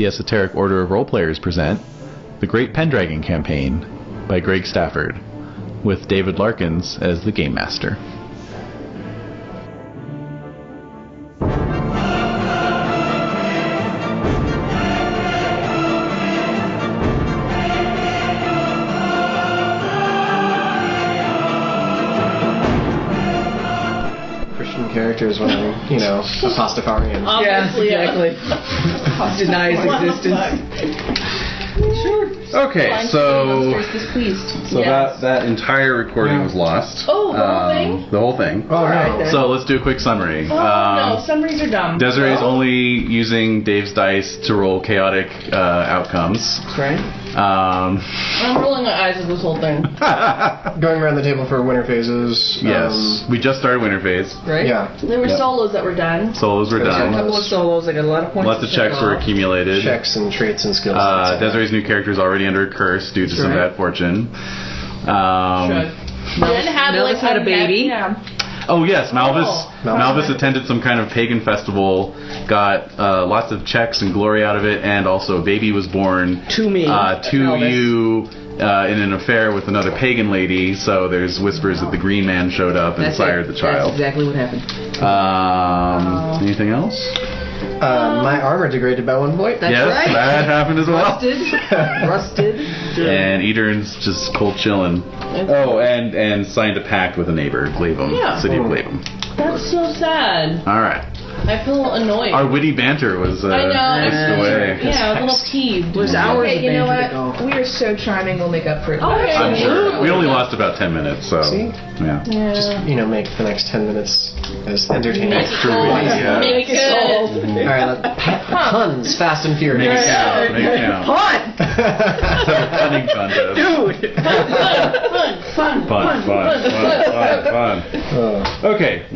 the Esoteric Order of Roleplayers present The Great Pendragon Campaign by Greg Stafford, with David Larkins as the Game Master. Characters when I'm, a Pastafarian. Obviously, exactly. Denies existence. Sure. Okay, so Yes. that entire recording was lost. Oh, the whole thing? The whole thing. Oh, right. So let's do a quick summary. No, summaries are dumb. Desiree's only using Dave's dice to roll chaotic outcomes. That's right. I'm rolling my eyes at this whole thing. Going around the table for winter phases. Yes, we just started winter phase. Right? Yeah. There were solos that were done. Solos were A done. couple of solos. I got a lot of points. Lots of checks were accumulated. Checks and traits and skills. Desiree's new character is already under a curse due to some bad fortune. Melvis had a baby. Yeah. Oh yes, Malvis. Oh. Malvis attended some kind of pagan festival, got lots of checks and glory out of it, and also a baby was born To me. to Malvis. you in an affair with another pagan lady. So there's whispers that the Green Man showed up and sired the child. That's exactly what happened. Anything else? My armor degraded by 1 point. That's yes, right. that happened as well. Rusted. And Edern's just cold chilling. Oh, and signed a pact with a neighbor, Glavum, City of Glavum. That's so sad. All right. I feel annoyed. Our witty banter was I know. whisked away. Yeah, a little peeved. There's hours Hey, of you know banter what? to go. We are so charming. We'll make up for it. Okay. I'm sure. We only lost about 10 minutes, so See? yeah. Just, make the next 10 minutes as entertaining. Make it good. Alright, puns, fast and furious. Make it count. Make it count. Punning contest. Dude! Fun. Okay,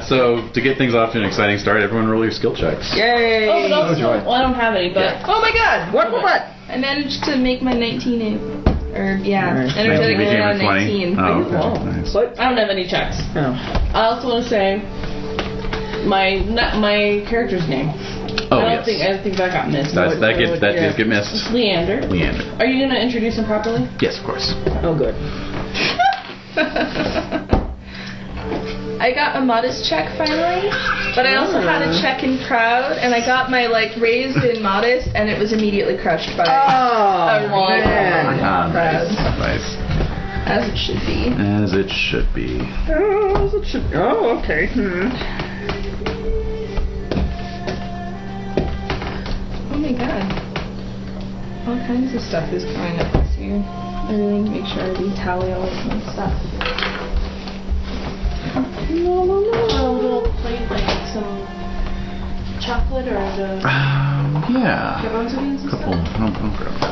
so to get things off to an exciting start, everyone roll your skill checks. Yay! Oh, but also, joy. well, I don't have any, but Oh my god! What? I managed to make my 19 energetic 19 became on a 20. 19. Oh, Wow. okay. Nice. What? I don't have any checks. Oh. I also want to say my character's name. Oh, I yes. don't think that got missed. That did get missed. It's Leander. Leander. Are you going to introduce him properly? Yes, of course. Oh, good. I got a modest check finally, but I also had a check in proud, and I got my raised in modest, and it was immediately crushed by Oh, man. Nice. Nice. as it should be. As it should be. Oh, okay. Oh my god. All kinds of stuff is coming up this year. I really need to make sure I retally all of my stuff. A little plate, some chocolate or Yeah. one of these? Couple. No,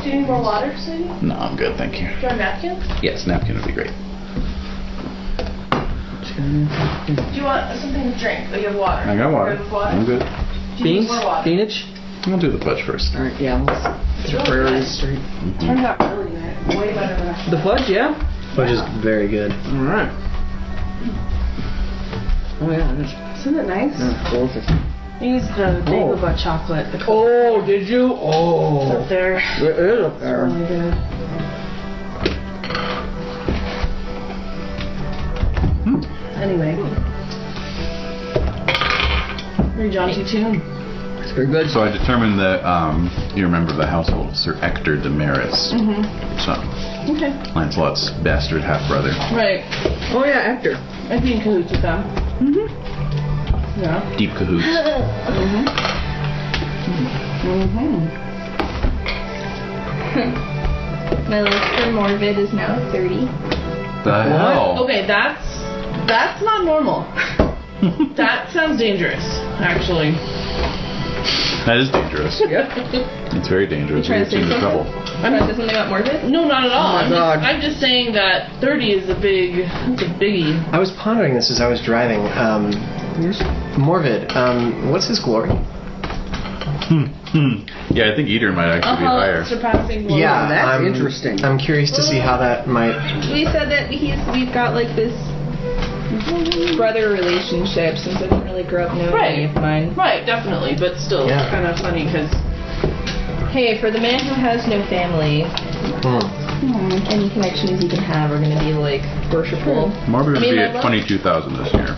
Do you need more water, sweetie? no, I'm good, thank you. Do you want a napkin? Yes, napkin would be great. Do you want something to drink? Like you have water? I got water. Good with water? I'm good. Do you Beans? need more water? Spinach? I'll do the fudge first. Alright, yeah. Let's really priorities nice. straight. Turned out really good. Way better than I The fudge, yeah? Which is very good. Alright. Oh, yeah. That's Isn't it nice? delicious. I used the Dagobah chocolate. The Oh, did you? Oh. up there. It is up there. Really good. Anyway. Very jaunty tune. It's very good. So I determined that you remember the household of Sir Ector de Maris. So, Okay. Lancelot's bastard half-brother. Right. Oh, yeah, actor. I'd be in cahoots with them. Yeah. Deep cahoots. My list for Morbid is now 30. The hell? Okay, that's not normal. That sounds dangerous, actually. That is dangerous. Yep. It's very dangerous. You trying to say We're in something? trouble. I'm not something about Morbid? No, not at all. Oh my God. I'm just saying that 30 is it's a biggie. I was pondering this as I was driving. Morvid, what's his glory? Yeah, I think Eater might actually be higher. Surpassing glory. Yeah, that's interesting. I'm curious to see how that might... We said that we've got this brother relationship since I didn't really grow up knowing any of mine. Right, definitely, but still, Yeah. it's kind of funny because Hey, for the man who has no family, any connections you can have are going to be like worshipful. Morbid would be I at love- 22,000 this year.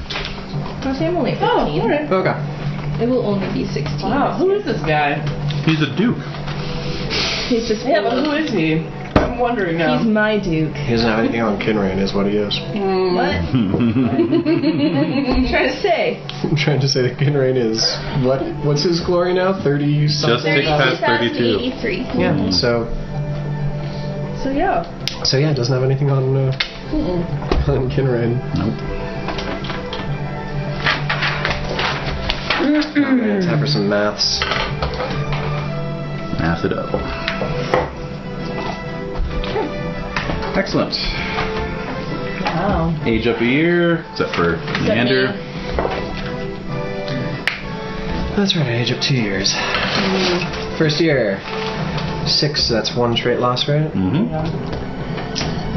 I'm only 15. Oh, alright. Okay. It will only be 16. Wow, who is this guy? He's a duke. He's just Yeah, but who is he? I'm wondering now. He's my duke. He doesn't have anything on Kinrain, is what he is. What? What are you trying to say? I'm trying to say that Kinrain is what's his glory now? 30 Just something. tick past 32. 32,083. Yeah. So yeah. So yeah, doesn't have anything on Kinrain. Nope. It's time for some maths. Math it up. Excellent. Wow. Age up a year, except for Leander. That's right, I age up 2 years. First year. 6, so that's 1 trait loss, right? Mm-hmm.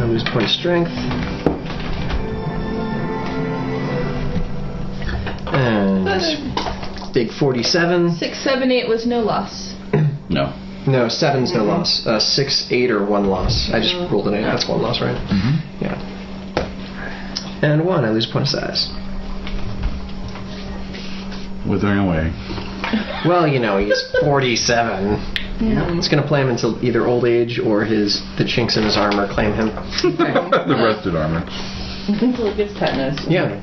I lose a point of strength. And big 47. 6, 7, 8 was no loss. No. No, 7's no loss. 6, 8 or 1 loss. I just rolled an 8. That's 1 loss, right? Mm-hmm. Yeah. And 1, I lose a point of size. Withering away. Well, you know, he's 47. Yeah. It's going to play him until either old age or the chinks in his armor claim him. The rusted armor. Until it gets tetanus. Yeah.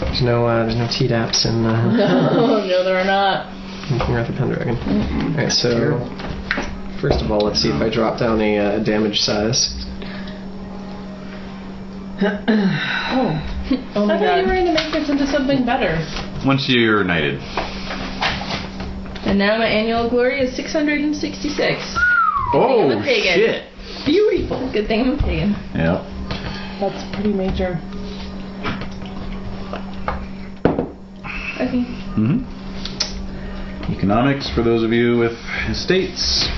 There's no Tdaps in Oh, no, there are not. Wrath of Pendragon. Alright, so first of all, let's see if I drop down a damage size. Oh my god. You were going to make this into something better. Once you're knighted. And now my annual glory is 666. Oh, I'm a pagan. shit. Beautiful. Good thing I'm a pagan. Yeah. That's pretty major. Okay. Mm-hmm. Economics for those of you with estates.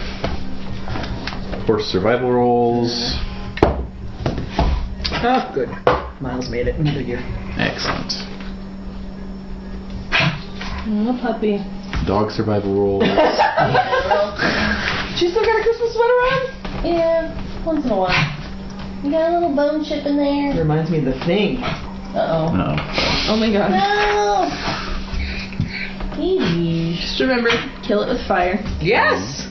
Of course, survival rolls. Oh, good. Miles made it another year. Excellent. Oh, puppy. Dog survival rolls. She still got a Christmas sweater on? Yeah, once in a while. You got a little bone chip in there. Reminds me of The Thing. Uh-oh. No. Oh my god. No! Eee. Just remember, kill it with fire. Yes!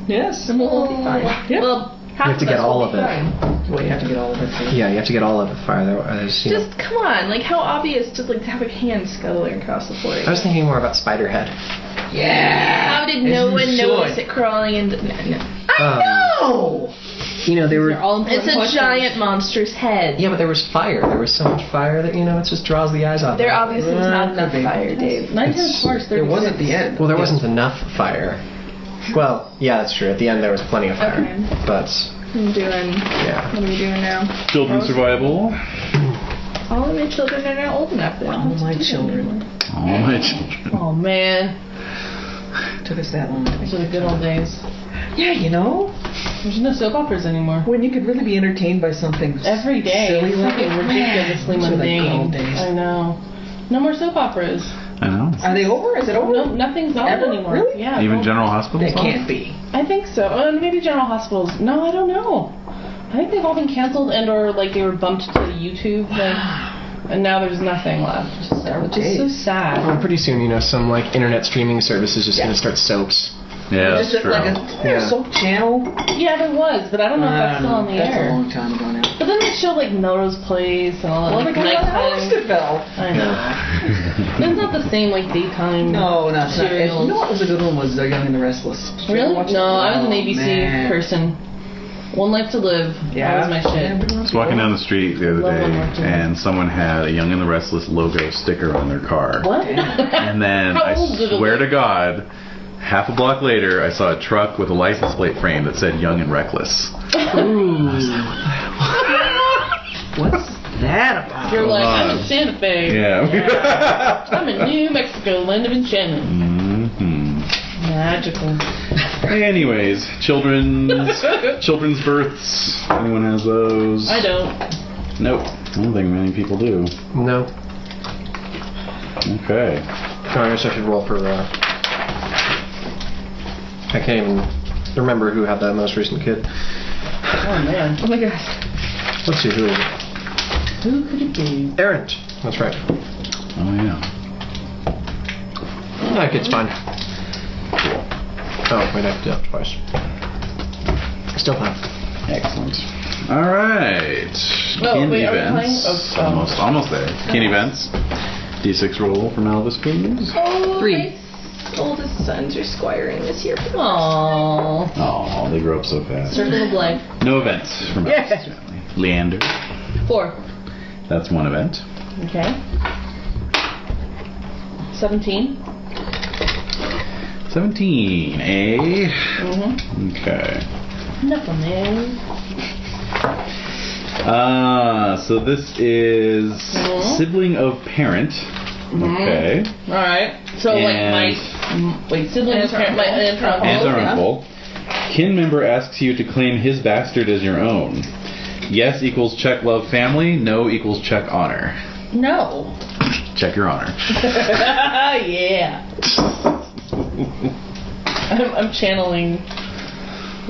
Yes. And we'll all be fine. Yep. Well, half You have to of get us will all be of it. fine. Well, you have to get all of it. Yeah, you have to get all of the fire. There's, you know. Just, come on. Like, how obvious to, like, to have a hand scuttling across the floor. I was thinking more about Spiderhead. Yeah! How did no one notice it crawling into... No. No! You know, they were... They're all It's a giant monster's head. Yeah, but there was fire. There was so much fire that, you know, it just draws the eyes off. There obviously was not enough could be. fire, Dave. 9 times worse. There was at the end. Well, there wasn't enough fire. Well, yeah, that's true. At the end, there was plenty of fire. Okay. But, I'm doing... yeah. What are we doing now? Children's survival. All of my children are now old enough then. All my children. All my children. Oh, man. Took us that long. Those are the good old days. Yeah, you know, There's no soap operas anymore. when you could really be entertained by something Every day. silly It's like fucking it. ridiculously Those are the good mundane. old days. I know. No more soap operas. I know. Are they over? Is it over? No, nothing's on Ever? anymore. Really? Yeah. Even no. General Hospital? They can't be. I think so. Maybe General Hospitals. No, I don't know. I think they've all been canceled and or like they were bumped to YouTube, and now there's nothing left. Which is so sad. Well, pretty soon, you know, some, like, internet streaming service is just going to start soaps. Yeah, Just that's true. like a soap channel. Yeah, there was, but I don't know if that's still on the That's a air. long time ago now. But then they showed like Melrose Place and all that. Well, they like, got nighttime. Hospital. I know. It's not the same like daytime. No, not that. serials. You know what was a good one was Young and the Restless. Did you ever Really? watch No, that? I was an Oh, ABC man. person. One Life to Live. Yeah. That was my shit. I was walking down the street the other Love One day, More Time. and someone had a Young and the Restless logo sticker on their car. What? And then, How I old did it swear look? to God, half a block later, I saw a truck with a license plate frame that said Young and Reckless. What's that about? You're like, I'm on. in Santa Fe. Yeah. I'm in New Mexico, land of enchantment. hmm Magical. Anyways, children's births. Anyone has those? I don't. Nope. I don't think many people do. No. Okay. Oh, I guess I should roll for I can't even remember who had that most recent kid. Oh man. Oh my gosh. Let's see who. Who could it be? Errant. That's right. Oh, yeah. That kid's fine. Oh, wait, I have to do that twice. Still fine. Excellent. All right. Oh, Kin wait, are we events. playing? Oh, Almost there. Kin events. D6 roll from Elvis, please. Oh, 3. my oldest sons are squiring this year. Aww. Oh, they grow up so fast. Circle of life. No events from Elvis' family. Leander. 4. That's one event. Okay. 17. 17. A. Mm-hmm. Okay. Nothing, man. So this is sibling of parent. Okay. Alright. So, And- siblings, my aunt or Aunt or uncle. uncle. Kin member asks you to claim his bastard as your own. Yes equals check love family. No equals check honor. No. Check your honor. Yeah. I'm channeling.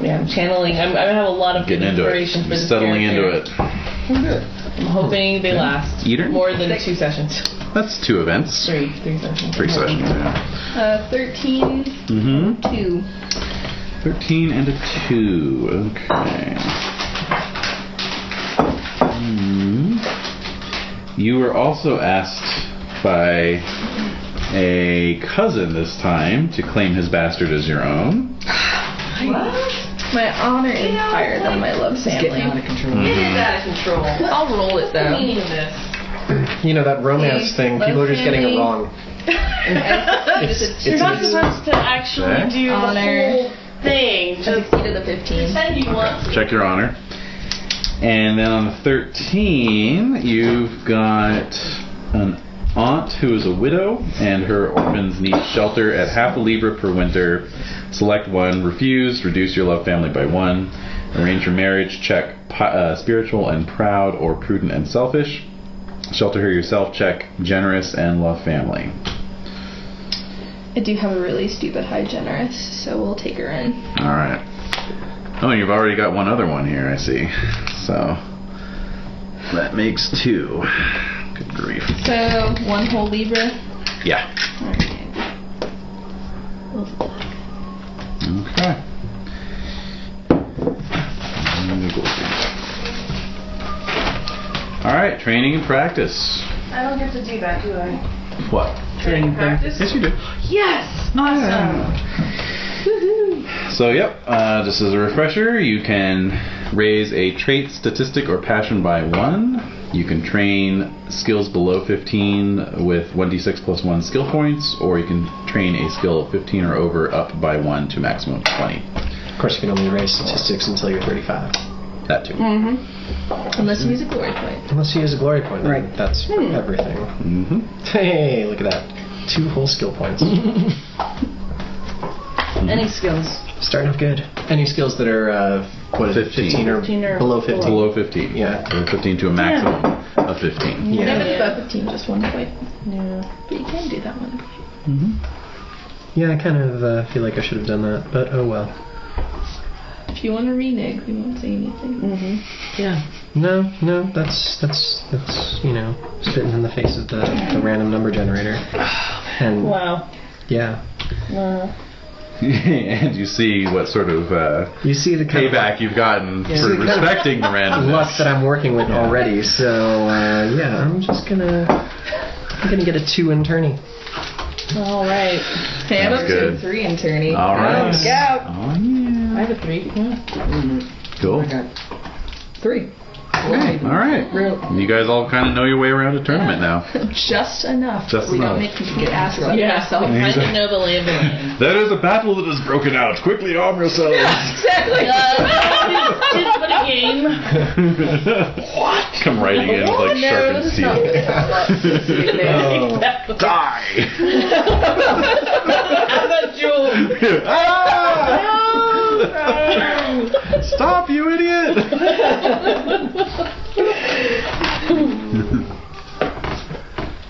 Yeah, I have a lot of good Getting into it. inspiration for You're this settling character. into it. I'm hoping they last Eater? more than 2 sessions. That's 2 events. 3 sessions. 3 sessions, yeah. 13, Mm-hmm. 2. 13 and a 2. Okay. You were also asked by a cousin this time to claim his bastard as your own. My honor is higher than my love family. Getting out of control. It is out of control. I'll roll it What's the though. meaning of this? You know, that romance thing, people are just getting it wrong. You're not supposed to actually Okay. do the Honor. whole thing. I Just succeeded a 15. pretend you want to. Check your honor. And then on the 13, you've got an aunt who is a widow, and her orphans need shelter at half a libra per winter. Select one. Refuse. Reduce your love family by 1. Arrange your marriage. Check spiritual and proud, or prudent and selfish. Shelter her yourself. Check generous and love family. I do have a really stupid high generous, so we'll take her in. All right. Oh, you've already got one other one here, I see. So that makes 2. Good grief. So 1 whole libra. Yeah. Okay. All right, training and practice. I don't get to do that, do I? What? Training practice? Yes, you do. Yes! Awesome! So, just as a refresher, you can raise a trait, statistic, or passion by 1. You can train skills below 15 with 1d6 plus 1 skill points, or you can train a skill of 15 or over up by 1 to maximum 20. Of course, you can only raise statistics until you're 35. That too. Unless you use a glory point. Unless you use a glory point, then Right. that's everything. Mm-hmm. Hey, look at that. 2 whole skill points. Any skills? Starting off good. Any skills that are, what is it, 15. 15 or below 15? Below 15. Yeah. Below 15 to a maximum of 15. Yeah. If it's above 15, just 1 point. Yeah. But you can do that 1 point. Mm-hmm. Yeah, I kind of feel like I should have done that, but oh well. If you want to renege, we won't say anything. Mm-hmm. Yeah. No, that's you know, spitting in the face of the random number generator. And Wow. yeah, And you see what sort of you see the kind payback you've gotten for See the kind of respecting the of randomness. luck that I'm working with already. So yeah, I'm gonna get a 2 in tourney. All right. Sam That's up good. to 3 in tourney. All right. Look out. Oh, yeah. I have a 3. Yeah. Cool. I got 3. Okay. All right. You guys all kind of know your way around a tournament now. Just enough. Just we enough. don't make me get asked about myself. I kind of know the lay of the land. That is a battle that has broken out. Quickly arm yourselves. Exactly. Just for the game. What? Come riding in with like sharpened this is steel. not good. Die. I'm a jewel. Stop, you idiot!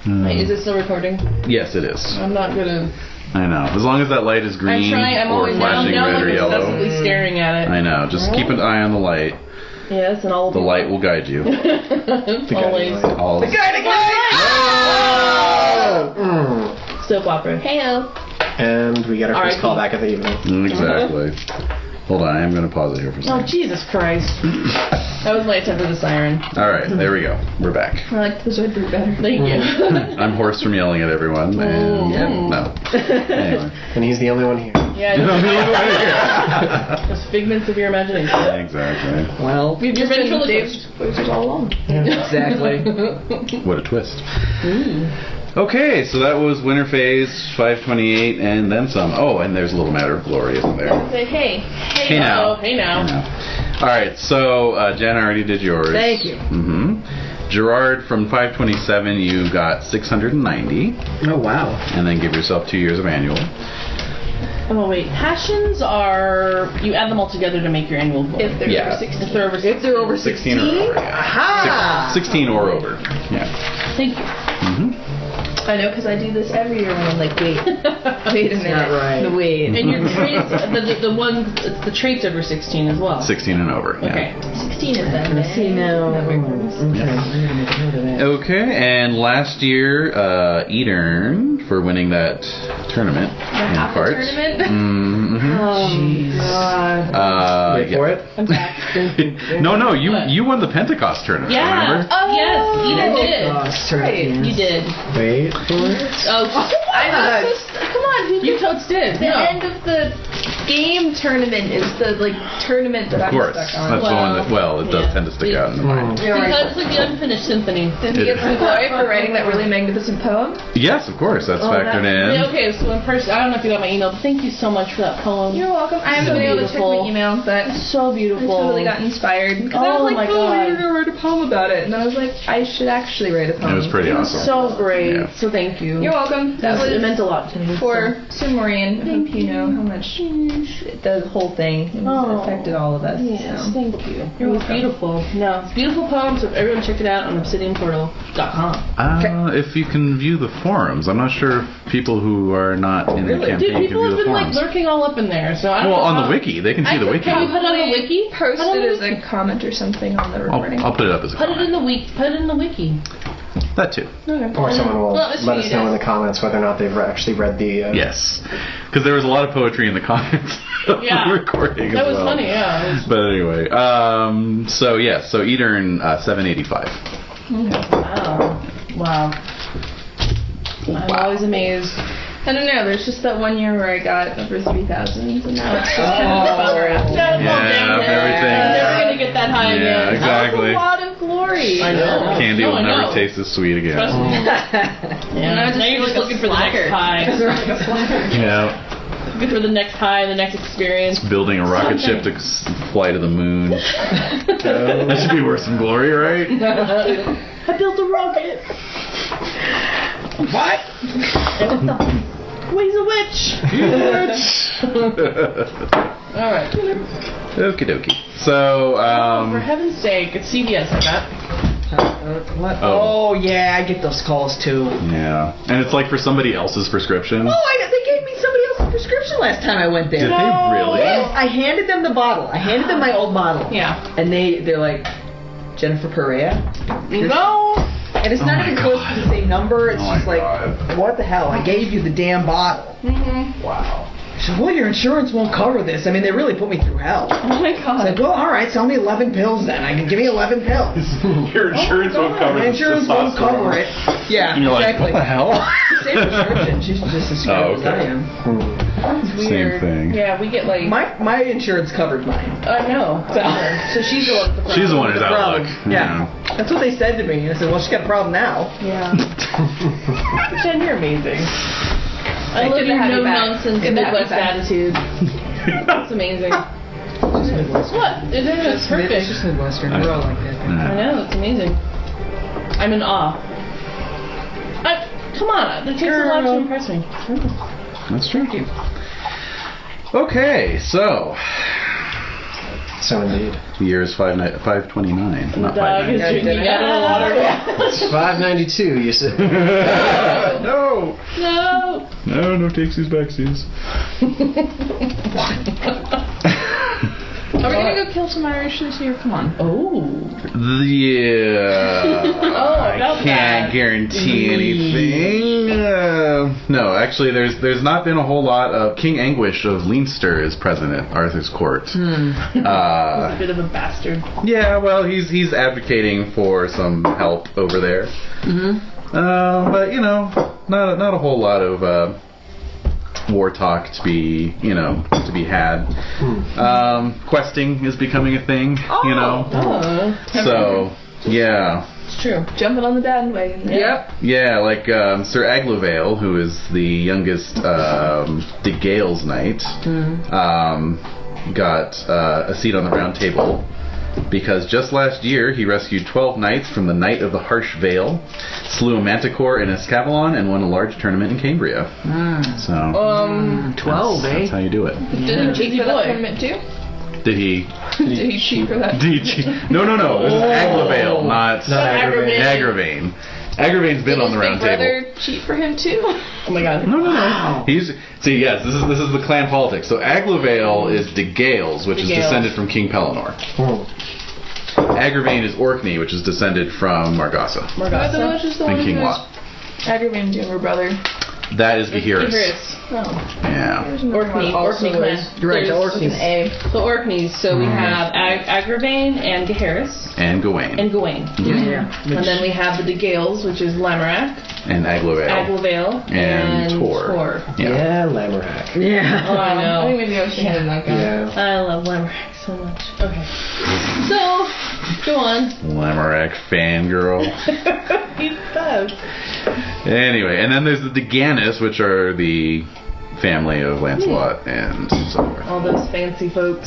Wait, is it still recording? Yes, it is. I'm not gonna I know. As long as that light is green I'm or always flashing red or yellow. obsessively staring at it. I know. Just keep an eye on the light. Yes, and all The light will guide you. always. Always. Soap opera. Heyo. And we get our first R.I.P. call back of the evening. Exactly. Hold on, I am going to pause it here for a Oh, second. Jesus Christ. That was my attempt at the siren. All right, there we go. We're back. I like the Zoid Brew better. Thank you. I'm hoarse from yelling at everyone, and no. Anyway. And he's the only one here. Yeah, just figments of your imagination. Exactly. Well, You're ventriloquist. Voices all along. exactly. What a twist. Okay, so that was winter phase 528 and then some. Oh, and there's a little matter of glory, isn't there? Say hey. Hey now. Hey now. All right, so Jen already did yours. Thank you. Mm-hmm. Gerard, from 527, you got 690, Oh, wow. and then give yourself 2 years of annual. Oh, wait. Passions are... You add them all together to make your annual goal. If they're Yeah. over 60. If they're over 60. If they're over 16 or over. Yeah. Aha! 16 or over. Yeah. Thank you. Mm-hmm. I know because I do this every year when I'm like, wait a minute. Not right. The wait. And your traits, the traits over 16 as well. 16 and over. Yeah. Okay. 16 is that. See now. That makes sense. Okay, I'm gonna make a note of that. Okay, and last year, Edern for winning that tournament in apple cards. tournament? Mm-hmm. Oh, God. Wait for it. I'm back. No, What? you won the Pentecost tournament. Yeah. Remember? Oh, Yes, Edith did. Right. You did. Wait for it. Oh, I'm not supposed to, come on, who you totes did. The No. end of the game tournament is the tournament that Of course. I'm stuck on. That's the one that, it does yeah. tend to stick out in the mind. Because like the unfinished symphony. Did he get some glory for writing that really magnificent poem? Yes, of course. That's factored in. Yeah, okay, so in person, I don't know if you got my email, but thank you so much for that poem. You're welcome. I haven't So been able to check beautiful. my email, but So I beautiful. totally got inspired. Because I Oh was my like, oh, God. you're going to write a poem about it. And then I was like, I should actually write a poem. It was pretty awesome. So great. Yeah. So thank you. You're welcome. That was It meant a lot to me. for Sir Maureen. I hope you know how much the whole thing affected all of us. Yes, so. thank you. It was beautiful. No, it's beautiful poems. So everyone check it out on obsidianportal.com. If you can view the forums, I'm not sure if people who are not in the campaign Dude, can people view have the been like forums. lurking all up in there. So I don't Well, know on how- the wiki, they can see the wiki. Can we put it on the wiki? Post Put it on it the as wiki. a comment or something on the recording. I'll put it up as a Put it in comment. the wiki. Put it in the wiki. That too. Okay. Or someone will Well, it's let us you know in guys. the comments whether or not they've actually read the... Yes, because there was a lot of poetry in the comments of Yeah. the recording That as was well. funny, yeah. It was- But anyway, so Edern 785. Wow. I'm always amazed. I don't know. There's just that one year where I got over 3,000, and now it's just kind of a bummer after that. Yeah, everything. I'm never gonna get that high Yeah, again. exactly. That's a lot of glory. I know. Candy No, will I never know. taste as sweet again. Trust me. And Yeah. I just Now you're feel just like a looking for the next slacker. high. Yeah, Looking for the next high, the next experience. building a rocket ship to fly to the moon. That should be worth some glory, right? I built a rocket. What? He's a witch. All right. Okie dokie. So, For heaven's sake, it's CVS, I bet. What? Oh. Oh yeah, I get those calls too. yeah, and it's like for somebody else's prescription. They gave me somebody else's prescription last time I went there. Did they really? Yes, I handed them the bottle. I handed them my old bottle. Yeah. And they're like, Jennifer Perea? No. And it's Oh not my even close God. to the same number. It's Oh just my like, God. what the hell? I gave you the damn bottle. Wow. She said, well, your insurance won't cover this. I mean, they really put me through hell. Oh my I god. said, well, all right, sell me 11 pills then. I can give me 11 pills. Your insurance won't cover My the insurance won't cover it. Yeah, And you're exactly. like, what the hell? Same prescription. She's just as screwed as I am. That's weird. thing. Yeah, we get like. My insurance covered mine. I know. So she's the one with the problem. She's the one who's out of Problem. luck. Yeah. That's what they said to me. I said, well, she's got a problem now. Yeah. Jen, you're amazing. I love Good to your have you no back. nonsense Good to have you Midwest back. attitude. It's amazing. What? It's perfect. It's just Midwestern. We're all like that. I know, it's amazing. I'm in awe. Come on, it takes a lot to impress me. That's true. Okay, so So indeed. The year is 529, The not dog is 590. drinking out of the water. It's 592, you said. No! No! No takesies, backsies. Are we gonna go kill some Irish this year? Come on. Oh. Yeah. I about can't that. guarantee anything. No, actually, there's not been a whole lot of King Anguish of Leinster is present at Arthur's court. He's a bit of a bastard. Yeah, well, he's advocating for some help over there. But you know, not a whole lot of war talk to be had. Questing is becoming a thing, you know. Oh. So yeah. It's true. Jumping on the bandwagon. Yep. Yeah, like Sir Aglovale, who is the youngest De Gales knight, got a seat on the round table because just last year he rescued 12 knights from the Knight of the Harsh Vale, slew a manticore in Escavalon, and won a large tournament in Cambria. So 12, that's how you do it. Did he cheat for that boy. tournament too? Did he? Did he cheat for that? Did he? No. This is Aglovale, not Agravain. Agravain. Agravain's been on the round Did his big table. brother cheat for him too? Oh my god. No. Yes, this is the clan politics. So Aglovale is De Gales, which is De Gales. descended from King Pellinor. Agravain is Orkney, which is descended from Margasa Margasa. Which is the and one King who's Lot. Aggravain's younger brother. That is Viheris. Oh. Yeah. Orkney clan. You're right, the There's Orkneys. an A. The Orkneys. So we have Agravain and Gaheris And Gawain. and Gawain. Yeah. And then we have the De Gales, which is Lamorak, And Aglovale. Aglovale, And Tor. Yeah, Lamorak. Yeah. Oh, I know. I think maybe I was thinking of that guy. Yeah. I love Lamorak so much. Okay. So, go on. Lamorak fangirl. He's best. Anyway, and then there's the Deganis, which are the family of Lancelot and so forth. All those fancy folks.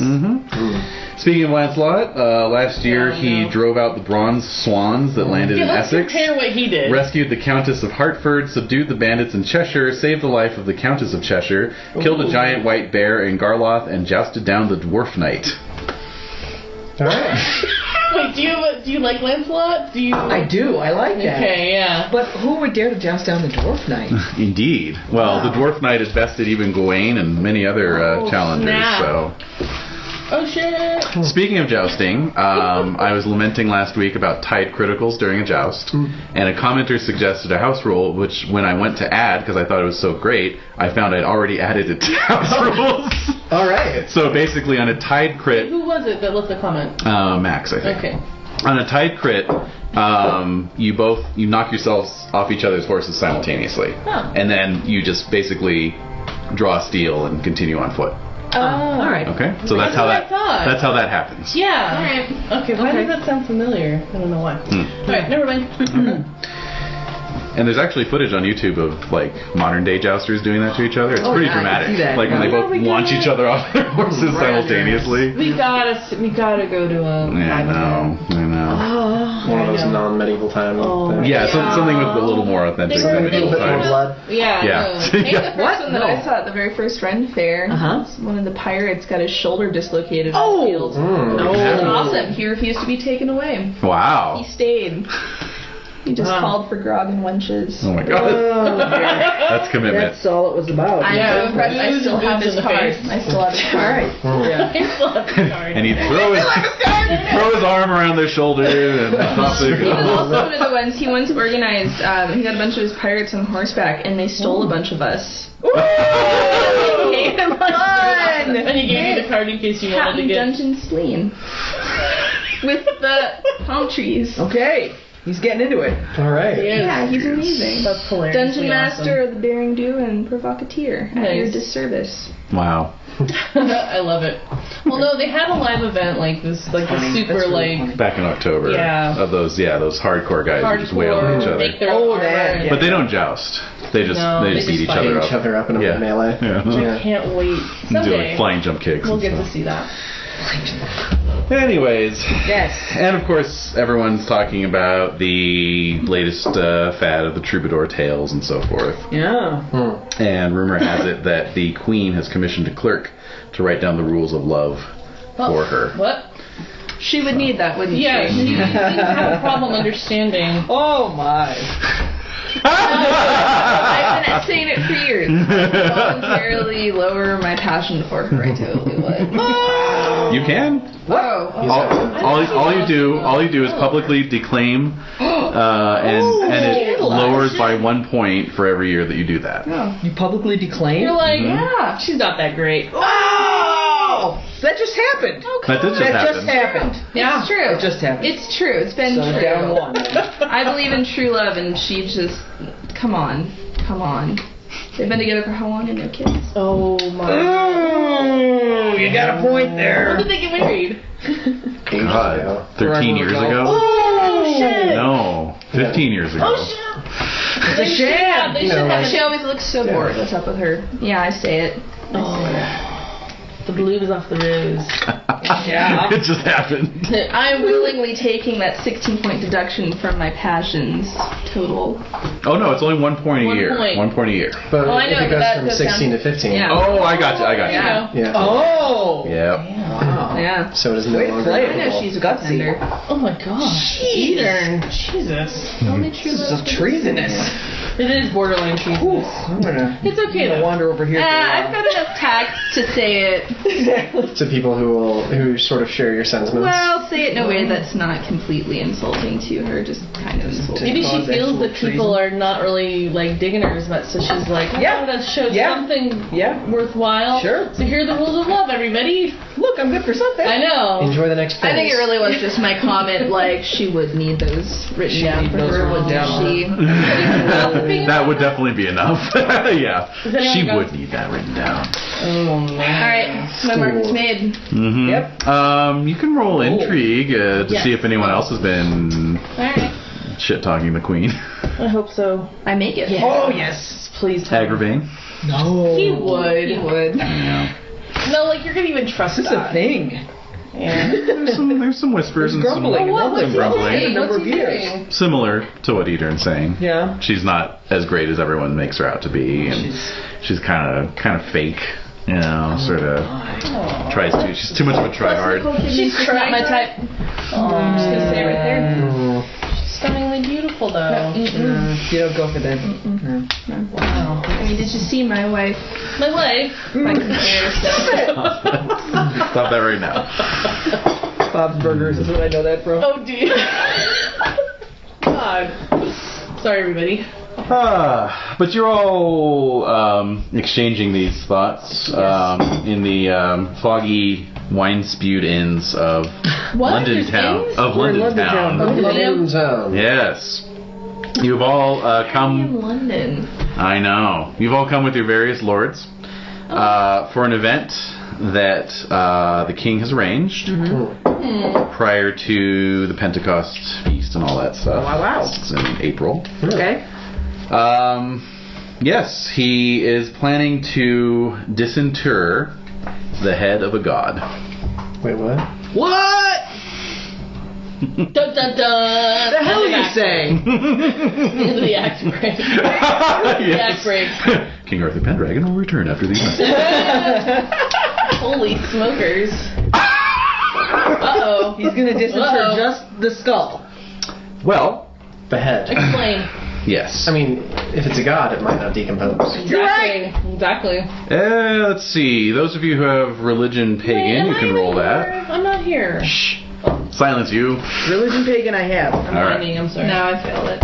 Speaking of Lancelot, last year Oh, he no. drove out the bronze swans that landed Yeah, in let's Essex, compare what he did. rescued the Countess of Hertford, subdued the bandits in Cheshire, saved the life of the Countess of Cheshire, killed a giant white bear in Garloth, and jousted down the Dwarf Knight. Alright. Wait, do you like Lancelot? Do you? I do. I like that. Okay, yeah. But who would dare to joust down the dwarf knight? Indeed. Well, the Dwarf Knight has bested even Gawain and many other challengers. snap. So, Oh shit. speaking of jousting, I was lamenting last week about tied criticals during a joust, and a commenter suggested a house rule, which when I went to add, because I thought it was so great, I found I'd already added it to house rules. Alright. So basically, on a tied crit, Who was it that left the comment? Max, I think. Okay. On a tied crit, you knock yourselves off each other's horses simultaneously, Oh. and then you just basically draw steel and continue on foot. All right. Okay, so that's how what I thought. that's how that happens. Yeah. Alright. Okay, why Okay. does that sound familiar? I don't know why. Alright, never mind. And there's actually footage on YouTube of like modern day jousters doing that to each other. It's pretty yeah, I can dramatic. see that. Like when they Yeah, both we launch gotta- each other off their horses simultaneously. we gotta go to a Yeah, I live know. event. One of I those know. non-medieval time things. Yeah, something with a little more authentic They than were A medieval little bit more times. blood. Yeah. Yeah. no. I think the first What? one that No. I saw at the very first Ren Fair, one of the pirates got his shoulder dislocated Oh! on the field. It was awesome. He refused to be taken away. Wow. He stayed. He just Wow. called for grog and wenches. Oh my god. Oh, dear. That's commitment. That's all it was about. I'm Yeah, so impressed. I booze still and have booze his in the card. face. I still have his All card. right. Yeah. I still have the card. And he'd throw his arm around their shoulder and off they He was go. also one of the ones he once organized. He got a bunch of his pirates on horseback, and they stole a bunch of us. And he gave you the card in case you wanted to Captain get. Dungeon Spleen with the palm trees. Okay. He's getting into it. Alright. Yeah, he's amazing. That's hilarious. Dungeon Master, the Daring Do, and Provocateur at your Nice. disservice. Wow. I love it. Well, no, they had a live event like this, like the super That's really like Back in October. Yeah. Of those hardcore guys who just wail on each hardcore, other. make their Oh, armor that, and- yeah. But they don't joust. They just No, they just they beat just each fight other Each up. other up in a Yeah. melee. Yeah. Can't wait. Do like Someday flying jump kicks. we'll and get to stuff. see that. Anyways, Yes. and of course everyone's talking about the latest fad of the troubadour tales and so forth. Yeah. And rumor has it that the Queen has commissioned a clerk to write down the rules of love for her. What? She would need that, wouldn't Yeah, she? you have a problem understanding. Oh my. I've been saying it for years. Voluntarily lower my passion for her. I totally would. You can. Whoa. All you do is publicly declaim, and it lowers by 1 point for every year that you do that. You publicly declaim? You're like, yeah, she's not that great. Oh! That just happened. That did just happen. Just happened. Yeah. It's true. It just happened. It's true. It's been So true. down 1. I believe in true love, and she just... Come on. They've been together for how long and no kids? Oh my. Ooh, you got a point When there. did they get married? God, 13 years ago? Oh shit. No, 15 years ago. Oh shit. It's a sham. They should have She always looks so bored. What's up with her? Yeah, I say it. The blues off the rose. Yeah. It just happened. I'm willingly taking that 16-point deduction from my passions total. Oh no, it's only 1 point a 1 year. point. 1 point a year. But Oh, I if know, it but goes that from goes 16 down- to 15. Yeah. Oh, I got you. Yeah. Yeah. Oh. Yep. Wow. Yeah. So it is no Way to longer. play it. I know she's a Gutsy. contender. Oh my gosh. Jeez. Jesus. Only true This is love. some treasonous. It is borderline Whew, treasonous. I'm gonna It's okay though. wander over here. for a I've while. got enough tact to say it. Exactly. To people who sort of share your sentiments. Well, say it in a way that's not completely insulting to her, just kind of insulting. Maybe she Cause feels actual that people treason. are not really like digging her as much, so she's like, Yeah. I'm gonna show Yeah. something Yeah. worthwhile. Sure. So here are the rules of love, everybody. Look, I'm good for something. I know. Enjoy the next phase. I think it really was just my comment, like, she would need those written She'd down need for those her, written wouldn't down. she? That would definitely be enough. Yeah. Does anyone She go- would need that written down. Oh man. Alright, my mark is made. Mm-hmm. Yep. You can roll intrigue to Yes. see if anyone else has been Alright. shit talking the queen. I hope so. I make it. Oh yes. Please tell me. Aggravating. No. He would. He would. Yeah. No, like you're gonna even trust This is that. a thing. Yeah. There's some whispers and There's grumbling. some What's he grumbling. doing? A number What's of he years. doing? Similar to what Edern's saying. Yeah. She's not as great as everyone makes her out to be, and she's kind of fake. You know, sort of tries to. She's too much of a try hard. She's just not my type. I'm just gonna say it right there. She's stunningly beautiful though. You don't go for that. No. Wow. I mean, did you see my wife? My wife. My comparison. Stop that right now. Bob's Burgers is what I know that from. Oh dear. God. Sorry everybody. But you're all exchanging these thoughts in the foggy, wine-spewed inns of What? London There's town. inns? Of We're in London London town. town. London town. Yes. You've all In come. London. I know. You've all come with your various lords for an event that the king has arranged prior to the Pentecost feast and all that stuff. Wow. It's in April. Okay. Yes, he is planning to disinter the head of a god. Wait, what? What? Dun dun dun. The hell are you saying? The act break. The act break. King Arthur Pendragon will return after these messages. Holy smokers. Uh-oh. He's gonna disinter Uh-oh. just the skull. Well, The head. Explain. yes. I mean, if it's a god, it might not decompose. Exactly. Exactly. Let's see. Those of you who have religion pagan, you can roll that. I'm not here. Shh. Silence you. Religion pagan I have. I'm All right. whining, I'm sorry. Now I failed it.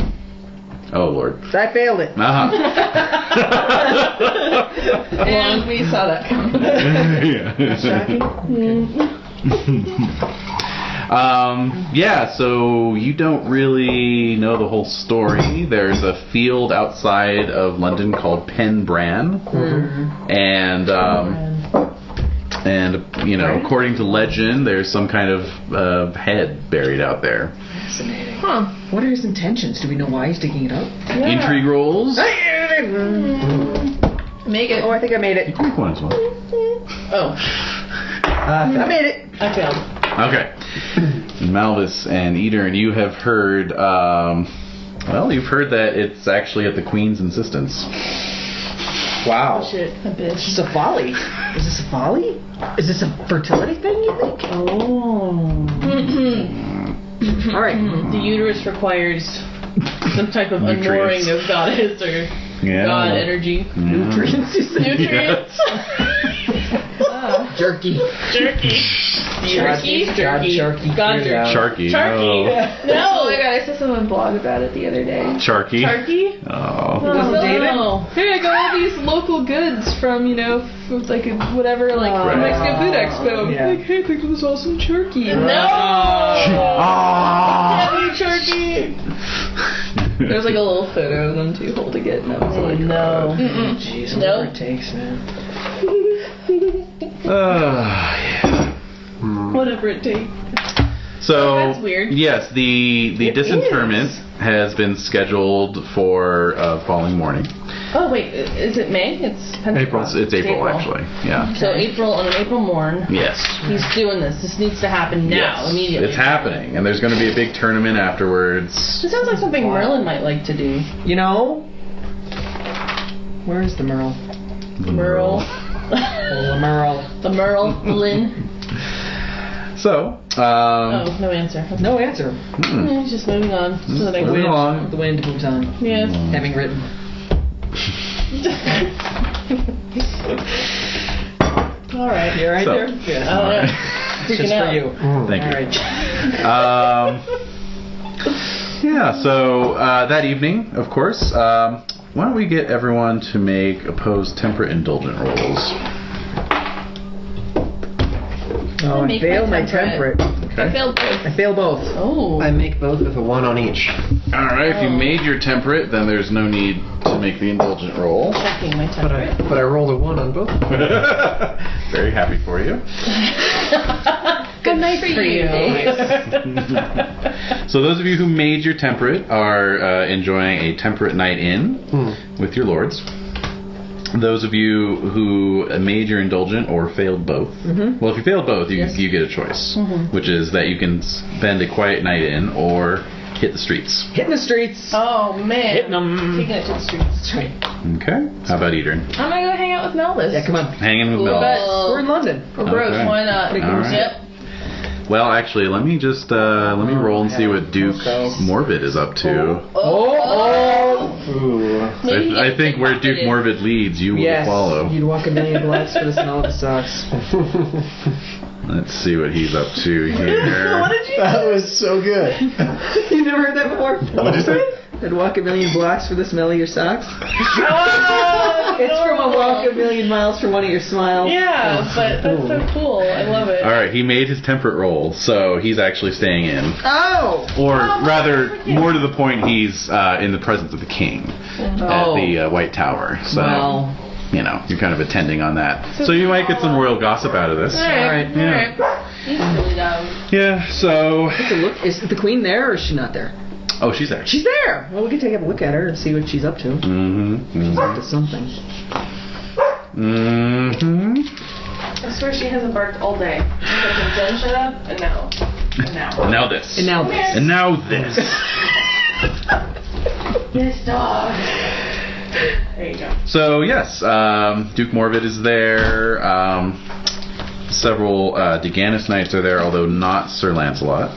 Oh, Lord. I failed it. Uh-huh. And we saw that coming. Yeah, so you don't really know the whole story. There's a field outside of London called Pendragon, and you know, according to legend, there's some kind of head buried out there. Fascinating. Huh. What are his intentions? Do we know why he's digging it up? Intrigue rolls. Make it. Oh, I think I made You it. can make one as well. Oh, I made it. I failed. Okay. Malvis and Edern, you have heard. Well, you've heard that it's actually at the Queen's insistence. Wow. Shit, a bitch. Is this a folly? Is this a folly? Is this a fertility thing, you think? Oh. All right. The uterus requires some type of Nutrients. unmooring of goddess or god energy. Nutrients. You said. Nutrients. Jerky. Jerky. Jerky. God jerky. God jerky. Sharky. Sharky. Oh No. my god, I saw someone blog about it the other day. Sharky. Sharky? Oh. Was it David? Hey, I got all these local goods from, like whatever, like Right. Mexican Food Expo. Yeah. Like, hey, pick up this awesome turkey. No. Ah. Heavy turkey. There's like a little photo of them two holding it, and I was like, No. Jeez, Nope. whatever it takes, man. Yeah. Whatever it takes. So that's weird. yes, the disinterment has been scheduled for following morning. Oh wait, is it May? It's Pendragon. It's April actually. Yeah. So April on an April morn, Yes. he's doing this. This needs to happen now, Yes. immediately. It's happening, and there's going to be a big tournament afterwards. This sounds like something Merlin might like to do. You know, where is the Merle? Merle. The Merle. The Merlin. So, Oh, no answer. No answer. He's just moving on. So that I Moving can... along. The wind moves on. Yes. Having written. All right. You alright So- there? Good. Alright. It's just Freaking for out. you. Thank you. Alright. Yeah, so that evening, of course, why don't we get everyone to make opposed temperate indulgent rolls? Oh, I make failed my my temperate. I failed both. I fail both. Oh. I make both with a 1 on each. Alright, if you made your temperate, then there's no need to make the indulgent roll. Checking my temperate. But I rolled a 1 on both. Very happy for you. Good night for you. So those of you who made your temperate are enjoying a temperate night in with your lords. Those of you who made your indulgent or failed both, well, if you failed both, you get a choice, which is that you can spend a quiet night in or hit the streets. Hitting the streets. Oh man. Hitting 'em. Taking it to the streets. That's right. Okay. How about Edrin? I'm gonna go hang out with Melis. Yeah, come on. Hanging with Cool. Mel. But- We're in London. Or bros, Okay. why not? All right. Yep. Well, actually, let me just let me roll and see what Duke Morbid is up to. Maybe I think where Duke Morbid leads, you will Yes. follow. You'd walk a million blocks for the smell of the socks. Let's see what he's up to here. What did you That was so good. You never heard that before? What'd you say? I'd walk a million blocks for the smell of your socks. Oh, It's from a walk a million miles for one of your smiles. Yeah, but that's so cool. I love it. All right, he made his temperate roll, so he's actually staying in. Oh! Or rather, more to the point, he's in the presence of the king at the White Tower. So, Well. you know, you're kind of attending on that. So you might get some royal gossip out of this. Alright, Yeah. alright. He's really dumb. Yeah, so... Take a look. Is the queen there or is she not there? Oh, she's there. She's there! Well, we can take a look at her and see what she's up to. She's up to something. I swear she hasn't barked all day. She's like, Jen, shut up, and now. And now. And now this. And now this. And now this. Yes, dog. There you go. So, yes, Duke Morbid is there. Several Deganus Knights are there, although not Sir Lancelot.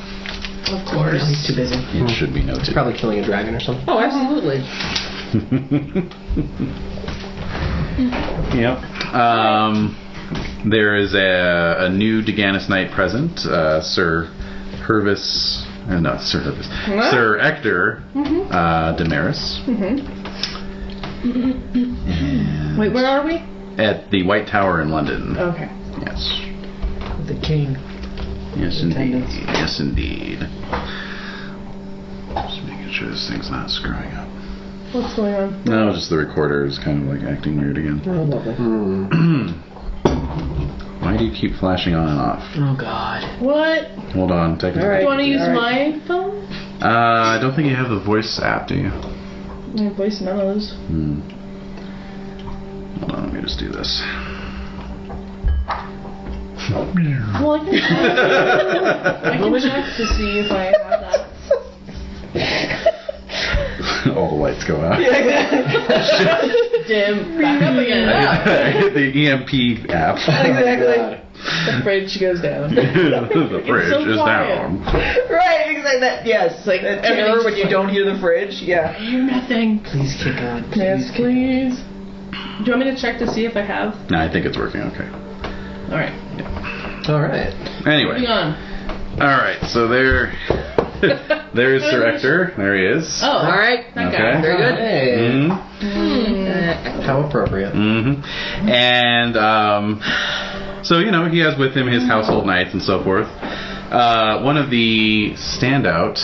Of course. He's too busy. It should be noted. Probably killing a dragon or something. Oh, absolutely. Yep. There is a new Deganus Knight present, Sir Hervis. No, Sir Hervis. Sir Ector Damaris. Wait, where are we? At the White Tower in London. Okay. Yes. The king. Yes, indeed. Attendance. Yes, indeed. Just making sure this thing's not screwing up. What's going on? No, just the recorder is kind of like acting weird again. Oh, lovely. Why do you keep flashing on and off? Oh, God. What? Hold on, technically. All right. You want to use All my phone? I don't think you have the voice app, do you? My voice mellows. Hold on, let me just do this. Well, I can check to see if I have that. All the lights go out. Did him back up again. I hit the EMP app. Exactly. The fridge goes down. The fridge so is quiet. down. Right, exactly. That, yes, like that terror everything's when you don't hear the fridge. Yeah. I hear nothing. Please kick on. Yes, please. Do you want me to check to see if I have? No, I think it's working okay. All right. All right. Anyway. Moving on. Alright, so there's Sir Ector. There he is. Oh, All right. that Okay. guy. Very good. Hey. Mhm. How appropriate. Mm-hmm. And so he has with him his household knights and so forth. One of the standout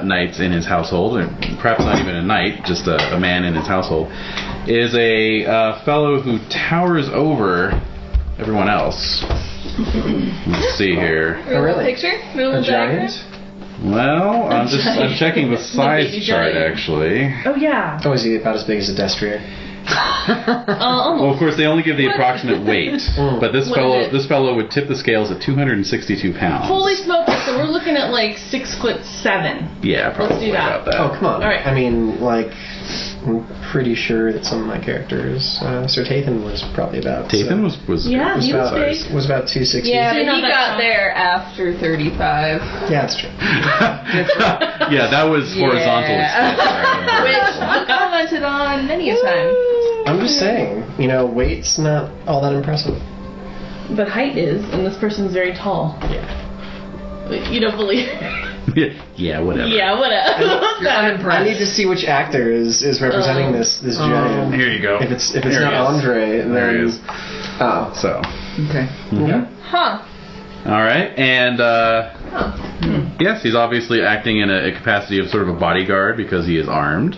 knights in his household, or perhaps not even a knight, just a man in his household, is a fellow who towers over everyone else. Let's see here. Oh, really? Picture? Little A diagram? giant? Well, I'm checking the size baby chart giant. actually. Oh yeah. Oh, is he about as big as a destrier? Almost. Well, of course, they only give the approximate weight, but this What is it? fellow would tip the scales at 262 pounds. Holy smokes! So we're looking at like 6'7". Yeah, probably do that. about that. Oh, come on. All right. I mean, like, I'm pretty sure that some of my characters, Sir Tathan was probably about. Tathan was Yeah, was he was about, big. was about 260. Yeah, So you're but he not that got tall. there after 35. Yeah, that's true. Yeah, that was horizontal. Which I commented on many a time. I'm just saying, weight's not all that impressive. But height is, and this person's very tall. Yeah. You don't believe? Yeah, whatever. Yeah, whatever. I need to see which actor is representing this giant. Here you go. If it's There not he is. Andre, then There he is. Oh. So. Okay. Mhm. Huh. All right, and yes, he's obviously acting in a capacity of sort of a bodyguard because he is armed.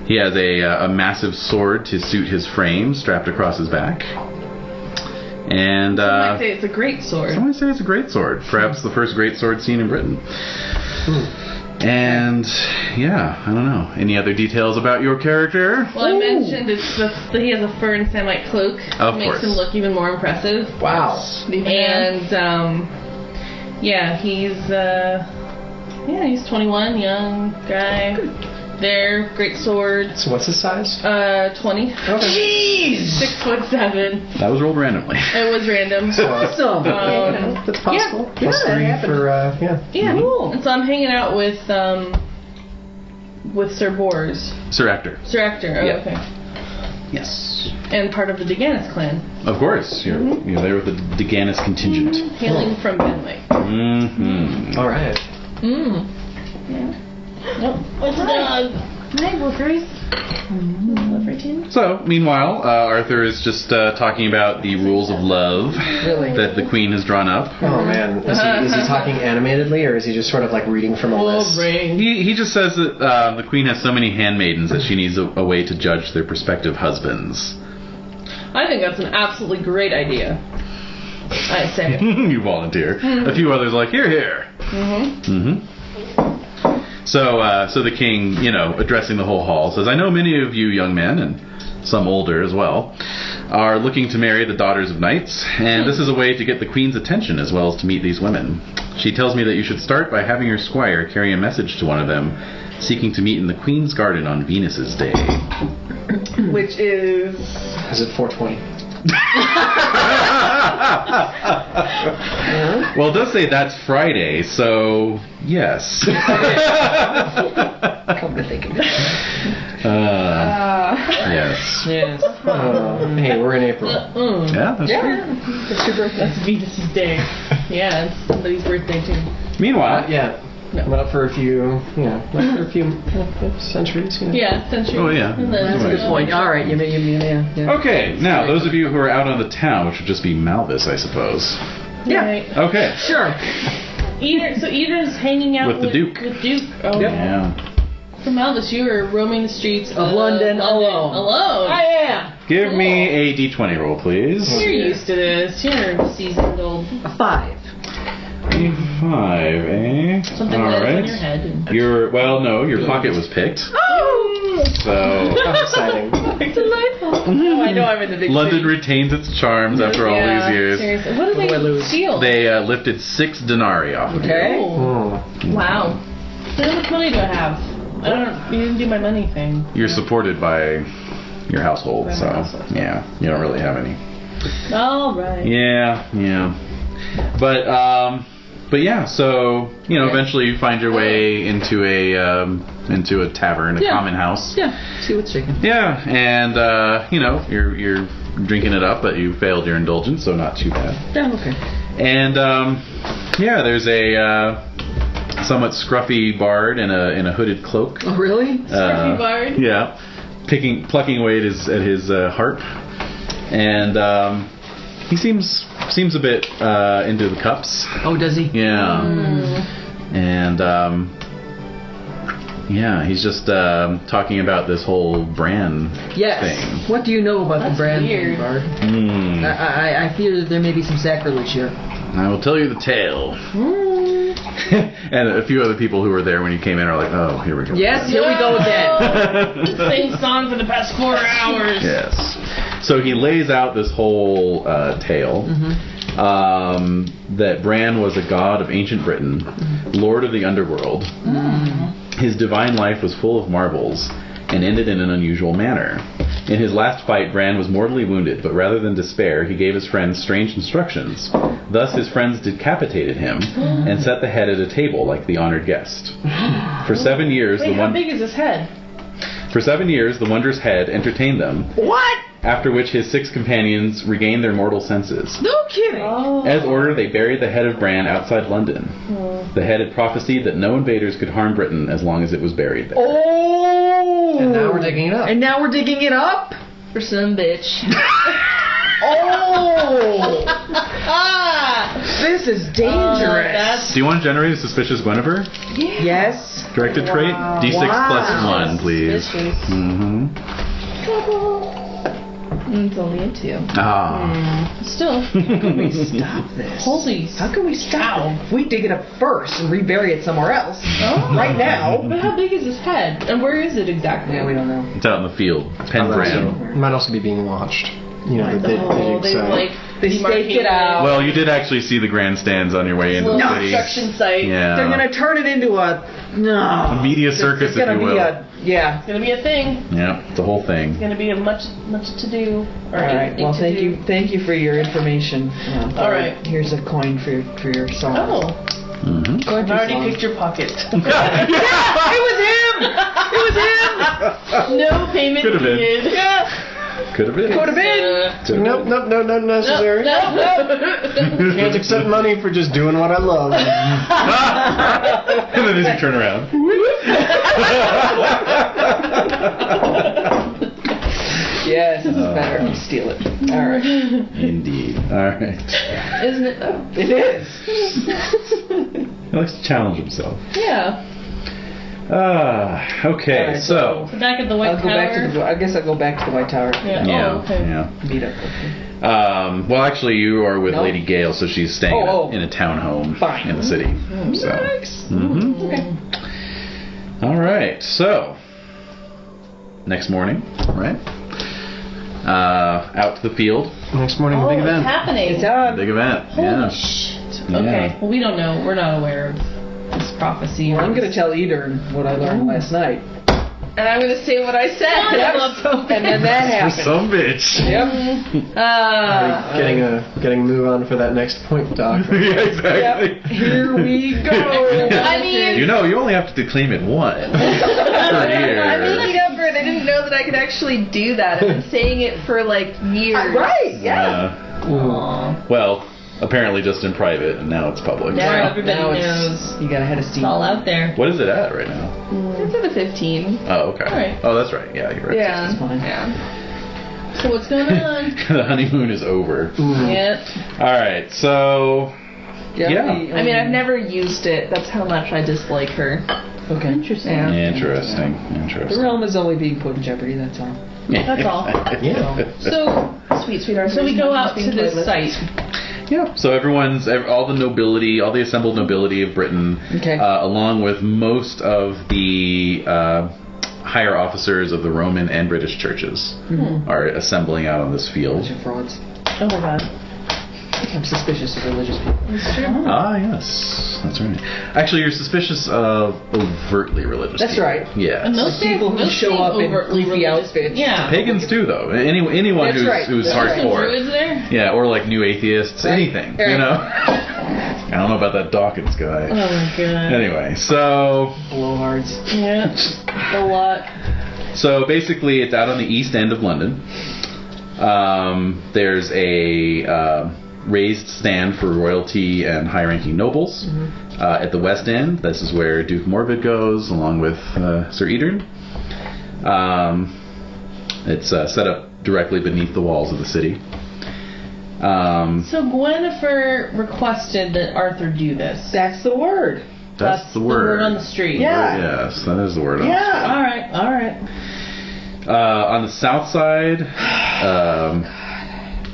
He has a massive sword to suit his frame strapped across his back. And Some might say it's a great sword. some might say it's a great sword, perhaps the first great sword seen in Britain. And yeah, I don't know. Any other details about your character? Well, I mentioned that he has a fur and samite cloak. Of makes course. him look even more impressive. Wow. And yeah, he's 21, young guy. There, great sword. So what's his size? 20. Okay. 6'7". That was rolled randomly. It was random. Awesome. That's possible. Yeah, Plus that 3 happens. for Yeah, Cool. and so I'm hanging out with Sir Bors. Sir Ector. Sir Ector, oh, Yeah. okay. Yes. And part of the Deganis clan, Of course. You're there with the Deganis contingent. hailing from Benwick. Mm-hmm. All right. Nope. What's the dog? Hi, Wolfers. So, meanwhile, Arthur is just talking about the rules of love that the Queen has drawn up. Oh man, is he talking animatedly, or is he just sort of like reading from a list? He just says that the Queen has so many handmaidens that she needs a way to judge their prospective husbands. I think that's an absolutely great idea. I say. You volunteer. A few others are like, here. So the king, addressing the whole hall, says, I know many of you young men, and some older as well, are looking to marry the daughters of knights, and this is a way to get the queen's attention as well as to meet these women. She tells me that you should start by having your squire carry a message to one of them, seeking to meet in the queen's garden on Venus's day. Which is... Is it 420? Well, it does say that's Friday, so yes. Come to think of it. Yes. Yes. Hey, we're in April. Yeah, that's true. It's your birthday. That's Venus's day. Yeah, it's somebody's birthday too. Meanwhile, Yeah. No. Not for a few, centuries. Yeah, century. Oh, yeah. And then- That's a Good point. All right, yeah. okay, now those of you who are out on the town, which would just be Malvis, I suppose. Yeah. Right. Okay. Sure. Eater's hanging out With the Duke. With Duke. Oh, Yep. Yeah. So Malvis, you were roaming the streets Of London alone. Alone. I am. Give me a d20 roll, please. You're used to this. You're a seasoned old. A 5. A5, eh? Something All lands right. on your head. And... Your pocket was picked. Oh! So How exciting. Delightful. Oh, I know I'm in the big London city. retains its charms after all Yeah, these years. Seriously. What did What do I they lose? steal? They lifted 6 denarii off of you. Okay. Oh, wow. So how much money do I have? You didn't do my money thing. You're supported by your household. Around So my household. yeah, you don't really have any. All right. Yeah. But yeah, so eventually you find your way into a tavern, a common house. Yeah. See what's shaking. Yeah, and you're drinking it up, but you failed your indulgence, so not too bad. Yeah. Okay. And there's a somewhat scruffy bard in a hooded cloak. Oh, really? Scruffy bard. Yeah, plucking away at his harp, and he seems a bit into the cups. Oh, does he? Yeah, and he's just talking about this whole brand Yes. thing. What do you know about That's the brand weird. Bard? Hmm. I fear that there may be some sacrilege here. I will tell you the tale. And a few other people who were there when you came in are like, oh, here we go. Yes, here we go again. Same song for the past 4 hours. Yes. So he lays out this whole tale that Bran was a god of ancient Britain, lord of the underworld. His divine life was full of marvels and ended in an unusual manner. In his last fight, Bran was mortally wounded, but rather than despair, he gave his friends strange instructions. Thus, his friends decapitated him and set the head at a table like the honored guest. For 7 years, Wait, how big is his head? For 7 years, the wondrous head entertained them. What? After which his 6 companions regained their mortal senses. No kidding. Oh. As ordered, they buried the head of Bran outside London. The head had prophesied that no invaders could harm Britain as long as it was buried there. Oh! And now we're digging it up. And now we're digging it up? For some bitch. Oh! This is dangerous. That's Do you want to generate a suspicious Guinevere? Yes. Directed trait? D6 plus 1, please. suspicious. Mm-hmm. It's only a 2. Ah. Still. How can we stop this? Holy. How can we stop it? If we dig it up first and rebury it somewhere else, right now. But how big is his head? And where is it exactly? Yeah, we don't know. It's out in the field. Pendragon. Might also be being watched. You know, the Oh, they site. They stake it out. Well, you did actually see the grandstands on your way into the Little city. construction site. Yeah. They're going to turn it into a A media circus, It's if gonna you be will. yeah. It's gonna be a thing. Yeah, it's a whole thing. It's gonna be a much to do. All right. Well, thank you for your information. All right. Here's a coin for your song. Oh, Mm-hmm. I've already picked your pocket. It was him. It was him. No payment Could've been. needed. Yeah. Could have been. Could have been. Nope, not necessary. No. Can't accept money for just doing what I love. And then as you turn around. Yes, this is better. You steal it. All right. Indeed. All right. Isn't it though? It is. He likes to challenge himself. Yeah. Okay, All right, so. So back at the White I'll go Tower. back to the. I guess I'll go back to the White Tower. Yeah. Yeah, Oh, okay. yeah. Meet up. Well, actually, you are with No. Lady Gale, so she's staying Oh. in a townhome Fine. in the city. So. Mhm. Okay. All right, so next morning, right? Out to the field. Next morning, Oh, big it's event. happening. It's on. Big event. Holy Yeah. shit. Yeah. Okay. Well, we don't know. We're not aware of this prophecy. Well, I'm going to tell Eder what I learned last night. And I'm gonna say what I said. And then that happened. Some bitch. Yep. Getting a move on for that next point, Doc. Yeah, exactly. Yep. Here we go. I mean, You know, you only have to declaim it once per I'm year. making up for it. I didn't know that I could actually do that. I've been saying it for like years. Right. Yeah. Well, apparently just in private, and now it's public. Now everybody Now knows. you got a head of It's steam. all out there. What is it at right now? It's at the 15. Oh, okay. All right. Oh, that's right. Yeah, you're right. Yeah. fine. Yeah. So what's going on? The honeymoon is over. Yep. All right, so Yeah. I mean, I've never used it. That's how much I dislike her. Okay. Interesting. Yeah. interesting. The Interesting. realm is only being put in jeopardy. That's all. That's all. Yeah. So Sweetheart. so we go out to this site. Yeah. So all the nobility, all the assembled nobility of Britain, Okay. along with most of the higher officers of the Roman and British churches, are assembling out on this field. Bunch of frauds. Oh my god. I'm suspicious of religious people. It's true. Ah, yes. That's right. Actually, you're suspicious of overtly religious That's people. right. Yeah. And most people who most show seem up in overtly goofy religious. outfits. Yeah. Pagans too, though. Anyone That's who's, right. who's That's right. Some hardcore. druids there? Yeah, or like new atheists, Right. anything. Right. You know? I don't know about that Dawkins guy. Oh my god. Anyway, so Blowhards. Yeah. A lot. So basically, it's out on the east end of London. There's a raised stand for royalty and high-ranking nobles. At the west end, this is where Duke Morvid goes, along with Sir Edern. It's set up directly beneath the walls of the city. So Gwennifer requested that Arthur do this. That's the word. That's the word. on the street. Yeah. Yes, that is the word. On the street. All right. All right. On the south side,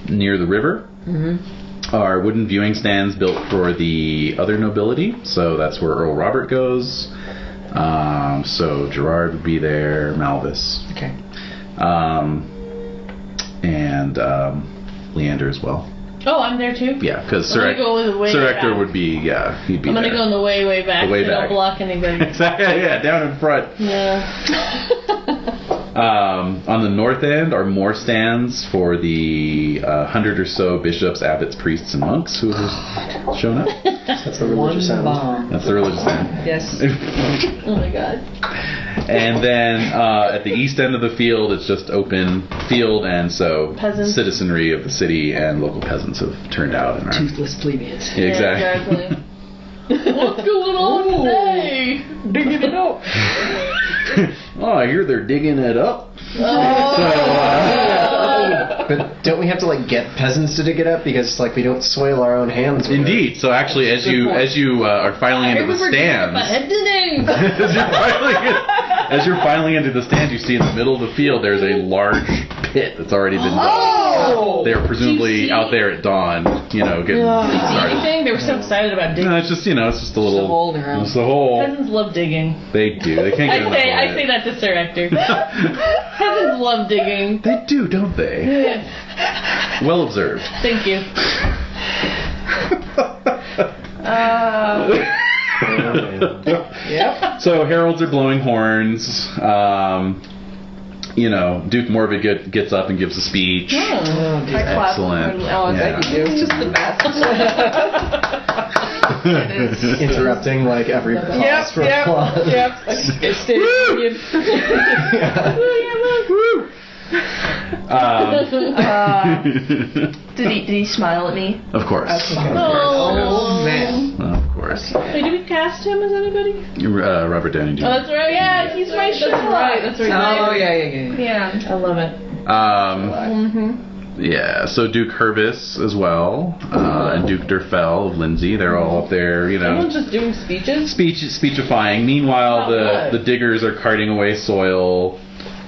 near the river, are wooden viewing stands built for the other nobility. So that's where Earl Robert goes. So Gerard would be there, Malvis. Okay. And Leander as well. Oh, I'm there too. Yeah, because I'm Sir, gonna go with the way Sir back. Hector would be, he'd be I'm there. gonna go in the way back. The way so back. don't block anybody. Exactly, yeah, down in front. Yeah. On the north end are more stands for the 100 or so bishops, abbots, priests, and monks who have shown up. That's the religious One sound. bomb. That's the religious end. Yes. Oh my god. And then at the east end of the field, it's just open field, and so Peasants. citizenry of the city and local peasants have turned out and are Toothless plebeians. Yeah, exactly. Yeah, exactly. What's going on today? Digging it up. Oh, I hear they're digging it up. But don't we have to like get peasants to dig it up because like we don't soil our own hands? With Indeed. So actually, as you are filing into the stands, as you're filing into the stands, you see in the middle of the field there's a large pit that's already been dug. They're presumably out there at dawn, getting started. Anything? They were so excited about digging. No, it's just it's just a little. Just a hole in the ground. It's a hole. Peasants love digging. They do. They can't get enough of it. I say that to Sir Hector. Peasants love digging. They do, don't they? Yeah. Well observed. Thank you. Yep. So heralds are blowing horns. Duke Morvid gets up and gives a speech. Oh, dear. I clap. Excellent. Oh, thank Yeah. you. It's just the best. interrupting like every pause for applause. Yep. Did he smile at me? Of course. Oh, man. Of course. Wait, did we cast him as anybody? Robert Downey Jr. Oh, that's right. Yeah, he's my show. That's right. That's right. Oh, yeah. Yeah. I love it. Yeah, so Duke Herbis as well, and Duke Durfell of Lindsay, they're all up there, Someone's just doing speeches. speechifying. Meanwhile, the diggers are carting away soil,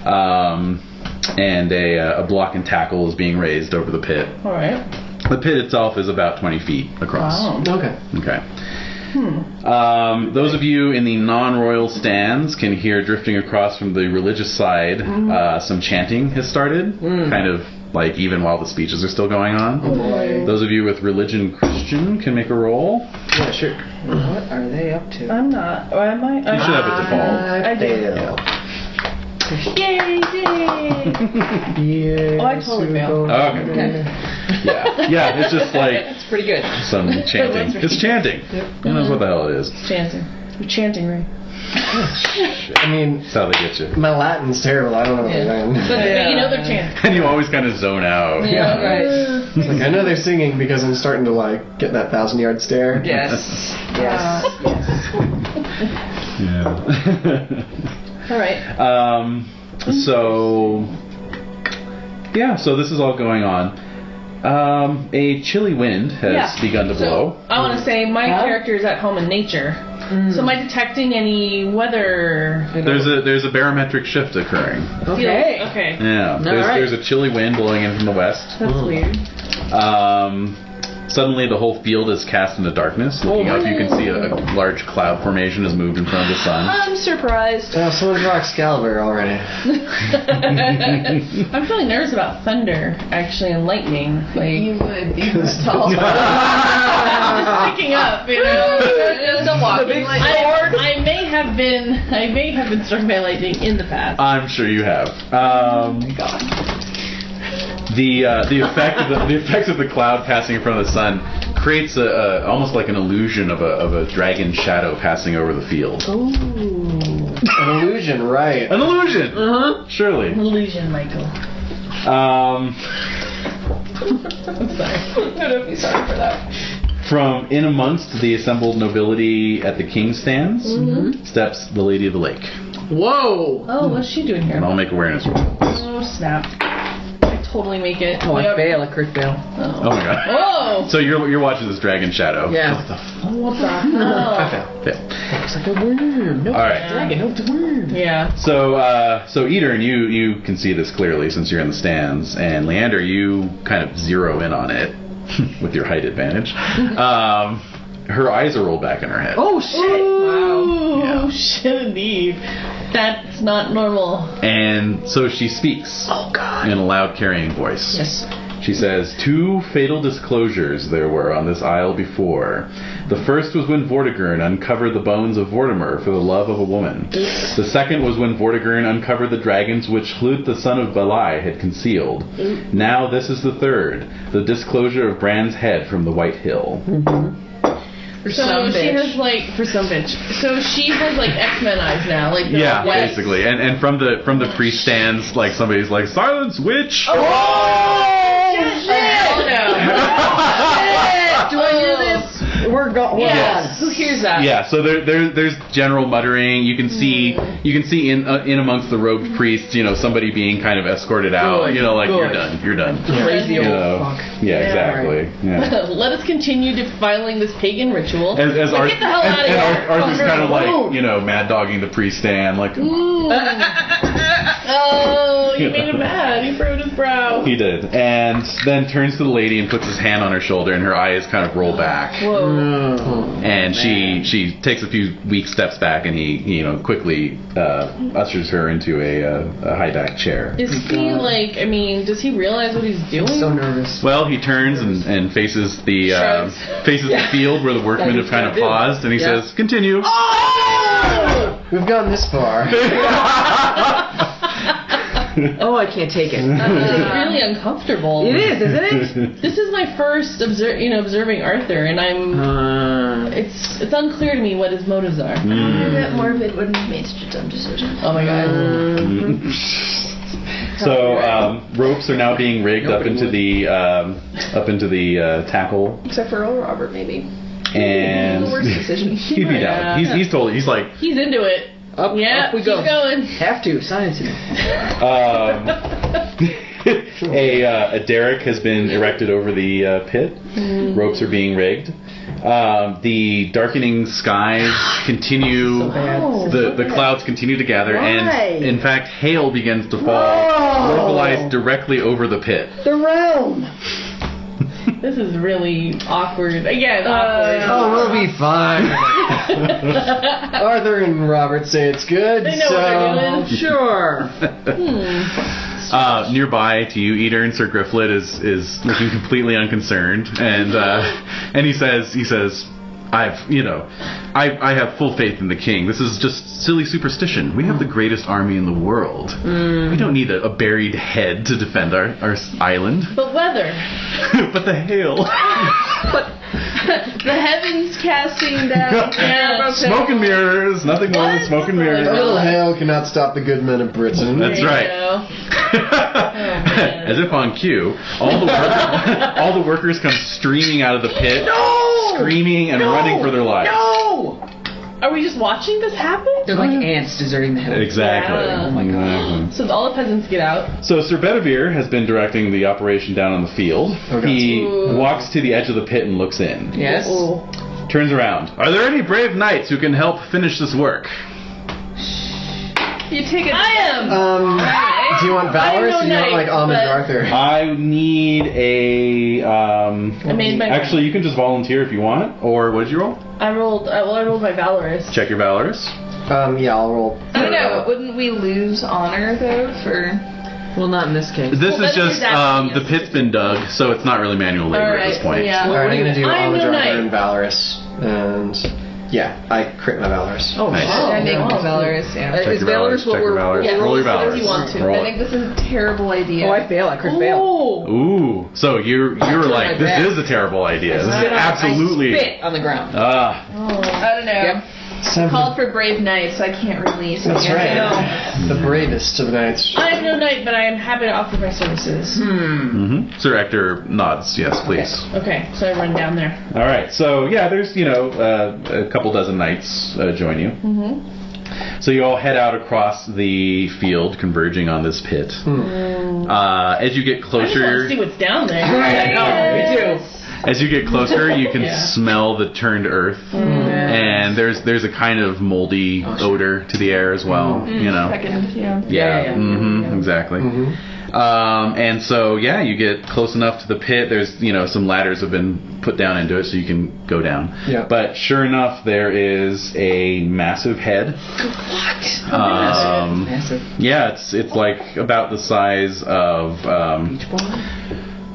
and a block and tackle is being raised over the pit. All right. The pit itself is about 20 feet across. Wow. Okay. Okay. Those of you in the non-royal stands can hear drifting across from the religious side. Some chanting has started, kind of like even while the speeches are still going on. Oh, boy. Those of you with religion Christian can make a roll. Yeah, sure. What are they up to? I'm not. Or am I? You should have a default. I do. fail. Yay, yay. Yeah. Oh, I totally failed. Okay. Yeah, it's just like It's pretty good. some chanting. It's chanting. Who knows what the hell it is? Chanting. You're chanting, right? I mean, That's how they get you. my Latin's terrible. I don't know what they're But saying. you know they're chanting. And you always kind of zone out. Yeah, right. Like I know they're singing because I'm starting to like get that 1,000-yard stare. Yes. Yes. Yeah. All right. So this is all going on. A chilly wind has begun to blow. I want to say my character is at home in nature. So am I detecting any weather? There's a barometric shift occurring. Okay. Okay. Yeah. right. There's a chilly wind blowing in from the west. That's weird. Suddenly, the whole field is cast into darkness. Looking up, you can see a large cloud formation has moved in front of the sun. I'm surprised. Someone draw Excalibur already. I'm feeling nervous about thunder, actually, and lightning. Like, You would be tall. picking up, you know. Just a walking like I may have been struck by lightning in the past. I'm sure you have. The effect of the cloud passing in front of the sun creates almost like an illusion of a dragon shadow passing over the field. Ooh. An illusion, right? An illusion. Surely. Illusion, Michael. I'm sorry. No, don't be sorry for that. From in amongst the assembled nobility at the king's stands steps the Lady of the Lake. Whoa! Oh, what's she doing here? And I'll make awareness roll. Oh, snap. I totally make it. Oh, I fail. I crit fail. Oh my god. Whoa! So you're watching this dragon shadow. Yeah. What the What the I hell? fail. Yeah. It's like a worm. No, All right. dragon. No, it's a worm. Yeah. So Eater, and you can see this clearly since you're in the stands, and Leander, you kind of zero in on it with your height advantage. Her eyes are rolled back in her head. Oh shit! Oh, Yeah. shit indeed. That's not normal. And so she speaks Oh god. in a loud, carrying voice. Yes. She says, 2 fatal disclosures there were on this isle before. The first was when Vortigern uncovered the bones of Vortimer for the love of a woman. The second was when Vortigern uncovered the dragons which Hlut the son of Balai had concealed. Now this is the third, the disclosure of Bran's head from the White Hill. For So some she bitch. has like for some bitch. So she has like X-Men eyes now, like the Yeah, wet. basically. And from the priest stands, like somebody's like, "Silence, witch!" Oh no! Do I hear this? We're gone. Yeah. Who hears that? Yeah, so there's general muttering. You can see in amongst the robed priests, somebody being kind of escorted out. Good, Like good. you're done. Crazy old fuck. Yeah, exactly. Yeah. Let us continue defiling this pagan ritual. As Like, get the hell out of here! Arthur's kind of like Boom. mad dogging the priest stand, like Oh, you made him mad. You furrowed his brow. he did, and then turns to the lady and puts his hand on her shoulder, and her eyes kind of roll back. Whoa. And she takes a few weak steps back, and he quickly ushers her into a high back chair. Is he like? I mean, does he realize what he's doing? So nervous. Well, he turns and faces the Shrugs. field where the workmen have kind of paused, and he says, "Continue." We've gotten this far. Oh, I can't take it. It's really uncomfortable. It is, isn't it? This is my first observing Arthur, and I'm. It's unclear to me what his motives are. That Morbid wouldn't have made such a dumb decision. Oh my god. So ropes are now being rigged up into the tackle, Except for old Robert, maybe. and The worst decision. he'd be down. He's like He's into it. Up, Yeah, up we keep go. going. Have to. Science it. a derrick has been erected over the pit. Ropes are being rigged. The darkening skies continue. The clouds continue to gather, and in fact, hail begins to fall, localized directly over the pit. The realm. This is really awkward. Again, awkward. Oh, we'll be fine. Arthur and Robert say it's good. They know what they're doing. Sure. Nearby to you, Eater and Sir Grifflet is looking completely unconcerned, and he says, I have full faith in the king. This is just silly superstition. We have the greatest army in the world. We don't need a buried head to defend our island. But weather. But the hail. The heavens casting down. Yeah. Smoke and mirrors. Nothing more than smoke and mirrors. A little hail cannot stop the good men of Britain. That's There you right. go. As if on cue, all the workers come streaming out of the pit, screaming and running for their lives. No! Are we just watching this happen? They're like ants deserting the hill. Exactly. Yeah. Oh my god. So all the peasants get out. So Sir Bedivere has been directing the operation down on the field. He walks to the edge of the pit and looks in. Yes. Turns around. Are there any brave knights who can help finish this work? You take it. I am. Do you want Valorous or do you want like Homage Arthur? I need a. I made my. Actually, you can just volunteer if you want. Or what did you roll? I rolled. I rolled my Valorous. Check your Valorous. Yeah, I'll roll. I don't know. Wouldn't we lose honor though for? Well, not in this case. This is just the pit's been dug, so it's not really manual labor at this point. Yeah. Alright, I'm gonna do I'm Homage no Arthur knight. and Valorous. And yeah, I crit my Valorous. Oh, Nice. I make no. Valorous, yeah. Check Is your Valorous. Valorous what Check your we're... Valorous. Yeah, Roll your roll it Valorous. if you want to. Roll I it. think this is a terrible idea. Oh, I fail. I crit fail. Oh. Ooh, so you were like, this is a terrible idea. This is absolutely. I spit on the ground. Ah, I don't know. Yep. I called for brave knights, so I can't release. That's right. No. The bravest of knights. I am no knight, but I am happy to offer my services. Sir Ector nods. Yes, please. Okay, so I run down there. All right. So yeah, there's a couple dozen knights join you. So you all head out across the field, converging on this pit. As you get I just want closer, to see what's down there. Me too. as you get closer, you can smell the turned earth, and there's a kind of moldy odor to the air as well. You know. Second, yeah. Yeah. Exactly. And so you get close enough to the pit. There's some ladders have been put down into it, so you can go down. Yeah. But sure enough, there is a massive head. What? Massive. Yeah, it's like about the size of Beach ball?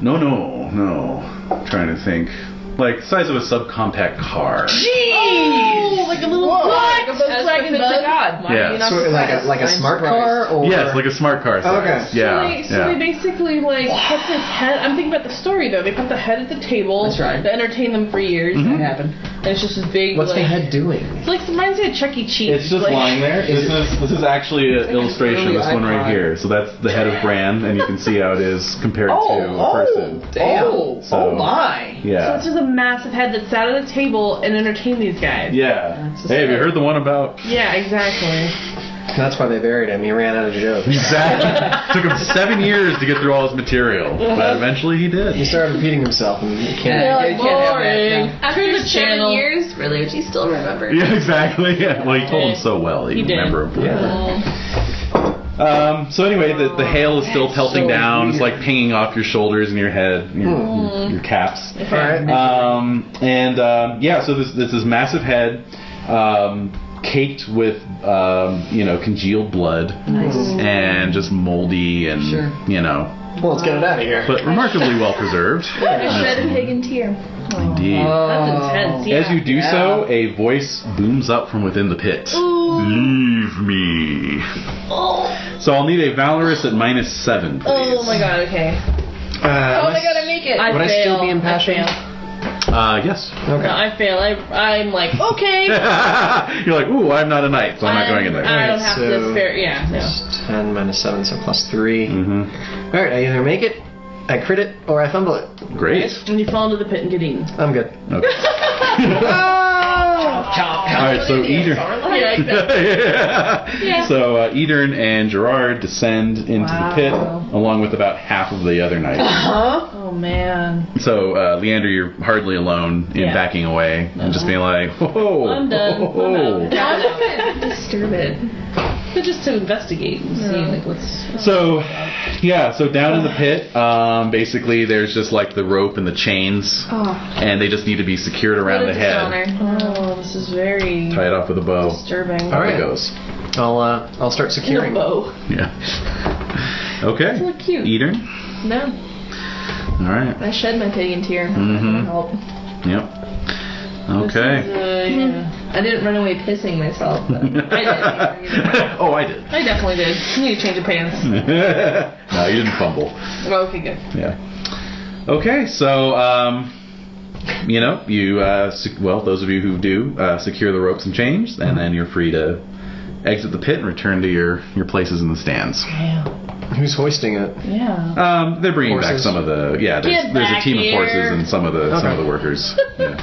no. I'm trying to think. Like the size of a subcompact car. Oh, like a little Like a Volkswagen Bug. God. Why Yeah. are you not So surprised? like a smart surprised. car or Yes, like a smart car size. Okay. Yeah. So they basically like put this head. I'm thinking about the story though. They put the head at the table. That's right. To entertain them for years. That happened. And it's just this big. What's the like, head doing? It's like reminds me of Chuck E. Cheese. It's just like, lying there. This is actually an illustration. early This one right iPod. here. So that's the head of Bran, and you can see how it is compared to a person. Damn. So- Oh my. So Yeah. it's just a massive head that sat at a table and entertained these guys. Yeah. That's Hey, have you heard the one about? Yeah, exactly. That's why they buried him. He ran out of jokes. Exactly. Took him 7 years to get through all his material, but eventually he He did. started repeating himself, and you can't. They're like, you can't have that, boring. no. After Turn the 7 channel. years, really, would you still remember? Yeah, exactly. Yeah. Well, he told him so well. He did. remember him. Yeah. So anyway, the hail is still pelting down. It's like pinging off your shoulders and your head, your caps. All right. So this is massive head, caked with congealed blood and just moldy and Well, let's get it out of here. but remarkably well preserved. I shed a pig and tear. Indeed. That's intense. Yeah. As you do so, a voice booms up from within the pit. Leave me. So I'll need a Valorous at -7, please. Oh my god. Okay. Oh my god, I make it! Would I fail. still be impassioned? Yes. Okay. No, I fail. I'm like, okay. You're like, ooh, I'm not a knight, so I'm not going in there. I don't have so- to spare. Yeah, no. 10 -7, so +3. Mm-hmm. All right, I either make it, I crit it, or I fumble it. Great. And you fall into the pit and get eaten. I'm good. Okay. All right, so Edern. Yeah, exactly. Yeah. So Edern and Gerard descend into the pit, along with about half of the other knights. Oh man. So Leander, you're hardly alone in backing away and just being like, "Whoa, I'm done. I'm out. Disturb it. But just to investigate and see like what's. So down in the pit, basically there's just like the rope and the chains, and they just need to be secured around the head. Oh, this is very Tie it off with a bow. disturbing. Up it goes. I'll start In a securing. bow. Yeah. Okay. That's really cute. Edern. No, All right. I shed my pig and tear. Mhm. Help. Yep. Okay. I didn't run away pissing myself. But I did. Oh, I did. I definitely did. You need to change of pants. No, you didn't fumble. Oh, okay, good. Yeah. Okay, so those of you who do secure the ropes and chains, and then you're free to exit the pit and return to your places in the stands. Yeah. Who's hoisting it? Yeah. They're bringing Horses? back some of the Get There's a back team here. of horses and some of the workers. Yeah.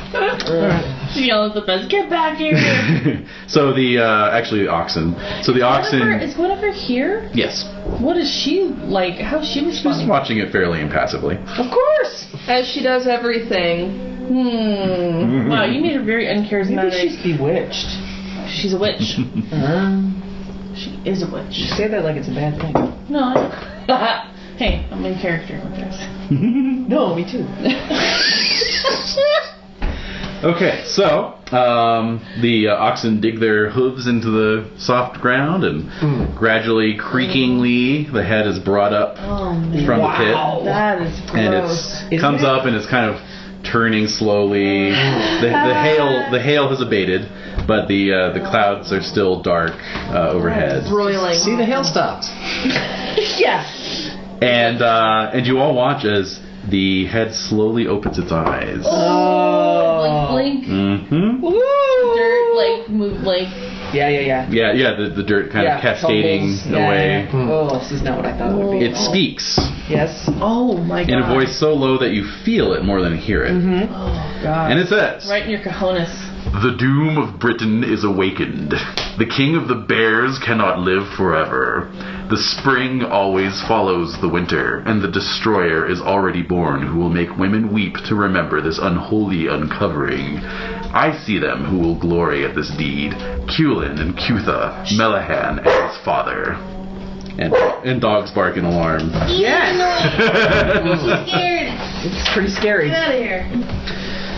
She yells at the best, get back here! So the actually oxen. So the oxen. Is Guinevere here? Yes. What is she like? How's she Just responding? watching it fairly impassively. Of course! As she does everything. Wow, you made her very Maybe uncharismatic. she's bewitched. She's a witch. She is a witch. You say that like it's a bad thing. No. Hey, I'm in character with this. No, me too. Okay, so the oxen dig their hooves into the soft ground, and gradually, creakingly, the head is brought up from the pit. That is gross. And it comes up and it's kind of turning slowly. The hail has abated, but the clouds are still dark overhead. Broiling. See, the hail stopped. Yeah. And you all watch as the head slowly opens its eyes. Blink. Mm-hmm. Dirt, like, move, like. Yeah. Yeah. The dirt kind of cascading tumbles. away. Oh, this is not what I thought it would be. It speaks Yes. Oh my god. in a voice so low that you feel it more than hear it. Mm-hmm. Oh god. And it says, Right in your cojones. "The doom of Britain is awakened. The king of the bears cannot live forever. The spring always follows the winter, and the destroyer is already born, who will make women weep to remember this unholy uncovering. I see them who will glory at this deed, Culin and Cutha, Melahan and his father." And dogs bark in alarm. Yes. I'm scared. It's pretty scary. Get out of here.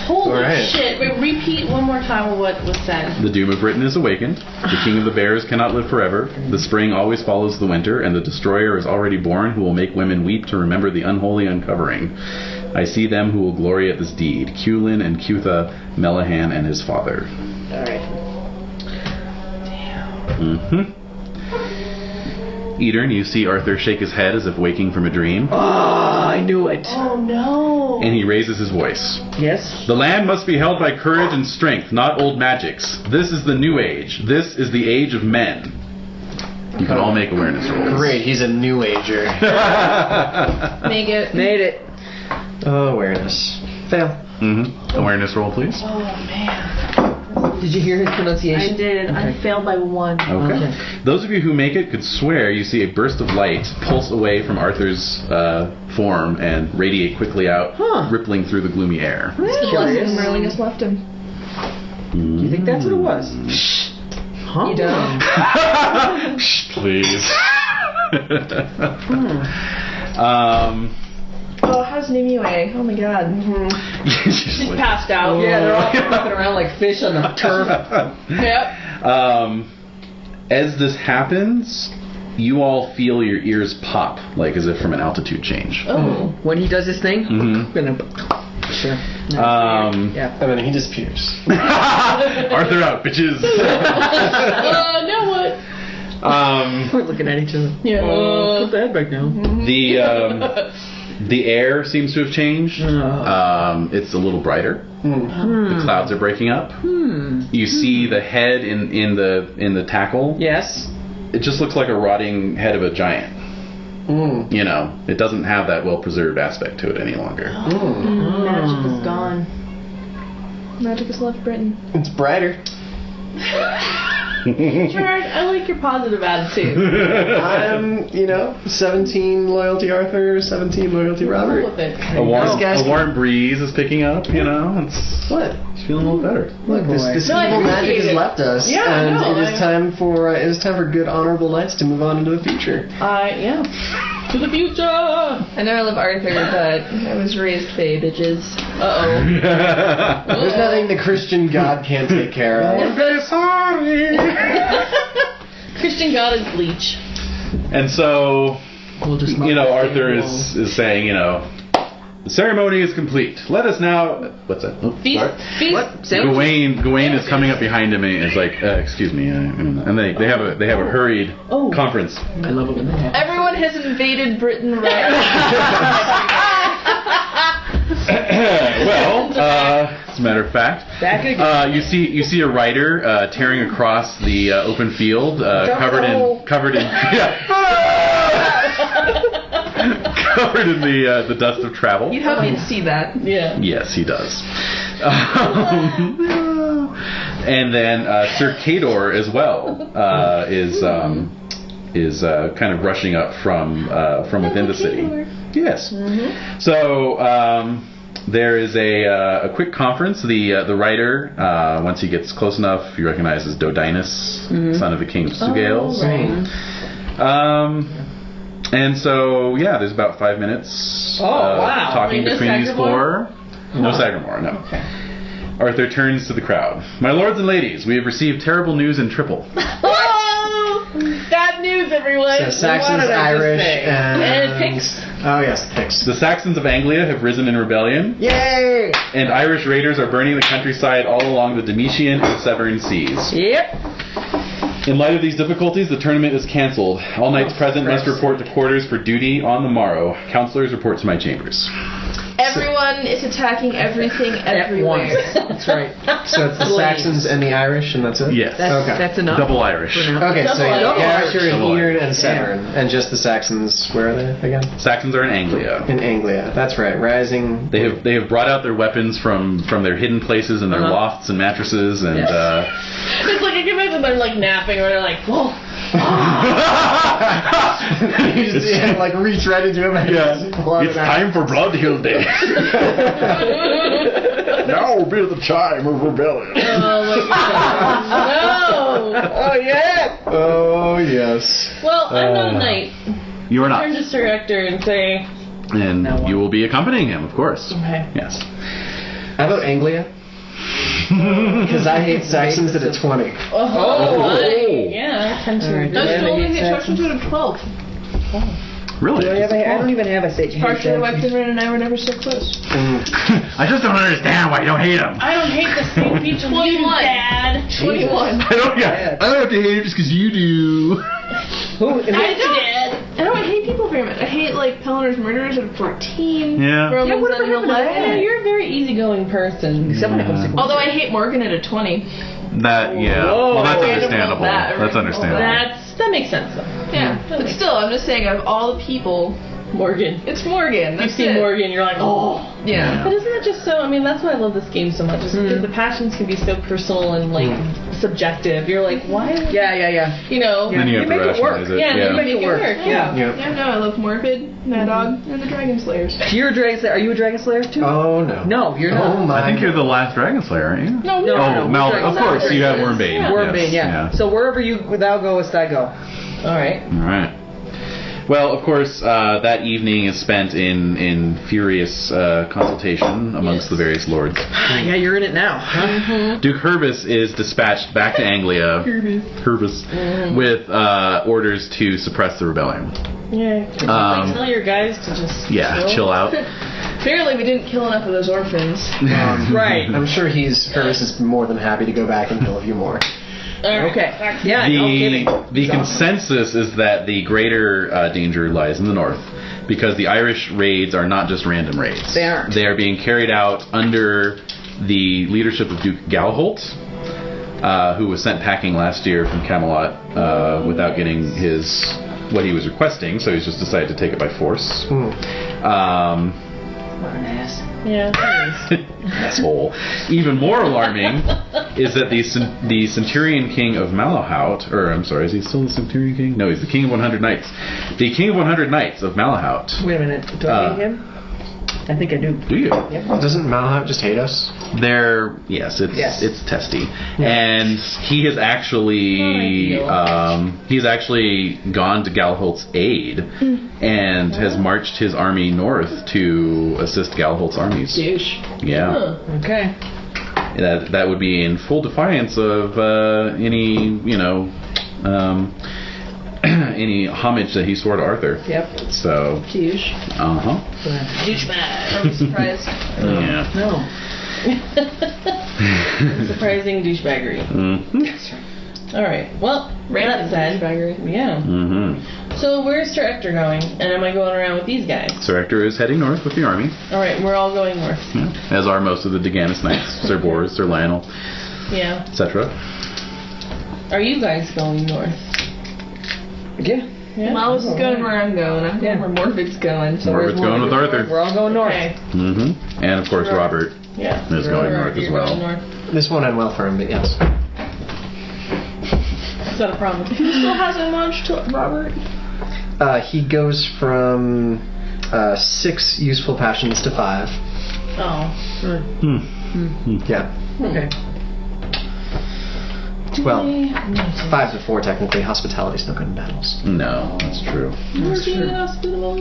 Holy Alright. shit. Wait, repeat one more time what was said. The doom of Britain is awakened. The king of the bears cannot live forever. The spring always follows the winter, and the destroyer is already born, who will make women weep to remember the unholy uncovering. I see them who will glory at this deed, Culin and Cutha, Melahan and his father. Alright. Mm-hmm. Eatern, you see Arthur shake his head as if waking from a dream, Oh, I knew it. Oh no. and he raises his voice. Yes. "The land must be held by courage and strength, not old magics. This is the new age. This is the age of men." You can all make awareness rolls. Great, he's a new ager. Make it. Made it. Oh, awareness. Fail. Awareness roll, please. Oh man. Did you hear his pronunciation? I did. I failed by 1. Okay. Those of you who make it could swear you see a burst of light pulse away from Arthur's form and radiate quickly out, rippling through the gloomy air. The blessing Curious. Merlin has left him. Do you think that's what it was? Huh? You don't. Shh, please. Oh, how's Nimue? Oh my god. She's passed out. Yeah, they're all flipping around like fish on the turf. Yep. As this happens, you all feel your ears pop, like as if from an altitude change. Oh. When he does his thing, I'm gonna. Sure. No, yeah. And then he disappears. Arthur out, bitches. Now what? We're looking at each other. Yeah. Put that back down. The air seems to have changed. It's a little brighter. The clouds are breaking up. You see the head in the tackle. Yes. It just looks like a rotting head of a giant. You know, it doesn't have that well-preserved aspect to it any longer. Magic is gone. Magic has left Britain. It's brighter. Gerard, I like your positive attitude. I'm, 17 loyalty Arthur, 17 loyalty Robert. With it. A warm breeze is picking up, It's What? feeling a little better. Look, this No, I evil magic appreciate has it. left us, Yeah, and no, it is time for good honorable knights to move on into the future. Yeah. To the future! I know I love Arthur, but I was raised Fae, bitches. Uh-oh. There's nothing the Christian God can't take care of. Christian God is bleach. And so, We'll just Arthur is saying, the ceremony is complete. Let us now. What's that? Oh, Feast. sorry. Feast. What? Sandwich? Gawain is coming up behind him and is like, excuse me, and they have a hurried conference. I love it when that happens. Everyone has invaded Britain right Well, as a matter of fact, Back again. you see a rider tearing across the open field, covered in covered in the dust of travel. You help me to see that. Yeah. Yes, he does. And then Sir Cador as well is kind of rushing up from within the city. Yes. So there is a quick conference. The writer, once he gets close enough, he recognizes Dodinus, son of the king of Sugales. And so, there's about 5 minutes talking between these four. No Sagamore, no. Okay. Arthur turns to the crowd. My lords and ladies, we have received terrible news in Triple. Bad news, everyone. So Saxons, Irish, and Picts. Oh yes, the Picts. The Saxons of Anglia have risen in rebellion. Yay! And Irish raiders are burning the countryside all along the Demetian and Severn seas. Yep. In light of these difficulties, the tournament is cancelled. All knights present must report to quarters for duty on the morrow. Counselors, report to my chambers. Everyone is attacking everything everywhere. That's right. So it's the Saxons and the Irish, and that's it? Yes. That's enough. Double Irish. Okay, so Irish are in Double Eard Irish. and Severn, and just the Saxons, where are they again? Saxons are in Anglia. In Anglia, that's right. Rising. They have brought out their weapons from their hidden places in their lofts and mattresses, and It's like I can imagine they're like napping, or they're like, whoa. You just like reach right into him and just pull out it's an axe. time for Blood Hill Day. Now will be the time of rebellion. Oh my god. No! Oh yeah. Oh yes. Well, I'm not a knight. You are not. Turn to Sir Hector and say, And you will be accompanying him, of course. okay. Yes. How about Anglia? Because I hate Saxons at a 20. Oh, yeah, I tend to. Alright, Don't do I you have only any get instruction to a 12? Really? I don't even have a sage hand. Partially why Pendragon and I were never so close. I just don't understand why you don't hate him. I don't hate the same beach of you, Dad. 21. I don't have to hate him just because you do. I don't hate people very much. I hate like Pellinger's murderers at 14. Yeah. Romans whatever at an happened to that? 11. You're a very easygoing person. Although I hate Morgan at a 20. Well, that's understandable. That's understandable. That makes sense, though. Yeah, but still, I'm just saying, of all the people, Morgan. it's Morgan. You That's see it. Morgan, you're like, oh. Yeah. But isn't that just so? I mean, that's why I love this game so much. Is because the passions can be so personal and like subjective. You're like, why? Yeah. You know. Then you have to make it work. rationalize it. Yeah, Yeah. you make it work. Yeah. Yeah, no, I love Morbid, Mad Dog, and the Dragon Slayers. You're a Dragon Slayer. Are you a Dragon Slayer too? Oh no. No, you're not. Oh my. I think you're the last Dragon Slayer, aren't you? No, No, Oh, Mal, Dragon of course, Slayer. you have Wormbane. Wormbane, Yes, yeah. So wherever thou goest, I go. All right. All right. Well, of course, that evening is spent in furious consultation amongst the various lords. Yeah, you're in it now. Huh? Duke Herbus is dispatched back to Anglia Herbus with orders to suppress the rebellion. Yeah. Tell your guys to just chill out. Clearly, we didn't kill enough of those orphans. Right. I'm sure Herbus is more than happy to go back and kill a few more. Okay. Yeah, no kidding. The consensus is that the greater danger lies in the north, because the Irish raids are not just random raids. They aren't. They are being carried out under the leadership of Duke Galholt, who was sent packing last year from Camelot without getting what he was requesting, so he's just decided to take it by force. What an ass. Yeah. Asshole. Even more alarming is that the Centurion King of Malahout, or I'm sorry, is he still the Centurion King? No, he's the King of 100 Knights. The King of 100 Knights of Malahout. Wait a minute. Do I hate him? I think I do. Do you? Doesn't Malahout just hate us? It's testy, and he has actually gone to Galholt's aid and has marched his army north to assist Galholt's armies. Douche. Yeah. Okay. That would be in full defiance of any any homage that he swore to Arthur. Yep. So. Douche. Douchebag. I'm surprised. Yeah. No. Surprising douchebaggery. Mm-hmm. All right. Well, Random douchebaggery. Yeah. Mm-hmm. So where's Sir Hector going? And am I going around with these guys? Sir Hector is heading north with the army. All right. We're all going north. Yeah. As are most of the Deganus Knights. Sir Boris, Sir Lionel, Yeah. etc. Are you guys going north? Yeah. Yeah. Miles is going where I'm going. I'm going where Morbid's going. So Morbid's going with Arthur. We're all going north. Okay. Mm-hmm. And of course Robert Yeah. is going north as You're well. going north. This won't end well for him, but yes. Is that a problem? Who still hasn't launched to Robert? He goes from 6 useful passions to 5. Oh. Yeah. Okay. Well, 5 to 4 technically. Hospitality's no good in battles. No, that's true. Hospital.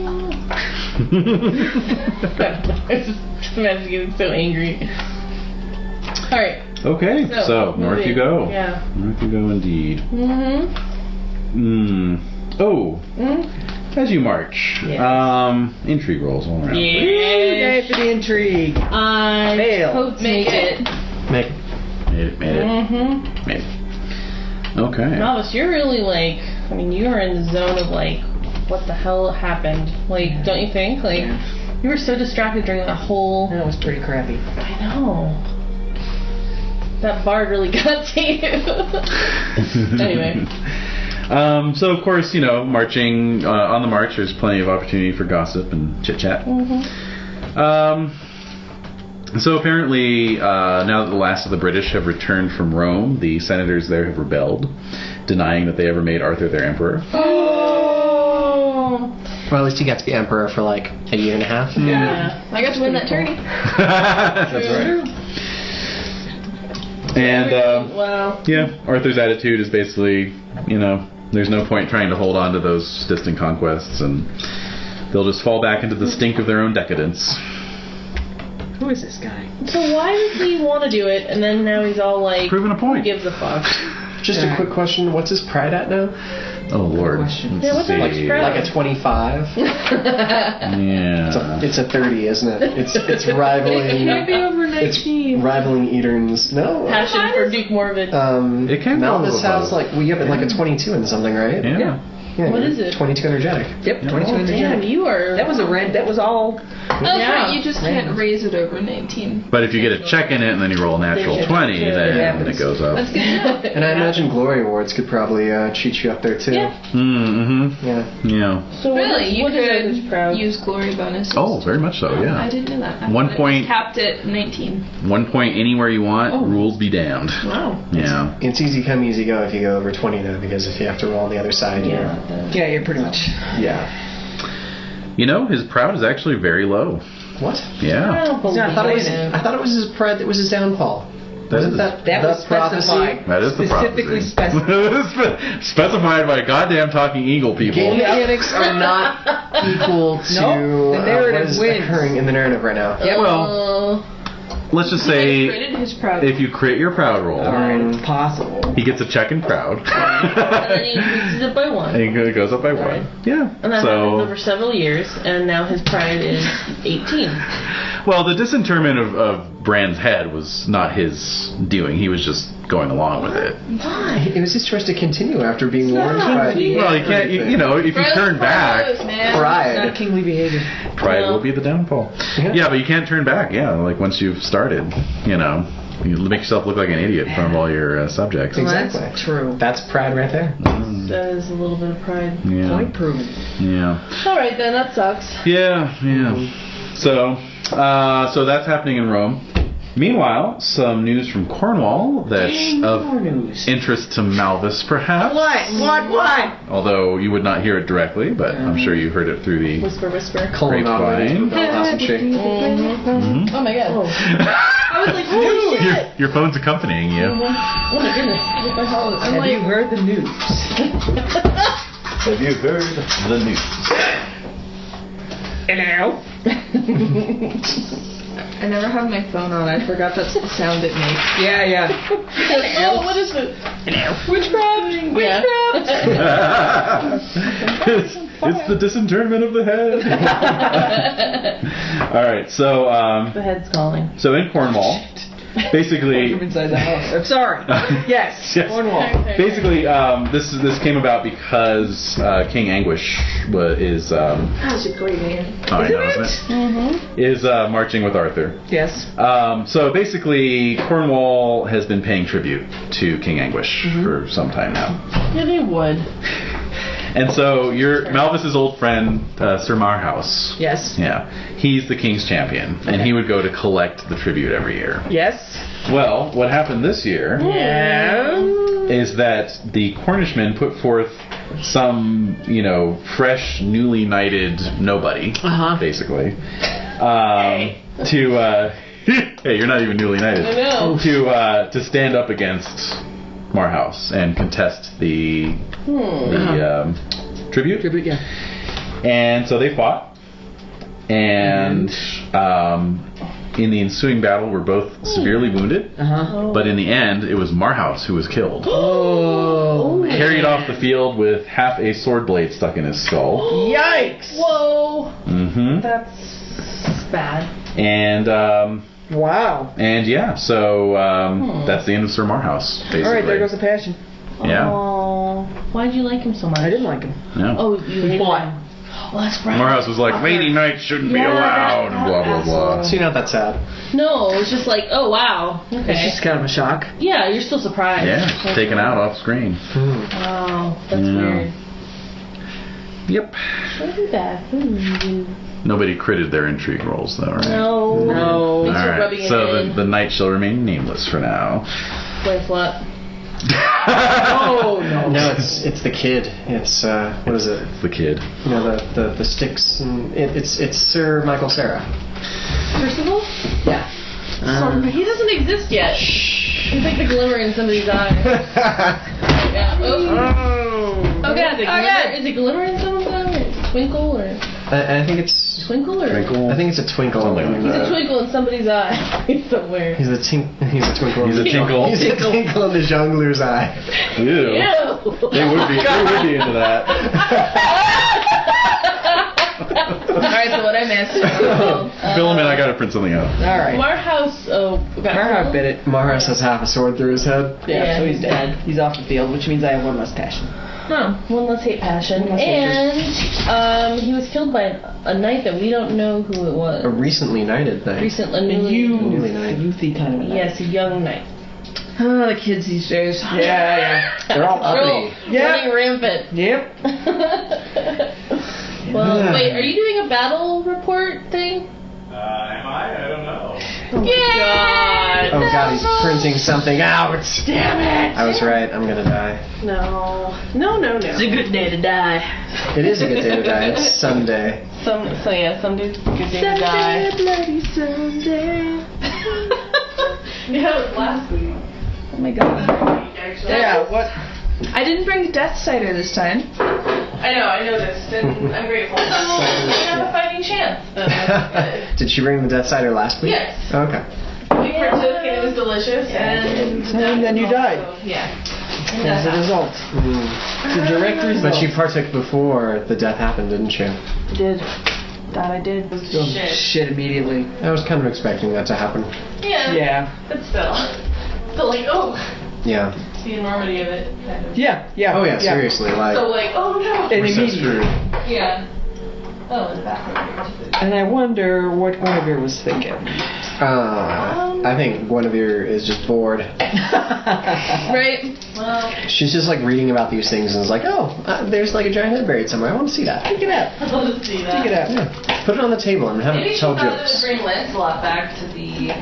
I just imagine getting so angry. Alright. Okay, so north you go. Yeah. North you go indeed. Mm-hmm. Oh. As you march, Yes. intrigue rolls all around. Yay for the intrigue. I Fail. hope to make it. Make Made it. Mm-hmm. Made it. Okay. Novice, you're really like, I mean, you are in the zone of like, what the hell happened? Like, don't you think? Like, you were so distracted during that whole. That was pretty crappy. I know. That bard really got to you. Anyway. So of course, marching on the march, there's plenty of opportunity for gossip and chit chat. So apparently, now that the last of the British have returned from Rome, the senators there have rebelled, denying that they ever made Arthur their emperor. Oh. Well, at least you got to be emperor for like a year and a half. Yeah. I got to win that tourney. That's right. And Wow. yeah, Arthur's attitude is basically, there's no point trying to hold on to those distant conquests, and they'll just fall back into the stink of their own decadence. Who is this guy? So why does he want to do it, and then now he's all like, Proving a point. who gives a fuck? Just a quick question: what's his pride at now? Oh Lord. question. Yeah, what's Let's the see. pride? Like a 25. Yeah. It's a 30, isn't it? It's rivaling. Maybe over It's 19. rivaling Eaterns. No. Passion for Duke Morvid. It can go a Malthus little House, above. like, we have it like a 22 and something, right? Yeah. Yeah, What is it? 22 energetic. Yep, 22 Oh, damn, you are. That was a rent. That was all. Oh, Yeah. right, you just can't raise it over 19. But if you get a check in it and then you roll a natural Then you 20, get it. then happens. it goes up. That's good to know. And I imagine Glory Awards could probably cheat you up there too. Yeah. Mm-hmm. Yeah. Yeah. So Really, you what is could Arthur's proud? use glory bonuses. Oh, very much so, I yeah. didn't know that. I 1 thought it was point. capped at 19. 1 point anywhere you want, rules be damned. Wow. Yeah. It's easy come, easy go if you go over 20 though, because if you have to roll on the other side, Yeah. Yeah, you're pretty much. Yeah. His proud is actually very low. What? I Yeah. don't believe I thought it was. it. I thought it was his pride that was his downfall. Wasn't that That the was prophecy? specified. That is the Specifically prophecy. Specified by goddamn talking eagle people. Game mechanics are not equal to Nope, the narrative what is wins. occurring in the narrative right now. Yep. Well, let's just He say critted his proud. if you crit your proud roll, Alright, it's possible. he gets a check in proud. And then he increases it by 1. And it goes up by 1. Yeah. And that happens over several years, and now his pride is 18. Well, the disinterment of Bran's head was not his doing. He was just going along with it. Why? It was his choice to continue after being warned by the. Well, you can't. If you turn back, man. Pride. Not kingly behavior. pride will be the downfall. Yeah, but you can't turn back. Yeah, like once you've started, you make yourself look like an idiot in front of all your subjects. Exactly. That's true. That's pride right there. That is a little bit of pride. Yeah. Point proven. Yeah. Alright then, that sucks. Yeah. So that's happening in Rome. Meanwhile, some news from Cornwall that's of More news. interest to Malthus, perhaps. What? Although you would not hear it directly, but I'm sure you heard it through the Whisper, whisper. grapevine. Oh my god. I was like, holy shit! Your phone's accompanying you. Oh my goodness. What the hell is Have you heard the news? Have you heard the news? Hello? I never have my phone on. I forgot that's the sound it makes. Yeah. Oh, what is it? Witchcraft! it's the disinterment of the head. All right, so The head's calling. so in Cornwall, basically. From inside the house. I'm sorry. Yes. Yes. Cornwall. Basically, this came about because King Anguish is That's a great name. I know, isn't it? Is marching with Arthur. Yes. So basically, Cornwall has been paying tribute to King Anguish for some time now. Yeah, they would. And so Malthus's old friend, Sir Marhaus. Yes. Yeah, he's the king's champion, and he would go to collect the tribute every year. Yes. Well, what happened this year Yeah. is that the Cornishmen put forth some, fresh, newly knighted nobody, basically, Hey, you're not even newly knighted. I know. To stand up against Marhouse and contest the tribute. Tribute, yeah. And so they fought, and in the ensuing battle, were both severely wounded. But in the end, it was Marhouse who was killed. Carried off the field with half a sword blade stuck in his skull. Yikes! Whoa. That's bad. And Wow. and yeah, so that's the end of Sir Marhouse. Basically. All right, there goes the passion. Yeah. Oh, why'd you like him so much? I didn't like him. Yeah. Oh, you hated Why? him. Well, that's right. Marhouse was like, lady knights shouldn't be allowed, and blah blah blah. So you're not that sad. No, it was just like, oh wow. Okay. It's just kind of a shock. Yeah, you're still surprised. Yeah, taken out off screen. Wow, that's weird. Yep. Don't do that. Nobody critted their intrigue rolls though, right? No. No. Thanks for Alright, rubbing it so in. the knight shall remain nameless for now. Play flat. Oh no. No, it's the kid. It's what is it? It's the kid. You know the sticks and it's Sir Michael Sarah. Percival? Yeah. He doesn't exist yet. He's like the glimmer in somebody's eye. Yeah. Oh god, is it glimmer in someone's eye? Or is it twinkle or I think it's twinkle or Twinkle. I think it's a twinkle. Something like he's that. a twinkle in somebody's eye. He's somewhere. He's a twinkle. He's a tinkle. He's a twinkle in the jongler's eye. Ew. Ew. They would be into that. Alright, so what I missed. Fill him in, I gotta print something out. All right. Marhouse, Marhouse bit it. Marhouse has half a sword through his head. Yeah, so he's dead. He's off the field, which means I have one less passion. One less hate passion. One less And he was killed by a knight that we don't know who it was. A recently knighted thing. Recently, Newly knighted. Youthy kind of a yes, a young knight. Oh, the kids these days. Yeah. They're all uppity. Running rampant. Yep. Well, wait, are you doing a battle report thing? Am I? I don't know. Oh God. Oh god, he's printing something out. Damn it! I was right. I'm gonna die. No. It's a good day to die. It is a good day to die. It's Sunday. Somebody's a good day to die. Bloody Sunday. Yeah, it was last week. Oh my god. Yeah, what? I didn't bring Death Cider this time. I know this, and I'm grateful. We have a fighting chance. Did she bring the Death Cider last week? Yes. Okay. We partook and it was delicious, and then you died. Yeah. As a result. The direct result. But she partook before the death happened, didn't she? Did. That I did. Oh, shit immediately. I was kind of expecting that to happen. Yeah. Yeah. But still like, oh, Yeah. the enormity of it, kind of. Yeah. Oh yeah, seriously, like So like, oh no. And we're so immediately. screwed. Yeah. Oh, in the bathroom. And I wonder what Guinevere was thinking. I think Guinevere is just bored. Right. Well, She's just like reading about these things and is like, oh, there's like a giant head buried somewhere. I want to see that. Take it out. I'd love to see that. Take it out. Yeah. Put it on the table and have Maybe it she tell thought it would jokes. bring Lancelot back to the.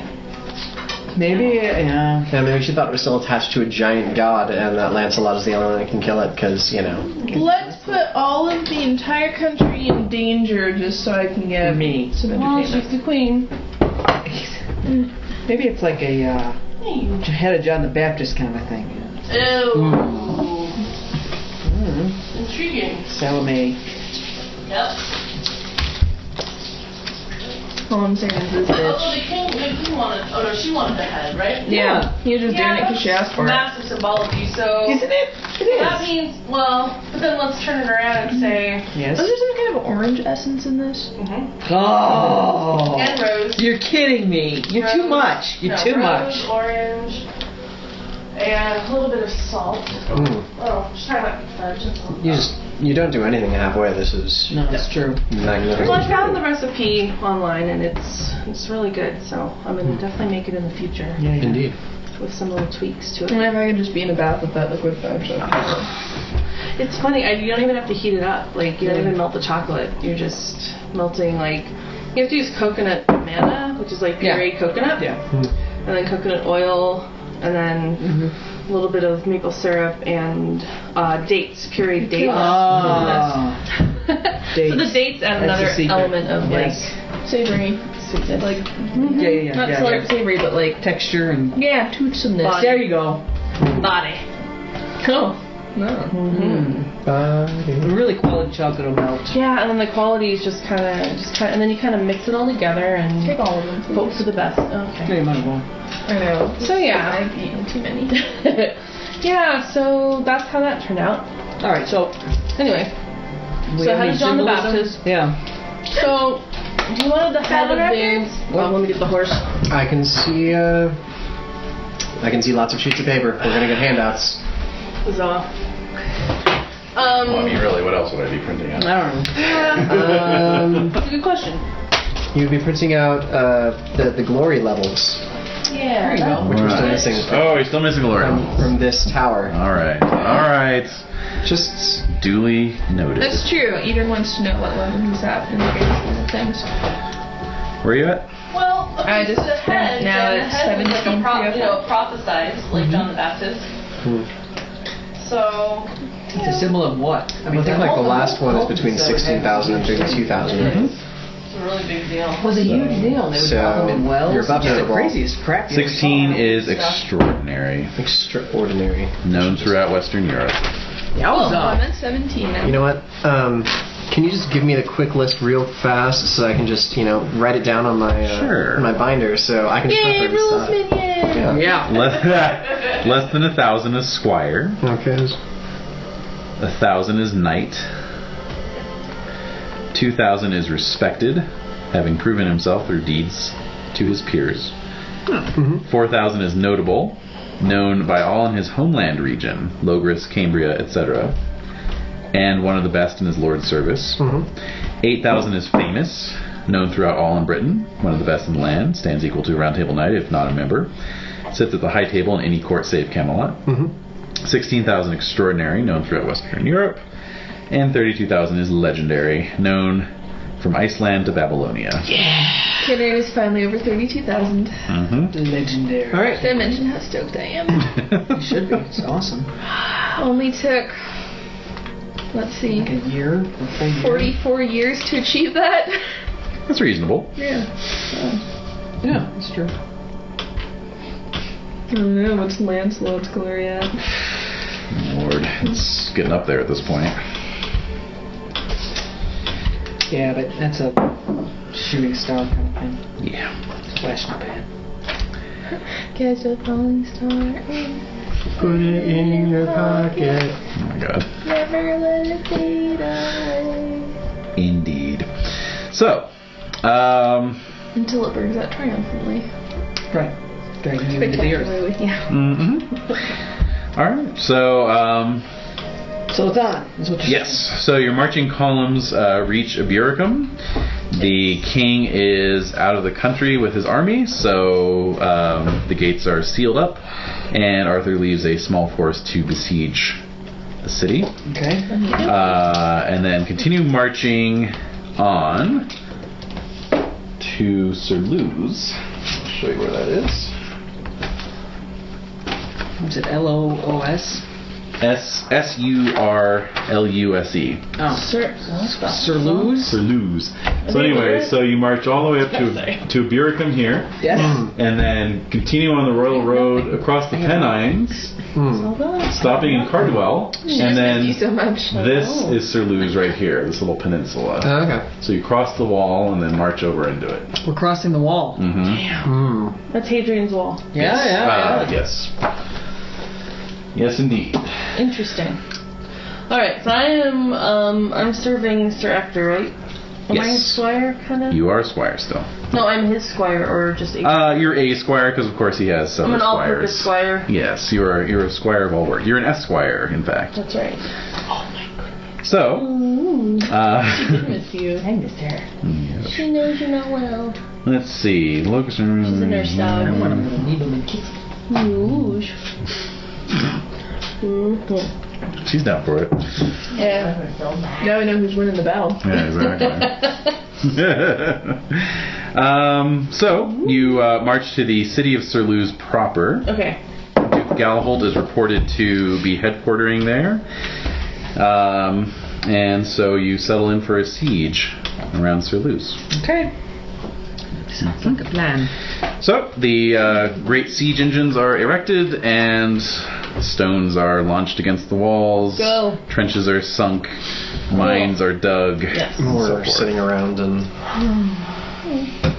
Maybe, yeah. Yeah, maybe she thought it was still attached to a giant god and that Lancelot is the only one that can kill it because, you know. Let's put all of the entire country in danger just so I can get Me. some Well, entertainment. she's the queen. Maybe it's like a head of John the Baptist kind of thing. Ew. Intriguing. Salome. Yep. All I'm saying is this Although bitch. the king wanted. Oh no, she wanted the head, right? Yeah, he was just doing it because she asked for it. Massive symbology. So Isn't it? It that is. means, well, but then let's turn it around and say. Yes. Was there some kind of orange essence in this? Oh. And rose. You're kidding me. You're too Rose. much. You're No, too rose, much. Orange. And a little bit of salt. Mm. Oh, just talking about fudge and salt. You don't do anything halfway. This is No, that's true. magnificent. Well, I found the recipe online and it's really good, so I'm gonna definitely make it in the future Yeah. Indeed. with some little tweaks to And it. if I could just be in a bath with that liquid fudge. It's funny, you don't even have to heat it up. Like you don't even melt the chocolate. You're just melting like you have to use coconut manna, which is like pureed coconut, Yeah. and then coconut oil, and then a little bit of maple syrup and dates, pureed dates. Ah. So the dates add That's another the secret. element of Yes. like Savory. Sweetness. Like, Mm-hmm. yeah. Not savory, but like Texture and yeah, toothsomeness. body. There you go. Body. Cool. No. Really quality chocolate will melt. Yeah, and then the quality is just kind of, and then you kind of mix it all together and Take all of them, please. hope for the best. Okay. Yeah, you might as well. I know. So yeah. I've eaten too many. Yeah, so that's how that turned out. All right, so Anyway, we so have how any did John the symbolism? Baptist? Yeah. So, you wanted the head of the... Well, let me get the horse. I can see lots of sheets of paper. We're gonna get handouts. Huzzah. Well, I mean, really, what else would I be printing out? I don't know. That's a good question. You'd be printing out the glory levels, Yeah. There you go. which we're still missing Oh, you're still missing glory. from this tower. All right. Just Duly noted. That's true. Eden wants to know what level he's at in the game scheme of things. Where are you at? Well, I just the head, now and the it's head was like a 17, prophesized, like John the Baptist. So, It's a symbol of what? I think like the last one is between 16,000 and 32,000. Right? it's a really big deal. It was a huge deal. They would So, pop them in wells. you're about to Just hit the a wall. craziest crap. you ever 16 saw. is extraordinary. Extraordinary. Known throughout Western Europe. Yeah, I was I'm at 17 now. You know what? Can you just give me the quick list real fast so I can just write it down on my Sure. on my binder so I can just Yay, reference rules that. minion! Yeah. Less than 1,000 is squire. Okay. 1,000 is knight. 2,000 is respected, having proven himself through deeds to his peers. 4,000 is notable, known by all in his homeland region, Logris, Cambria, etc., and one of the best in his lord's service. 8,000 is famous, known throughout all in Britain, one of the best in the land, stands equal to a round table knight if not a member, sits at the high table in any court save Camelot. 16,000 extraordinary, known throughout Western Europe, and 32,000 is legendary, known from Iceland to Babylonia. Kidder is finally over 32,000. Legendary. All right. Did I mention how stoked I am? It should be. It's awesome. Only took, let's see, Like a year. 44 years to achieve that. That's reasonable. Yeah. Yeah, that's true. I don't know, what's Lancelot's glory at? Lord, it's getting up there at this point. Yeah, but that's a shooting star kind of thing. Yeah. Flash in the pan. Catch a falling star. Put it in your pocket. Oh my god. Never let it fade away. Indeed. So, Until it burns out triumphantly. Right. Dragging you into the earth. Spectacularly. Yeah. Alright, so, So it's on. That's what you're yes. So your marching columns reach Ibericum. The king is out of the country with his army, so the gates are sealed up, and Arthur leaves a small force to besiege the city. Okay. And then continue marching on to Surluse. I'll show you where that is. Was it LOOS? Surluse. Oh. Surluse? Surluse. So anyway, so you march all the way up to Ibericum here, Yes. and then continue on the Royal Road across the Pennines, stopping in Cardwell, and Thank you then so much. this is Surluse right here, this little peninsula. Okay. So you cross the wall and then march over into it. We're crossing the wall. That's Hadrian's Wall. Yeah. Yes. Yes, indeed. Interesting. Alright, so I'm serving Sir Ector, right? Am I his Yes. squire, kind of? You are a squire still. No, I'm his squire, or just a... You're a squire because, of course, he has I'm several an squires. all-purpose squire. Yes, you're a squire of all work. You're an esquire, in fact. That's right. So, Miss you. I miss her. yeah. She knows you're not well. Let's see. Look, She's a nurse dog. Rouge. she's down for it. Yeah. Now we know who's winning the battle. Yeah, exactly. So you march to the city of Surluse proper. Okay. Duke Galahold is reported to be headquartering there. And so you settle in for a siege around Surluse. Okay. Sounds like a plan. So, the great siege engines are erected, and stones are launched against the walls. Go. Trenches are sunk. Mines are dug. Yes. and so We're forth. sitting around and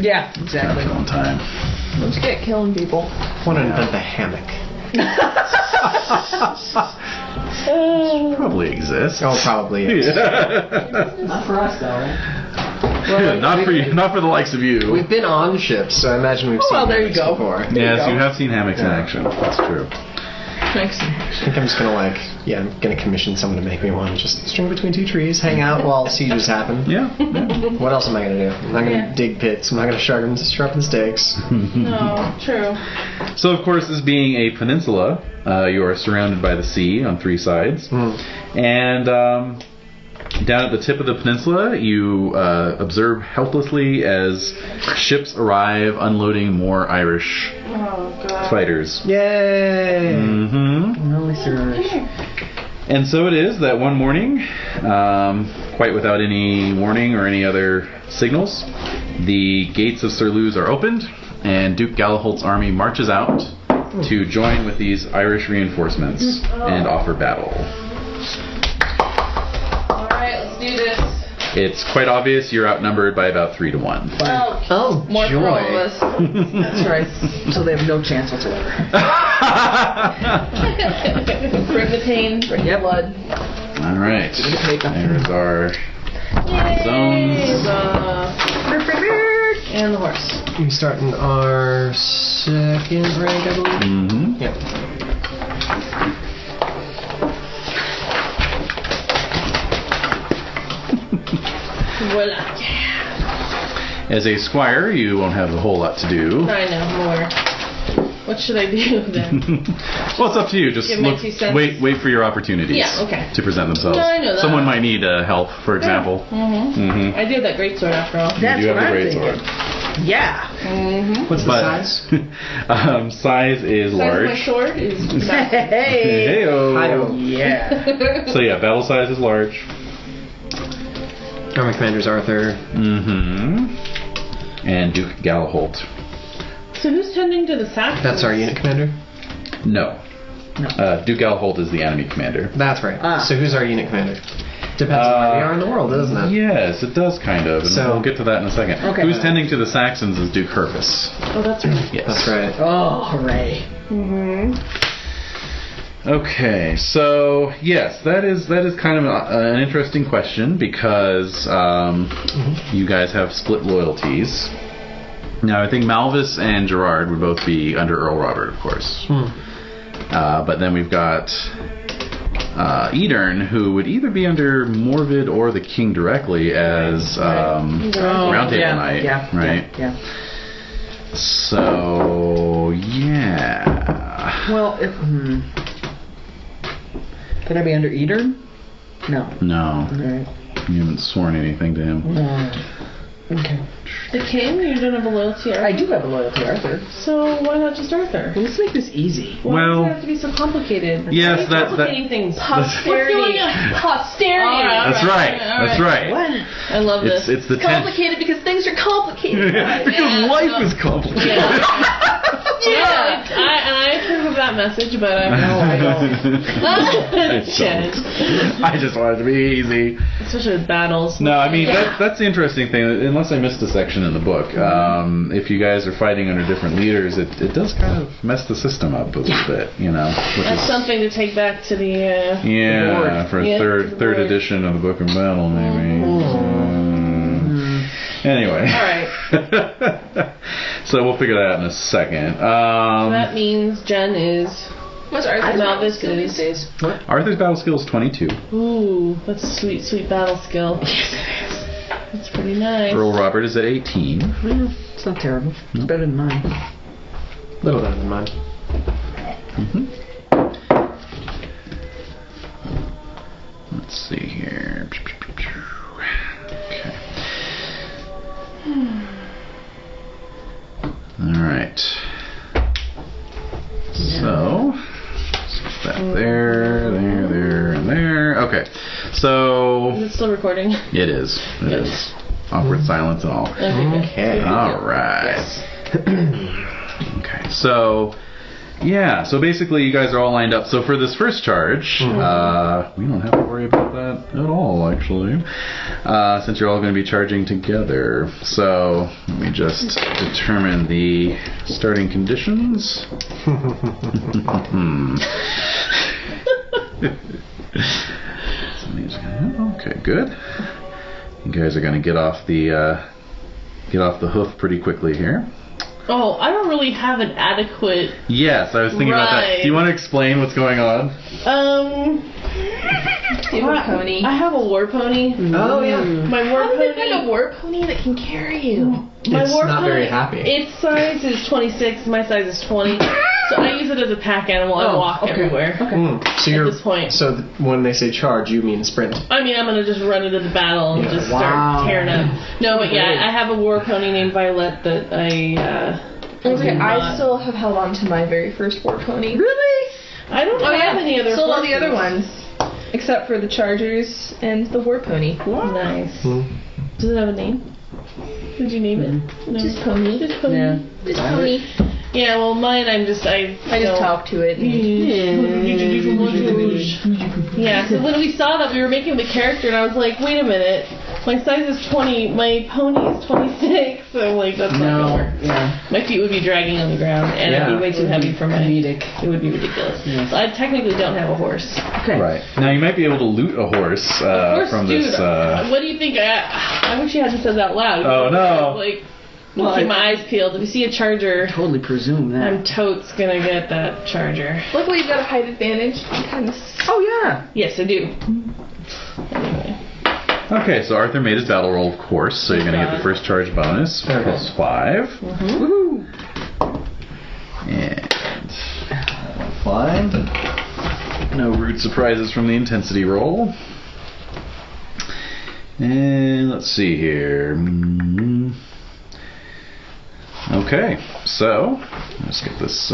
Yeah, exactly. One time. Let's get killing people. want to invent the hammock. Probably exists. Oh, probably. Yes. Not for us, though, right? not for you, not for the likes of you. We've been on ships, so I imagine we've seen well, there you hammocks go. before. Yes, you have seen hammocks in action. That's true. Next. I think I'm just gonna I'm gonna commission someone to make me one. Just string between two trees, hang out while sieges happen. Yeah. What else am I gonna do? I'm not gonna dig pits. I'm not gonna sharpen stakes. No, true. So, of course, this being a peninsula, you are surrounded by the sea on three sides. And down at the tip of the peninsula, you observe helplessly as ships arrive unloading more Irish fighters. Yay! Mm-hmm. No, sir. And so it is that one morning, quite without any warning or any other signals, the gates of Sir Lewis are opened, and Duke Galaholt's army marches out to join with these Irish reinforcements and offer battle. Alright, let's do this. It's quite obvious you're outnumbered by about 3 to 1. Oh, More joy! for all of us. That's right. So they have no chance whatsoever. Bring the pain, bring the blood. All right. There's our zones. And the horse. We start in our second rank, I believe. Mm-hmm. Yep. Voila. As a squire, you won't have a whole lot to do. I know, more. What should I do then? Well, it's up to you. Just Give my look, 2 cents. wait for your opportunities. Yeah, okay. To present themselves. No, I know that. Someone might need help, for example. Mm-hmm. I do have that great sword after all. That's you do what have a I'm great thinking. sword. Yeah. Mm-hmm. What's the But size? size is Size of large. my sword is massive. Hey. Heyo. Yeah. So yeah, battle size is large. Army Commander's Arthur. Mm-hmm. And Duke Galaholt. So who's tending to the Saxons? That's our unit commander? No. Duke Galaholt is the enemy commander. That's right. Ah. So who's our unit commander? Depends on where we are in the world, doesn't it? Yes, it does kind of, and So- we'll get to that in a second. Okay. Who's tending to the Saxons is Duke Hervis. Oh, that's right. Yes. That's right. Oh, hooray. Mm-hmm. Okay, so yes, that is kind of an interesting question because you guys have split loyalties. Now, I think Malvis and Gerard would both be under Earl Robert, of course. But then we've got Edern, who would either be under Morvid or the King directly as Round Table Knight, right? Yeah. So, yeah. Well, could I be under Edern? No. No, Alright. you haven't sworn anything to him. Okay. The king? You don't have a loyalty Arthur? I do have a loyalty Arthur. So why not just Arthur? Well, let's make this easy. Why Well, does it have to be so complicated? yes, Why are you that- complicating things. Posterity. Posterity. That's right. That's right. What? I love this. It's the It's complicated because things are complicated. because life is complicated. Yeah, I approve of that message, but I No, I don't. don't. I just want it to be easy. Especially with battles. No, I mean that's the interesting thing. Unless I missed a section in the book, if you guys are fighting under different leaders, it does kind of mess the system up a little bit, you know. Which That's is, something to take back to the yeah, for a Yeah, third the board. edition of the Book of Battle, maybe. Anyway. All right. So we'll figure that out in a second. That means Jen is. What's Arthur's Now battle this skill these is- days? Arthur's battle skill is 22. Ooh, that's a sweet, sweet battle skill. That's pretty nice. Earl Robert is at 18. Well, it's not terrible. It's better than mine. A little better than mine. Let's see here. Okay. Alright. So, switch that there, and there. Okay. So, Is it still recording? it is. It is. awkward silence and all. Okay. All right. Okay, so yeah, so basically you guys are all lined up. So for this first charge, we don't have to worry about that at all, actually, since you're all going to be charging together. So let me just determine the starting conditions. Okay, good. You guys are going to get off the hoof pretty quickly here. Oh, I don't really have an adequate. Yes, I was thinking about that. Do you want to explain what's going on? Do you have a pony? I have a war pony. Oh, yeah. My war How did pony. they find a war pony that can carry you? My It's war not pony, very happy. Its size is 26. My size is 20. So I use it as a pack animal. I walk everywhere. So you're, At this point. So when they say charge, you mean sprint. I mean, I'm gonna just run into the battle and just start tearing up. No, but yeah, I have a war pony named Violet that I. I still have held on to my very first war pony. Really? I don't have any other. Still all the horses. other ones, except for the Chargers and the war pony. Nice. Does it have a name? Did you name it? No. Just pony. Just pony. Yeah. Just pony. Yeah, well, mine, I just talk to it. Yeah, so when we saw that, we were making the character, and I was like, wait a minute, my size is 20, my pony is 26, so I'm like, that's not gonna work. Yeah. My feet would be dragging on the ground, and it'd be way too heavy for my... Comedic. It would be ridiculous. Yeah. So I technically don't have a horse. Okay. Right. Now you might be able to loot a horse from Dude, this. what do you think? I wish you hadn't said that loud. Oh, no. Like, Well, keep my eyes peeled. If you see a charger, Totally presume that. I'm totes gonna get that charger. Luckily, you've got a height advantage. Kind of. Oh yeah. Yes, I do. Anyway. Okay, so Arthur made his battle roll, of course, so you're going to get the first charge bonus, plus 5. Woohoo. And fine. No rude surprises from the intensity roll. And let's see here. Okay, so let's get this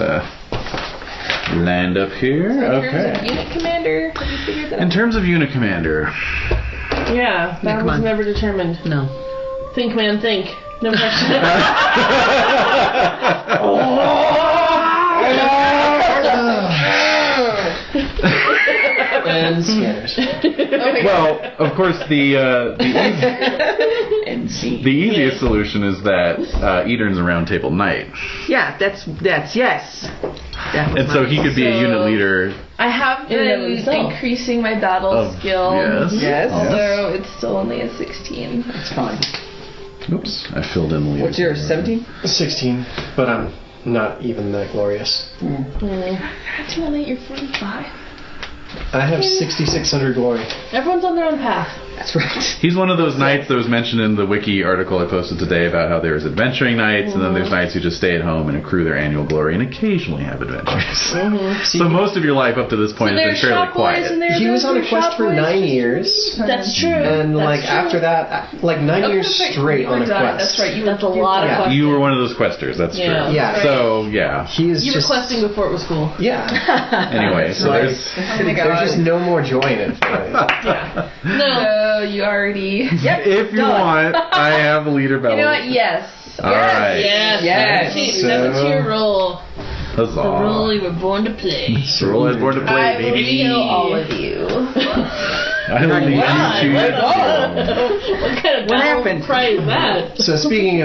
lined up here. In terms Okay. of unit commander, have you figured that In out? terms of unit commander, Yeah, that come was on. never determined. No. Think, man, think. No question. And scanners. well, of course, the easiest solution is that Edern's a round table knight, Yeah, that's yes. That was and so he could be a unit leader. I have In and of been himself. increasing my battle Of- skill. yes. Yes. Although it's still only a 16. That's fine. Oops, I filled in the leader. What's yours? 17. 16, but I'm not even that glorious. That's only you're 45. I have 6,600 glory. Everyone's on their own path. That's right. He's one of those knights that was mentioned in the wiki article I posted today about how there's adventuring knights, and then there's knights who just stay at home and accrue their annual glory and occasionally have adventures. So most of your life up to this point has been fairly quiet. He was on a quest for 9 years, That's true. and That's like true. after that, like 9 years straight on a quest. That's right. That's a lot of Yeah. questing. You were one of those questers, that's Yeah. true. Yeah. So, yeah. He is You were just questing before it was cool. yeah. Anyway, so Like, there's... there's just no more joy in it. Yeah. No. So you already. Yep. If you want, I have a leader battle. You know what? Yes. All right. Yes. Yes. That's So- your role. Huzzah. The role you were born to play. The role I was born to play, I will baby. kill all of you. I will lead Why? you to What the What kind of What battle happened? cry is that? So speaking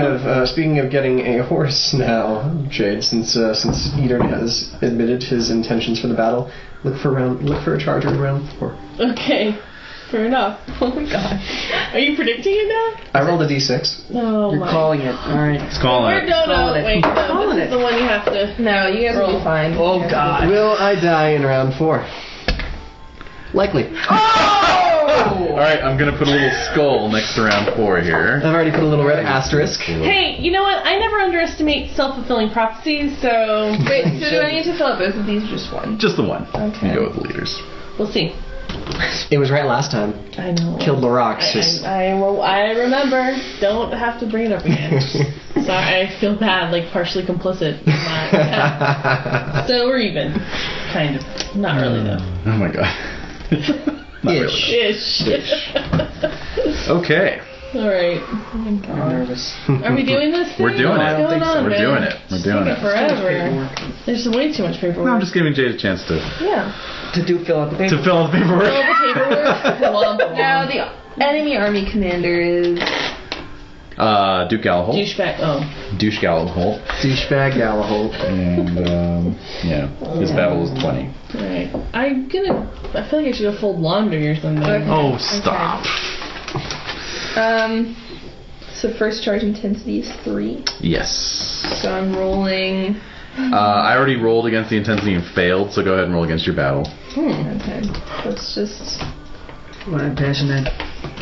of getting a horse now, Jade, since Eder has admitted his intentions for the battle, look for a charger in round 4. Okay. Fair enough. Oh my god. Are you predicting it now? I rolled a d6. Oh You're my. calling it. All right. It's calling We're it. no, Calling it. wait, no. Calling This is it. the one you have to. No, you guys will be fine. Oh God. Will I die in round 4? Likely. All right, I'm going to put a little skull next to round 4 here. I've already put a little red asterisk. Hey, you know what? I never underestimate self-fulfilling prophecies, so Wait, so do I need to fill out both of these or just one? Just the one. Okay. You go with the leaders. we'll see. It was right last time. I know. Killed the rocks. Just I remember. Don't have to bring it up again. Sorry, I feel bad, like partially complicit. So we're even. Kind of. Not really, though. Oh my god. Not Ish. really. Ish. Okay. Alright. I'm nervous. Are we doing this thing? We're doing What's it. going on, We're man? doing it. We're doing It's it. taking forever. There's way too much paperwork. No, I'm just giving Jade a chance to Yeah. Fill out the paper. fill out the paperwork. All the paperwork. Now the enemy army commander is. Duke Gallahol. Douchebag. Oh. Douche Gallahol. Douchebag Gallahol. And, his battle is 20. Alright. I feel like I should go fold laundry or something. Okay. Oh, stop. So first charge intensity is 3. Yes. So I'm rolling. I already rolled against the intensity and failed, so go ahead and roll against your battle. Okay. Let's just. When I'm passionate.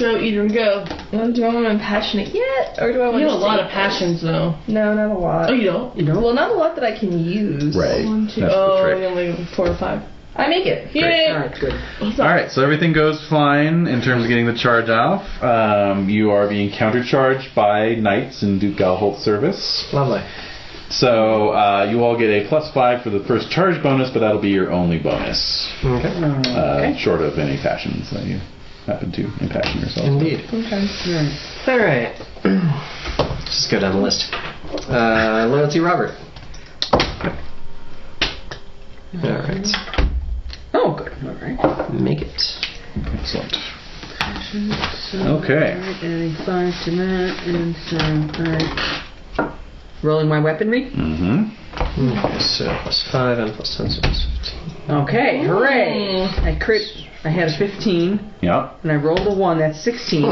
Go, Eden, go. Well, do I want to be passionate yet, or do I want You to? have a lot of save passions, though. this? No, not a lot. Oh, you don't? Well, not a lot that I can use. Right. 1, 2. That's the Oh, trick. you only 4 or 5. I make it. Yay! Alright, good. Alright, so everything goes fine in terms of getting the charge off. You are being countercharged by knights in Duke Gallholt's service. Lovely. So you all get a +5 for the first charge bonus, but that'll be your only bonus. Okay. Short of any passions that you happen to impassion yourself. Indeed. Okay. All right. Let's just go down the list. Loyalty, Robert. All right. Oh, good. Alright. Make it. Excellent. So, Okay. alright, adding 5 to that, and so, alright. Rolling my weaponry. Mm-hmm. Okay, so +5 and +10, so +15. Okay, hooray! I crit. I had a 15, Yep. and I rolled a 1. That's 16,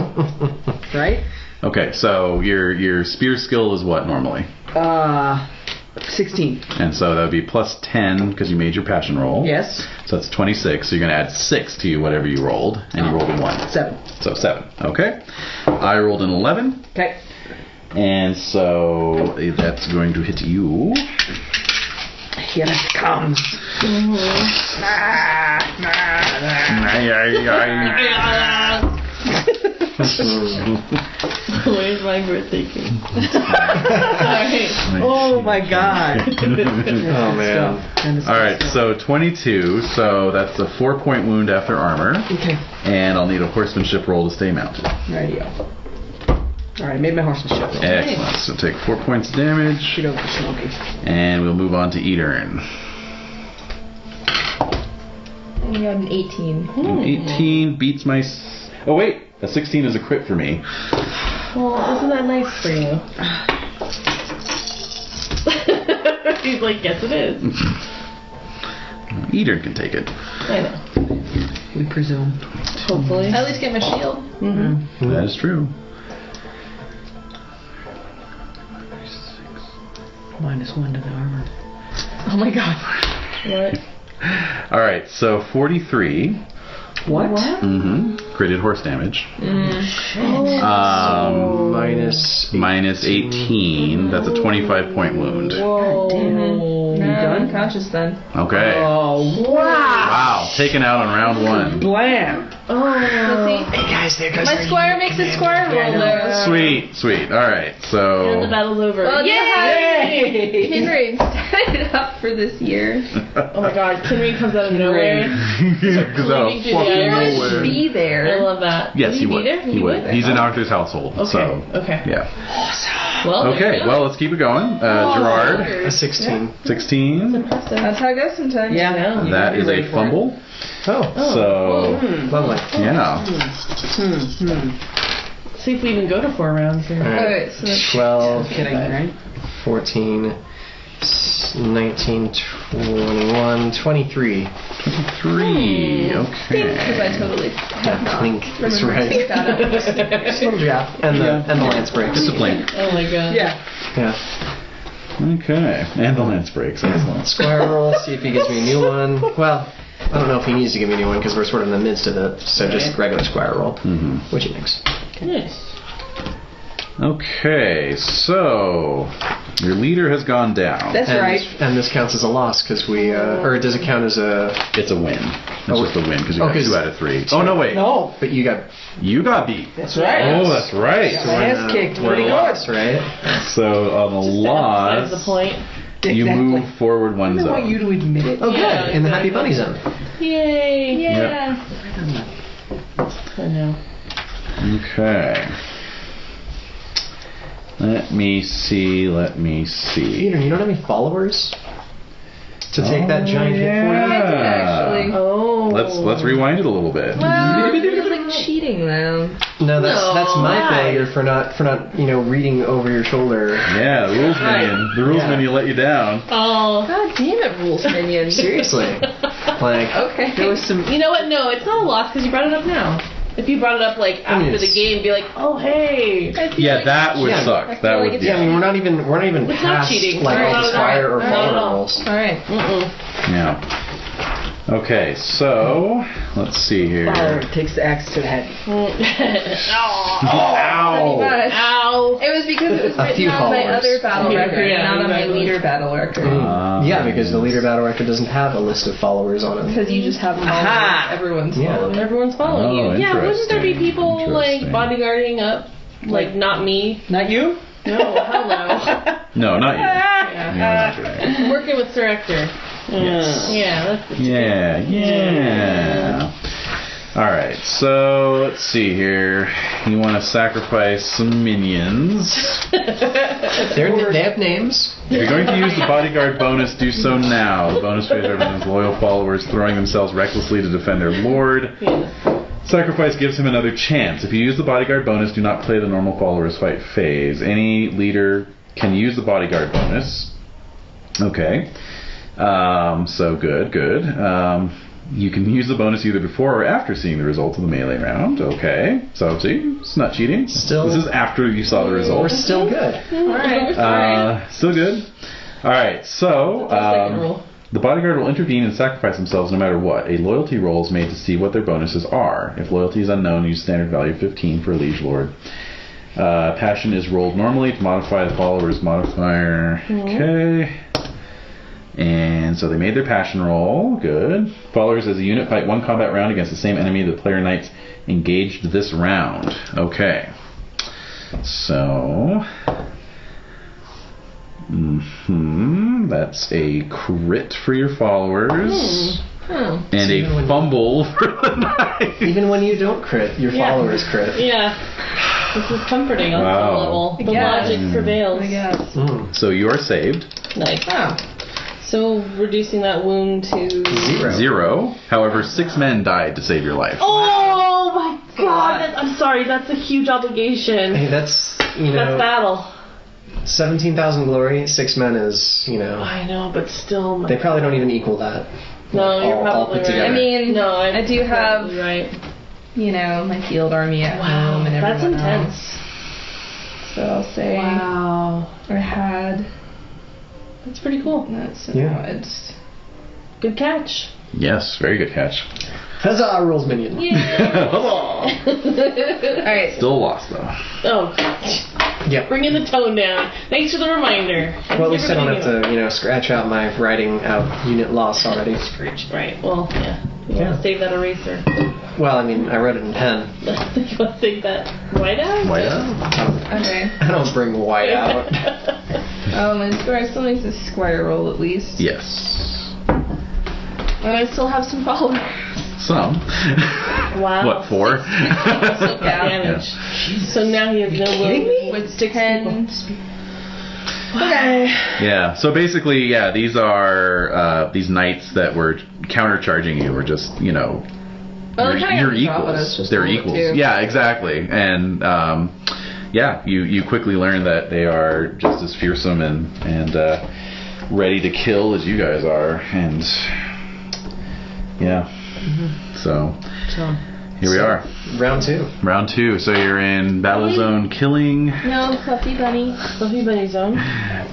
right? Okay, so your spear skill is what normally? 16. And so that would be +10 because you made your passion roll. Yes. So that's 26. So you're going to add 6 to whatever you rolled, and you rolled a 1. 7. So 7. Okay. I rolled an 11, Okay. and so that's going to hit you. Here it comes. Where's my birthday cake? Alright. Oh my god. Oh, man. Alright, so 22. So that's a 4-point wound after armor. Okay. And I'll need a horsemanship roll to stay mounted. Radio. Alright, I made my horsemanship roll. Excellent. So take 4 points damage. Shoot over Smokey. And we'll move on to Edern. You got an 18. An 18 beats my... Oh, wait. A 16 is a crit for me. Well, isn't that nice for you? He's like, yes it is. Edern can take it. I know. We presume. Hopefully. I at least get my shield. Mm-hmm. That is true. -1 to the armor. Oh my god. What? Alright, so 43. What? Mm-hmm. Critted horse damage. Minus 18. That's a 25-point wound. Whoa. No, done? unconscious then. Okay. Oh, wow. Wow. Taken out on round 1. Blam. Oh. Hey guys, there goes My squire makes a squire roll there. Sweet, sweet. Alright, And the so... battle's over. Well, Yay! Kinraid set it up for this year. Oh my god, Kinraid comes out of nowhere. Because out of Leaving through the fucking air. He nowhere. would be I there. love that. Yes, he be would. there? He would. He's in Arthur's household. Okay. So, Okay. yeah. Well, Okay, well, let's keep it going. Gerard, A 16. 16. That's how it goes sometimes. Yeah. That is Ready a for it. fumble. Oh, So, lovely. yeah. see if we even go to 4 rounds here. Alright, so that's 12, Kidding, right? 14, 19, 21, 23. 3. because Okay. I totally have not Clink. That's remembered to right. take that out. Just a little jab. And the lance breaks. Just a blink. Oh my god. Yeah. Yeah. Okay. And the lance breaks. Excellent. Squire roll, see if he gives me a new one. Well, I don't know if he needs to give me a new one because we're sort of in the midst of it. So just regular squire roll. Mm-hmm. What do you think? Nice. Okay, so your leader has gone down. That's right. And this counts as a loss because we, or does it count as a? It's a win. It's just a win because you got Okay. 2 out of 3. Oh no, wait. No. But you got You got beat. That's right. Oh, that's right. Ass kicked. we're Pretty a good. loss, right? So on the That's the loss, point. you Exactly. move forward 1 I want zone. you to admit it. Oh, good. Yeah, In the Happy exactly. Bunny zone. Yay. Yeah. I know. Okay. Let me see. Peter, you don't have any followers to take that giant hit for you? I did actually. Oh. Let's rewind it a little bit. Well, it's like cheating though. No, that's my why? failure for not reading over your shoulder. Yeah, the rules minion. The rules minion let you down. Oh. God damn it, rules minion. Seriously, like Okay. There was some. You know what? No, it's not a loss because you brought it up now. If you brought it up like I mean, after the game, be like, oh hey. I feel Yeah, like that would Yeah, suck. I feel That like would. it's- I mean, we're not even It's not past cheating. like Not all the at all. squire or Not at follower all. rolls. All right. Yeah. Okay, so let's see here. Fire takes the axe to the head. Ow! Ow. It was because it was A written few on my followers. other battle Yeah, record, yeah, not on my exactly. leader battle record. Yeah, because the leader battle record doesn't have a list of followers on it. Because you just have Aha! everyone's Yeah. following. Everyone's following Oh, you. Yeah, wouldn't there be interesting. people like Interesting. bodyguarding up? Like not me? Not you? No, hell no. No, not you. Yeah. You're not right. Working with Sir Ector. Yes. Yeah, that's the Yeah. All right, so let's see here. You want to sacrifice some minions. They have names. If you're going to use the bodyguard bonus, do so now. The bonus phase represents loyal followers throwing themselves recklessly to defend their lord. Sacrifice gives him another chance. If you use the bodyguard bonus, do not play the normal followers fight phase. Any leader can use the bodyguard bonus. Okay. So good. You can use the bonus either before or after seeing the result of the melee round. Okay. So see, it's not cheating. Still- This is after you saw the We're result. still good. Alright. Still good. All right. So second rule. the bodyguard will intervene and sacrifice themselves no matter what. A loyalty roll is made to see what their bonuses are. If loyalty is unknown, use standard value 15 for a liege lord. Passion is rolled normally to modify the follower's modifier. Okay. And so they made their passion roll. Good. Followers as a unit fight one combat round against the same enemy the player knights engaged this round. Okay. So that's a crit for your followers. Oh. And So even a when- fumble for the knight. Even when you don't crit, your Yeah. followers crit. Yeah. This is comforting on Wow. some level. The Yeah. logic prevails. I guess. So you are saved. Nice. Oh. So reducing that wound to 0. However, 6 men died to save your life. Oh my god! I'm sorry. That's a huge obligation. Hey, that's That's battle. 17,000 glory. 6 men is I know, but still. they probably don't even equal that. No, you're all probably put right. together. I mean, No, I do have, probably right. my field army at home and That's everyone intense. else. So I'll say Wow. I had That's pretty cool. that's Yeah. it's Good catch. Yes, very good catch. Huzzah, rules minion. alright. Still lost though. Oh, Yep. bringing the tone down. Thanks for the reminder. Well, at least I don't have to, scratch out my writing out unit loss already. Right. Well, yeah. You Yeah. want to save that eraser. Well, I mean, I wrote it in pen. You want to save that white out? White out? Okay. I don't bring white out. Oh, my squire still makes a squire roll at least. Yes. And I still have some followers. Some. Wow. What, 4? Damage. So now he has no will with 6 people. Okay. Yeah. So basically, these are these knights that were countercharging you, were just Well, they kinda you're got the drop on us equals. just a They're little equals. bit, too. Yeah, exactly. And you quickly learn that they are just as fearsome and ready to kill as you guys are, and so here we are. Round 2. Round 2. So you're in battle zone killing, No, Fluffy Bunny. Fluffy Bunny Zone.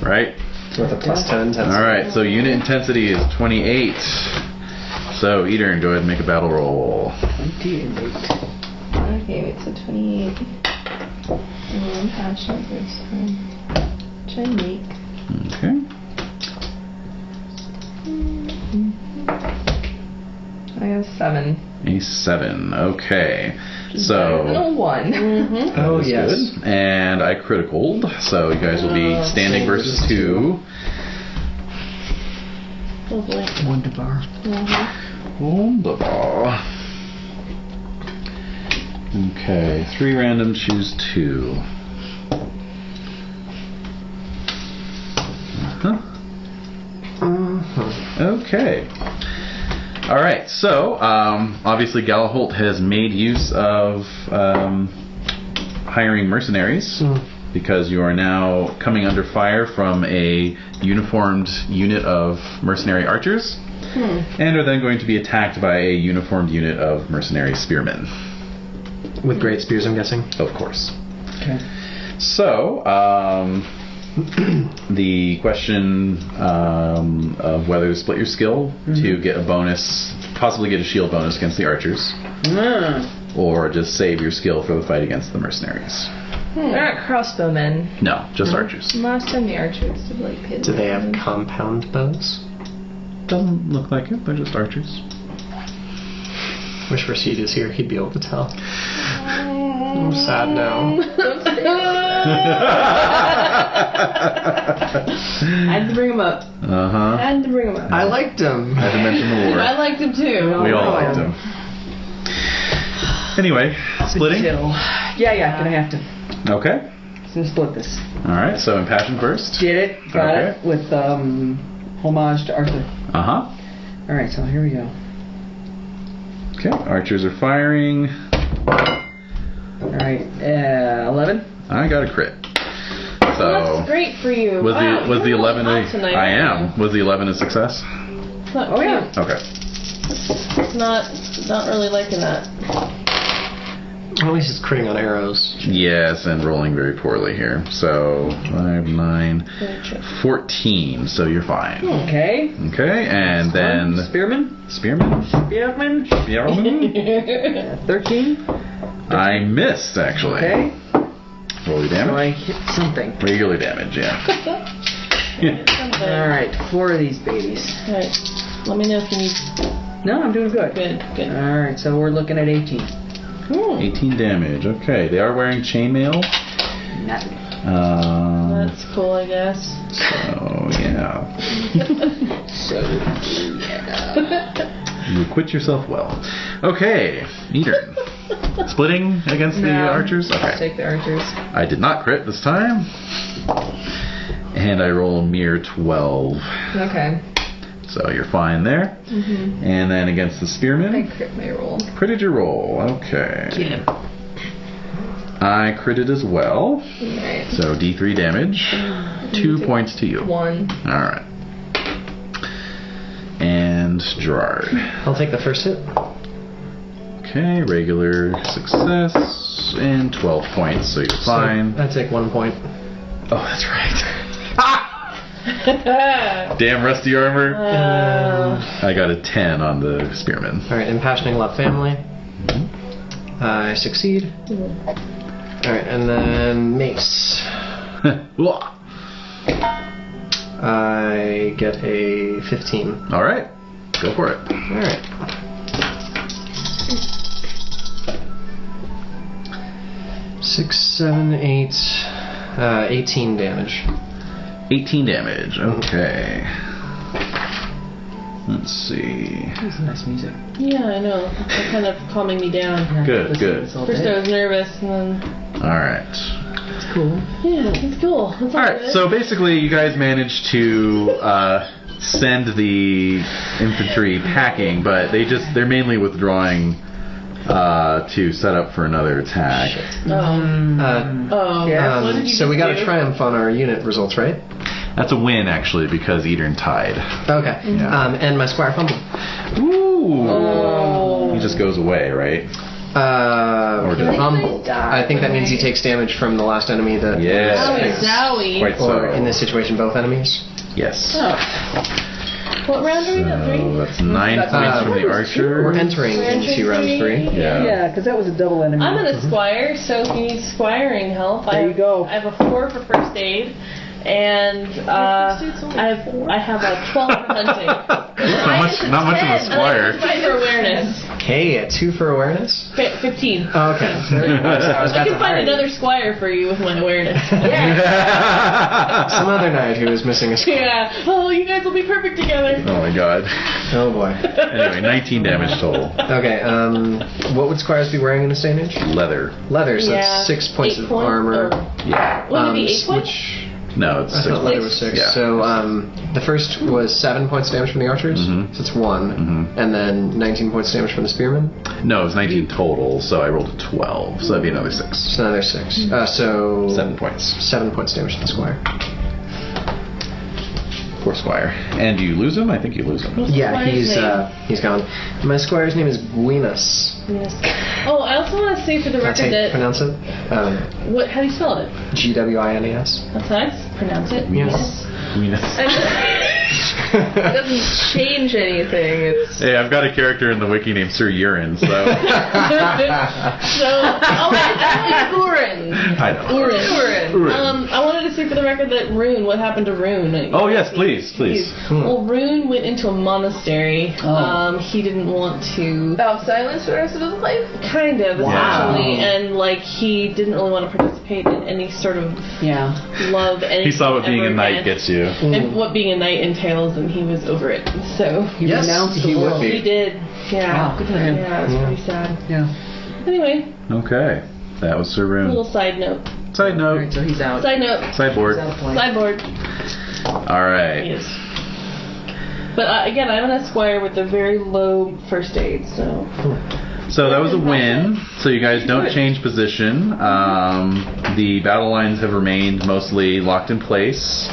right? With a plus 10 intensity. All right. So unit intensity is 28. So Eater, go ahead and make a battle roll. Okay, wait, so 28. Passion this time. Which I make. Okay. I have 7. A 7. Okay. So No 1. Oh, that's yes. good. And I criticaled, so you guys will be standing versus 2. Oh boy. Wonderbar. Wunderbar. Okay, 3 random, choose 2. Okay. All right. So obviously Galaholt has made use of hiring mercenaries because you are now coming under fire from a uniformed unit of mercenary archers, and are then going to be attacked by a uniformed unit of mercenary spearmen. With great spears, I'm guessing. Of course. Okay. So, the question of whether to split your skill to get a bonus, possibly get a shield bonus against the archers, or just save your skill for the fight against the mercenaries. They're not crossbowmen. No, just archers. Last time the archers did like hit. Do they have compound bows? Doesn't look like it, they're just archers. Wish Rashid is here, he'd be able to tell. I'm sad now. I had to bring him up. Uh-huh. Had to bring him up. I liked him. I had to mention the war. I liked him too. We all liked him. Anyway, splitting? Yeah, gonna have to. Okay. So split this. Alright, so impassion first. Did it. Got Okay. it. With homage to Arthur. Uh-huh. Alright, so here we go. Okay, archers are firing. Alright, 11. I got a crit. So Well, that's great for you. was Wow, the you're 11 really a hot tonight, I am. aren't Was the 11 a success? you? It's not Oh, yeah. cute. Okay. Not really liking that. At least it's critting on arrows. Yes, and rolling very poorly here. So 5, 9, 14. So you're fine. Okay. Okay, and then Spearman. spearman. Spearman. Spearman. 13. I missed actually. Okay. Roll your So damage. I hit something. Regular damage, yeah. Alright, 4 of these babies. Alright. Let me know if you need. No, I'm doing good. Good. Alright, so we're looking at 18. 18 damage. Okay, they are wearing chainmail. Nothing. That's cool, I guess. So yeah, So, yeah. you acquit yourself well. Okay, Eater. Splitting against the archers. I'll Okay, take the archers. I did not crit this time, and I roll a mere 12. Okay. So you're fine there. And then against the I spearmen, crit my roll. critted your roll. Okay. Get him. I critted as well. Alright. So D3 damage. 2 points to you. 1. Alright. And Gerard. I'll take the first hit. Okay, regular success. And 12 points, so you're fine. So I take 1 point. Oh, that's right. Damn rusty armor. I got a 10 on the spearman. Alright, impassioning love family. I succeed. Alright, and then mace. Whoa. I get a 15. Alright, go for it. Alright. Six, 7, 8, 18 damage. 18 damage, okay. Let's see. That's nice music. Yeah, I know. It's kind of calming me down. Good, good. First I was nervous, and then Alright. It's cool. yeah, it's cool. It's all Alright, good. so basically you guys managed to send the infantry packing, but they're mainly withdrawing to set up for another attack. Yeah. What did you So we just got do? a triumph on our unit results, right? That's a win, actually, because Edern tied. Okay. Yeah. And my squire fumbled. Ooh! Oh. He just goes away, right? Or just Fumbled. I think that means he takes damage from the last enemy that Yeah. Zowie, Zowie. Quite so. or in this situation, both enemies. Yes. Oh. What round are we at? So 3? that's 9 points from the archer. We're entering into round 3. Yeah. Yeah, because that was a double enemy. I'm an squire, so if you need squiring help, There you go. I have a 4 for first aid, and I have a 12 for hunting. Not much of a squire. And I have 5 for awareness. Hey, a 2 for awareness? 15. Oh, okay. I was I about can to find hire you. another squire for you with my awareness. Some other knight who is missing a squire. Yeah. Oh, you guys will be perfect together. Oh my god. Oh boy. Anyway, 19 damage total. Okay, what would squires be wearing in this day and age? Leather. Leather, so Yeah. it's 6 points 8 of armor. Or, Yeah. wouldn't it be 8 points? Which No, it's I 6 thought it points. was 6. Yeah. So the first was 7 points damage from the archers. Mhm. So it's 1. Mhm. And then 19 points damage from the spearmen. No, it was 19 total, so I rolled a 12, so that'd be another 6. So another 6. So 7 points. 7 points damage to the squire. Poor Squire. And do you lose him? I think you lose him. Yeah, Squire's he's gone. My squire's name is Guinas. Yes. Oh, I also want to say for the That's how record you that pronounce it. how do you spell it? Gwines. That's nice. Pronounce it. Yes. It doesn't change anything. It's Hey, I've got a character in the wiki named Sir Urine, so... So, it's Urin. I know. Urin. I wanted to say for the record that Rune, what happened to Rune? Oh, yes, please. Well, Rune went into a monastery. Oh. He didn't want to... about silence for the rest of his life. Kind of, Wow. essentially. And, like, he didn't really want to participate in any sort of Yeah. love anything He saw what being a ever knight again. gets you. And what being a knight entails, and he was over it. So, He Yes, renounced he the would world. be. he did. Yeah. Wow, good for him. Yeah, it was pretty sad. Yeah. Anyway, Okay. That was Sir a little Rune. side note. Side All note. right, so he's out. Side note. Sideboard. He's out of play. Sideboard. Alright. Yes. But again, I'm an esquire with a very low first aid, so. So that was a win. So you guys don't change position. The battle lines have remained mostly locked in place.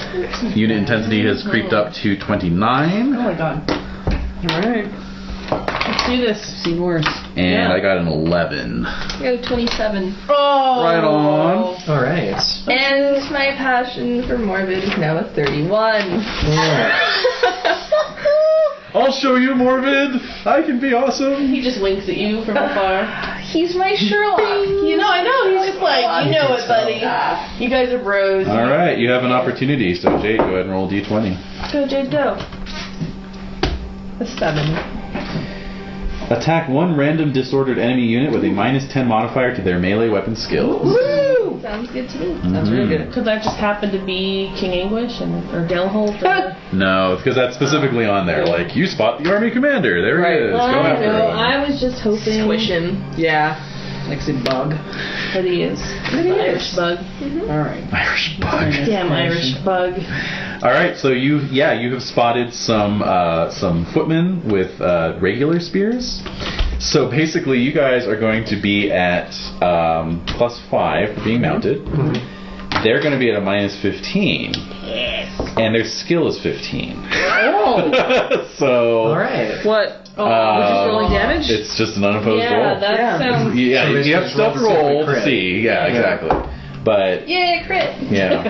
Unit intensity has creeped up to 29. Oh my god. All right. Let's do this. See worse. And Yeah. I got an 11. I got a 27. Oh! Right on. All right. And my passion for morbid is now a 31. I'll show you, Morbid. I can be awesome. He just winks at you from afar. He's my Sherlock. You know, I know. He's just like, you know it, buddy. You guys are bros. Alright, you have an opportunity. So Jade, go ahead and roll a d20. Go, Jade, go. A 7. Attack one random disordered enemy unit with a -10 modifier to their melee weapon skills. Woo! Sounds good to me. That's really good. Could that just happen to be King Anguish or Delholt? Or... No, because that's specifically on there. Like, you spot the army commander. There Right. he is. Go I after know. him. I was just hoping Squish him. Yeah. Like a bug. that he is. The Irish bug. All right. Irish bug. Damn Irish bug. All right, so you have spotted some footmen with regular spears. So basically, you guys are going to be at +5 for being mounted. They're going to be at a -15. Yes. And their skill is 15. Oh. So. All right. What? Was this rolling damage? It's just an unopposed Yeah, roll. that Yeah. sounds. Yeah, So you have to still have to roll to crit. see. Yeah, exactly. But Yeah, crit. yeah,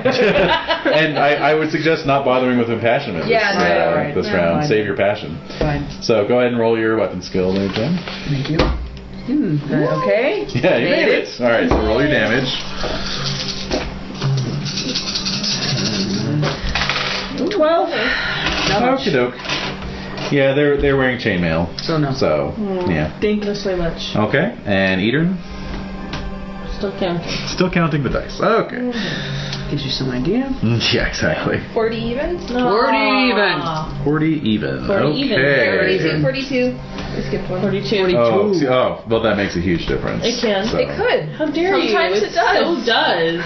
and I would suggest not bothering with impassionment Yeah, right. this No, round. fine. Save your passion. Fine. So go ahead and roll your weapon skill there, Jen. Thank you. Okay. Yeah, you made it. All right, so roll your damage. 12. Not much. Okie doke. Yeah, they're wearing chainmail. So no. So yeah. Think not so much. Okay, and Edern Still counting. still counting the dice. Okay. Gives you some idea. Yeah, exactly. 40 even? 40 even. 40 even. 40 even. Okay. 42. I skipped one. 42. Oh, well, that makes a huge difference. It can. So. It could. How dare you? Sometimes it does. So does.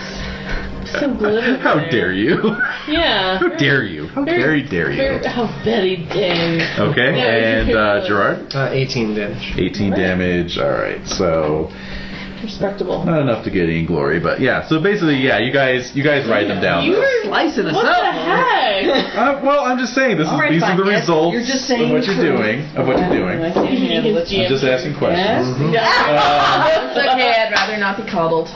So good. How dare you? Yeah. How dare you? How very dare you? How very dare you? Okay, Yeah, and ridiculous. Gerard? 18 damage. 18 damage. Alright, so Respectable. not enough to get any glory, but yeah, so basically, yeah, you guys ride them down. You were Slicing us What up. the heck? Well, I'm just saying, All right, these are the fine, yes. results You're just saying of what the you're truth. doing. Of what you're doing. I can't handle it. I'm just asking questions. It's okay, I'd rather not be coddled.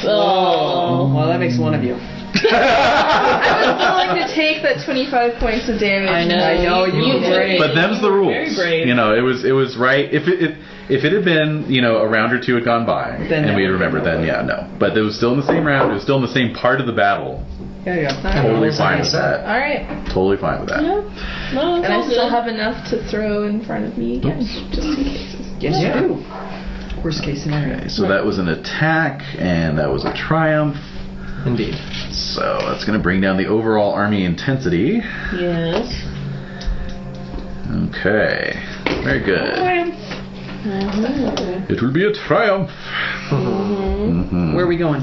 Oh. Well, that makes one of you. I was willing to take that 25 points of damage. I know, you were brave. But them's the Very rules. brave. You know, it was right. If it had been, a round or two had gone by, Then and we had no. remembered, then yeah, no. But it was still in the same round. It was still in the same part of the battle. Yeah. Totally fine with that. Alright. Totally fine with that. No, it's And I all still good. have enough to throw in front of me again, just in case. Yes, Yeah. you do. Worst case scenario. Okay, so that was an attack, and that was a triumph. Indeed. So that's going to bring down the overall army intensity. Yes. Okay, very good. It will be a triumph. Mhm. Where are we going?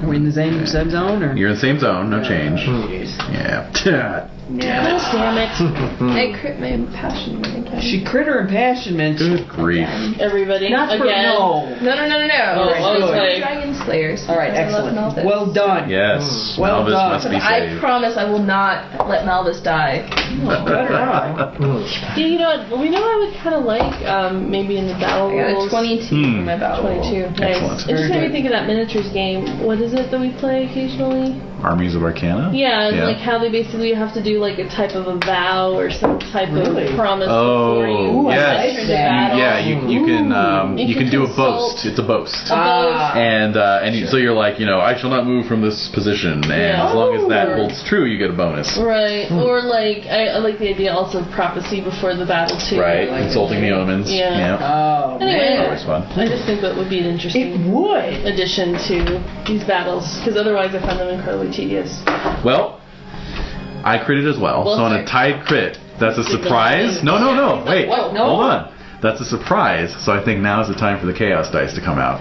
Are we in the same zone or? You're in the same zone, no change. Jeez. Yeah. Damn it. I crit my impassionment again. She crit her impassionment. Good grief. Everybody. Not for again. no. No. Oh, Alright, I was good. like, Dragon Slayers. All right, I love excellent. Malvis. Well done. Yes. Well Malvis done. must be I saved. promise I will not let Malvis die. Better not. yeah, you know what? We know I would kind of like maybe in the battle I got a rules. 22 for my battle. 22. Nice. Excellent. It just Very made me good. think of that miniatures game. What is it that we play occasionally? Armies of Arcana? Yeah, and like how they basically have to do like a type of a vow or some type Really? of promise Oh, before you yes. enter into battle. You can can do a consult. boast. It's a boast. Ah. And so you're like, I shall not move from this position, and Yeah. as long as that Oh. holds true, you get a bonus. Right, or like I like the idea also of prophecy before the battle too. Right, Like, consulting the omens. Yeah. Oh, Anyway. man. Always fun. I just think that would be an It interesting would. addition to these battles because otherwise I find them incredibly tedious. Well, I critted as well. Well, So on a sorry. tied crit, that's a surprise. No. Wait, What? No. hold on. That's a surprise. So I think now is the time for the chaos dice to come out.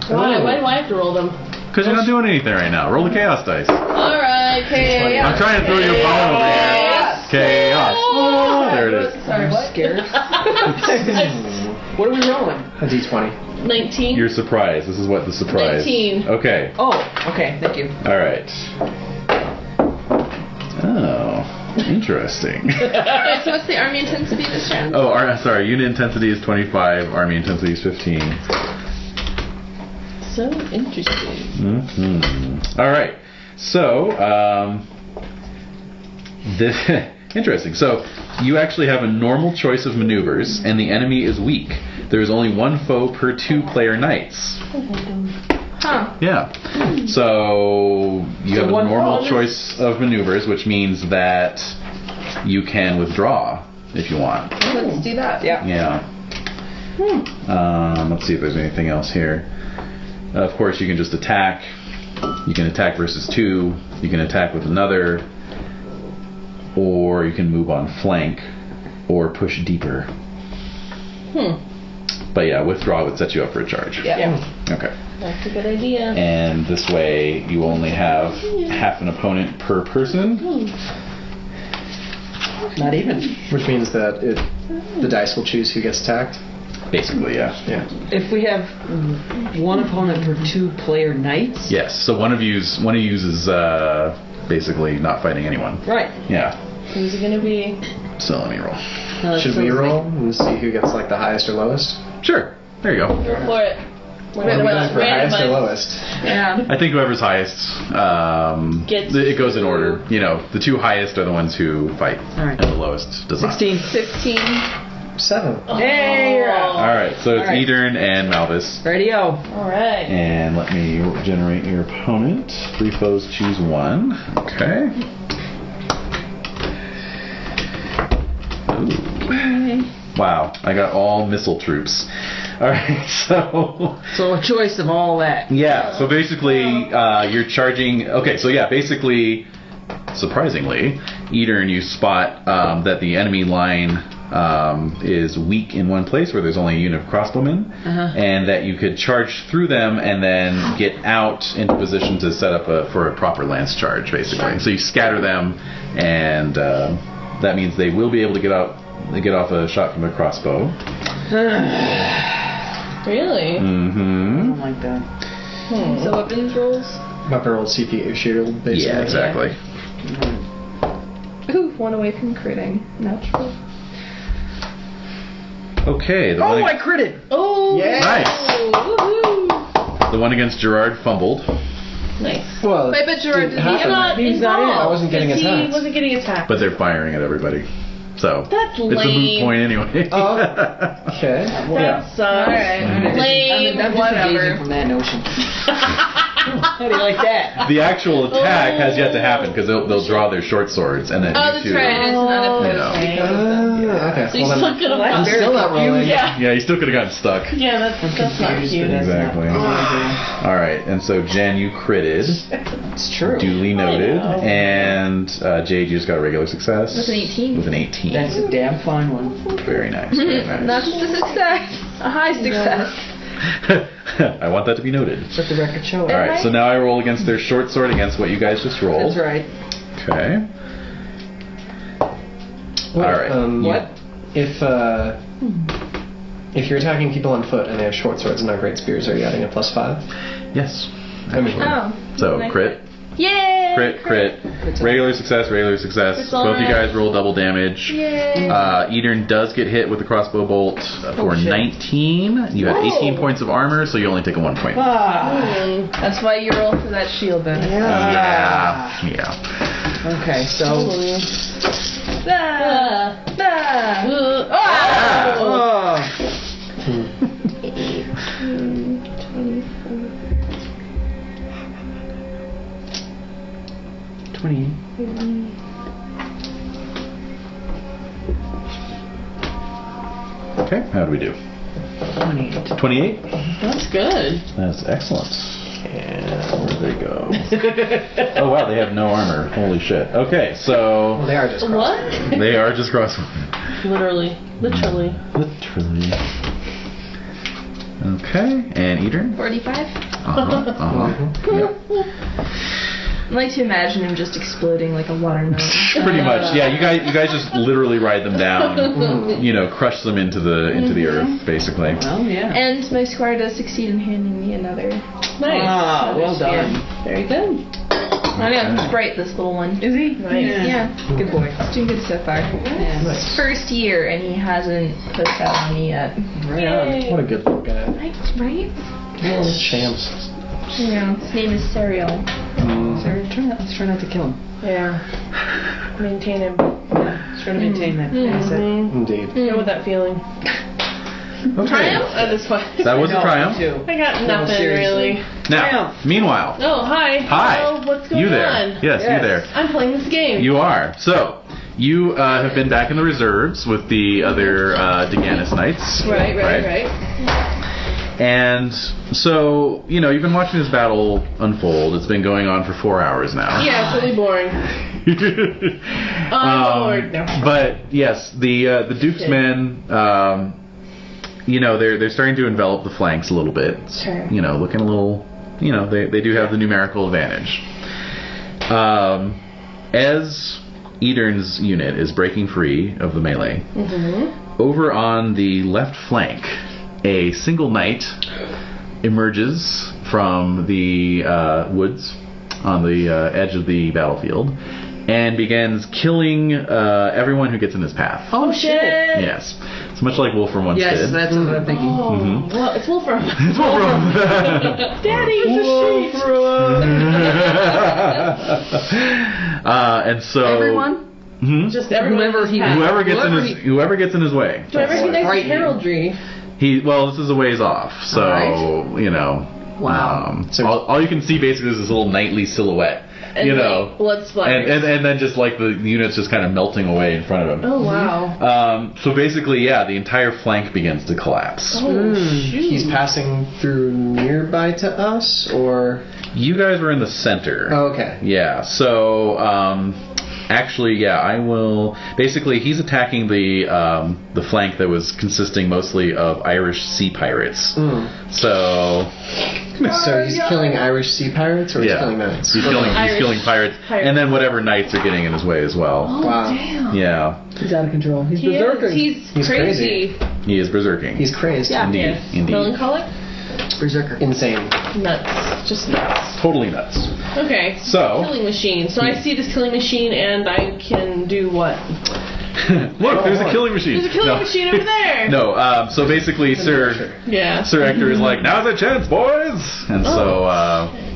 Why? Why do I have to roll them? Because you're not doing anything right now. Roll the chaos dice. Alright, okay. I'm trying to throw you a bone over here. Chaos. Oh, there it is. Sorry, I'm what? scared. What are we rolling? A D20. 19. Your surprise. This is what the surprise. 19. Okay. Oh, okay. Thank you. All right. Oh, interesting. Wait, so what's the army intensity this round? Oh, sorry. Unit intensity is 25. Army intensity is 15. So interesting. Mm-hmm. All right. So, interesting. So, you actually have a normal choice of maneuvers, and the enemy is weak. There is only one foe per 2 player knights. Huh. Yeah. So you have a one normal foe. choice of maneuvers, which means that you can withdraw if you want. Let's do that. Yeah. Yeah. Let's see if there's anything else here. Of course, you can just attack. You can attack versus 2. You can attack with another. Or you can move on flank. Or push deeper. But yeah, withdraw would set you up for a charge. Yeah. Okay. That's a good idea. And this way you only have half an opponent per person. Not even. Which means that the dice will choose who gets attacked. Basically, yeah. Yeah. If we have one opponent per 2 player knights. Yes. So one of you's is basically not fighting anyone. Right. Yeah. Who's it gonna be? So let me roll. No, that Should we sounds roll and see who gets like the highest or lowest? Sure. There you go. Go for it. Are we going for highest or lowest? Yeah. I think whoever's highest, Gets it goes in order. The 2 highest are the ones who fight, All right. and the lowest does not. 16. 15. 7. Hey, you're up. All right. So it's All right. Edern and Malvis. Radio. Alright. And let me generate your opponent. 3 foes, choose 1. Okay. Ooh. Wow, I got all missile troops. Alright, So a choice of all that. yeah, so basically, you're charging. Okay, so yeah, basically, surprisingly, Edern, you spot that the enemy line is weak in one place where there's only a unit of crossbowmen, and that you could charge through them and then get out into position to set up for a proper lance charge, basically. So you scatter them, and that means they will be able to get off a shot from a crossbow. Really? I Mm-hmm. don't like that. So weapons rolls. Upper old CPU shield, basically. Yeah, exactly. Ooh, 1 away from critting. Natural. Okay, the Oh, one, I critted! Oh, Yeah. nice. woohoo! The one against Gerard fumbled. Nice. Well, Wait, but Gerard, did he happen. Not He's not in. involved, I wasn't getting 'cause attacked. He wasn't getting attacked. But they're firing at everybody. So That's it's a moot lame. point anyway. Oh. Okay. That yeah. sucks. Alright. Lame, I'm whatever. disengaging from that notion. How do you like that? The actual attack has yet to happen because they'll draw their short swords and then Oh, you that's two. right. It is unopposed. You know. Okay. Okay. So you Well, still then, could have I'm still not rolling. Yeah. Yeah, you still could have gotten stuck. Yeah, that's not confused, cute. but that's Exactly. not- All right, and so Jen, you critted, It's true. duly noted, I know. and Jade, you just got a regular success With an 18. With an 18. That's a damn fine one. Very nice. Very nice. Not just a success. A high success. I want that to be noted. Let the record show it. All right, so now I roll against their short sword against what you guys just rolled. That's right. Okay. All right. What? If you're attacking people on foot and they have short swords and not great spears, are you adding a +5? Yes. I mean, So crit. Yay! Crit. Regular success. It's all Both you right. guys roll double damage. Yay! Edern does get hit with the crossbow bolt for shit. 19. You have 18 points of armor, so you only take a 1 point. That's why you roll for that shield bonus. Yeah. Okay, so. Oh. 20. Okay, how do we do? 28. 28? That's good. That's excellent. And where they go? Oh wow, they have no armor. Holy shit. Okay, so well, they are just What? they are just crossbow. Literally. Literally. Okay, and Edern? 45. Yep. I like to imagine him just exploding like a watermelon. Pretty much, yeah. You guys just literally ride them down. You know, crush them into the earth, basically. Well, yeah. And my squire does succeed in handing me another. Nice. Ah, well done. Very good. I know, he's bright, this little one. Is he? Nice. Yeah. Good boy. He's doing good so far. Yeah. Nice. First year, and he hasn't put that on me yet. Right on. What a good little guy. Right? Champs. Yeah. His name is Serial. Let's try not to kill him. Yeah. Maintain him. Let's try to maintain that asset. Indeed. Go with that feeling. Okay. Triumph at this point. That was a No, triumph. too. I got nothing seriously. really. Now, meanwhile, Oh, hi. hi. Hello, what's going You there? on? Yes, you Yes. there. I'm playing this game. You are. So, you have been back in the reserves with the other Deganis Knights. Right. And so, you know, you've been watching this battle unfold. It's been going on for 4 hours now. Yeah, it's really boring. I'm bored. No. But yes, the Duke's men, you know, they're starting to envelop the flanks a little bit. Sure. You know, looking a little, you know, they do have the numerical advantage. As Edern's unit is breaking free of the melee, over on the left flank, a single knight emerges from the woods on the edge of the battlefield and begins killing everyone who gets in his path. Oh, shit. Yes. It's much like Wolfram once Yes, did. that's what I'm thinking. Oh, well, it's Wolfram. It's Wolfram. Daddy, it's a sheep. And so Everyone? Mhm. Just everyone. Whoever he- Whoever gets in his way. Do I recognize the heraldry? Well, this is a ways off, so Alright. you know. Wow. So- all you can see basically is this little knightly silhouette. And you like, know, blood splatters. and then just like the units just kind of melting away in front of him. Oh, wow. So basically, yeah, the entire flank begins to collapse. Oh, shoot. He's passing through nearby to us, or You guys were in the center. oh, okay. Yeah. So actually, yeah, I will. Basically, he's attacking the flank that was consisting mostly of Irish sea pirates. So So he's killing Irish sea pirates, or he's killing knights? He's killing Irish pirates, and then whatever knights are getting in his way as well. Oh, Wow. damn. Yeah, He's out of control. He's He is. berserking. He's crazy. he is berserking. He's crazed. Yeah. Indeed, Yes. indeed. Melancholic? Berserker. Insane. Nuts. Just nuts. Totally nuts. Okay. So- Killing machine. So I see this killing machine and I can do what? Look, there's a killing machine. There's a killing machine over there. No, so basically, Sir Yeah. Hector is like, now's a chance, boys! And so,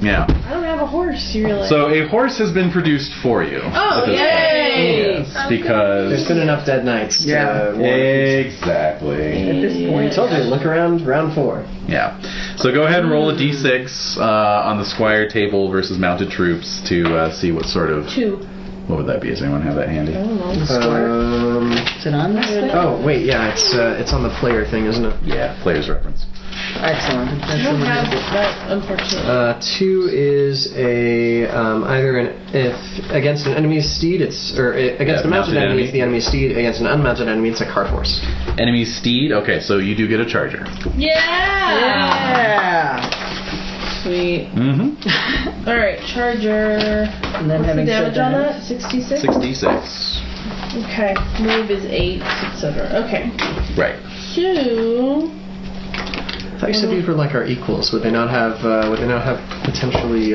yeah. I don't have a horse, you realize. So a horse has been produced for you. Oh, at this point. yay! Yes, because... There's been enough dead knights to Yeah. Exactly. At this I point. told you, look around, round 4. Yeah. So go ahead and roll a d6 on the squire table versus mounted troops to see what sort of... 2. What would that be? Does anyone have that handy? I don't know. Is it on this thing? Oh, wait, yeah, it's on the player thing, isn't it? Yeah, player's reference. Excellent. I That's don't the have one. that, unfortunately. 2 is a if against an enemy's steed, against a mounted enemy, it's the enemy's steed. Against an unmounted enemy, it's a cart horse. Enemy steed. Okay, so you do get a charger. Yeah! Sweet. Mm-hmm. Alright, charger. And then What's the having damage said on that- that? 66? 66. Okay. Move is 8, etc. Okay. Right. So... I thought you said these were like our equals. Would they not have potentially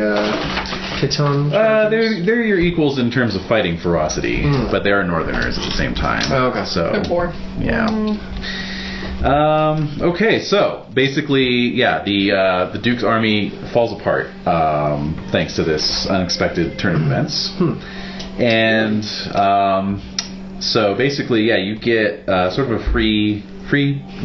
Piton? They're your equals in terms of fighting ferocity, but they are northerners at the same time. Oh, okay. So Good 4. yeah. Okay, so basically, yeah, the Duke's army falls apart thanks to this unexpected turn of events, and so basically, yeah, you get sort of a free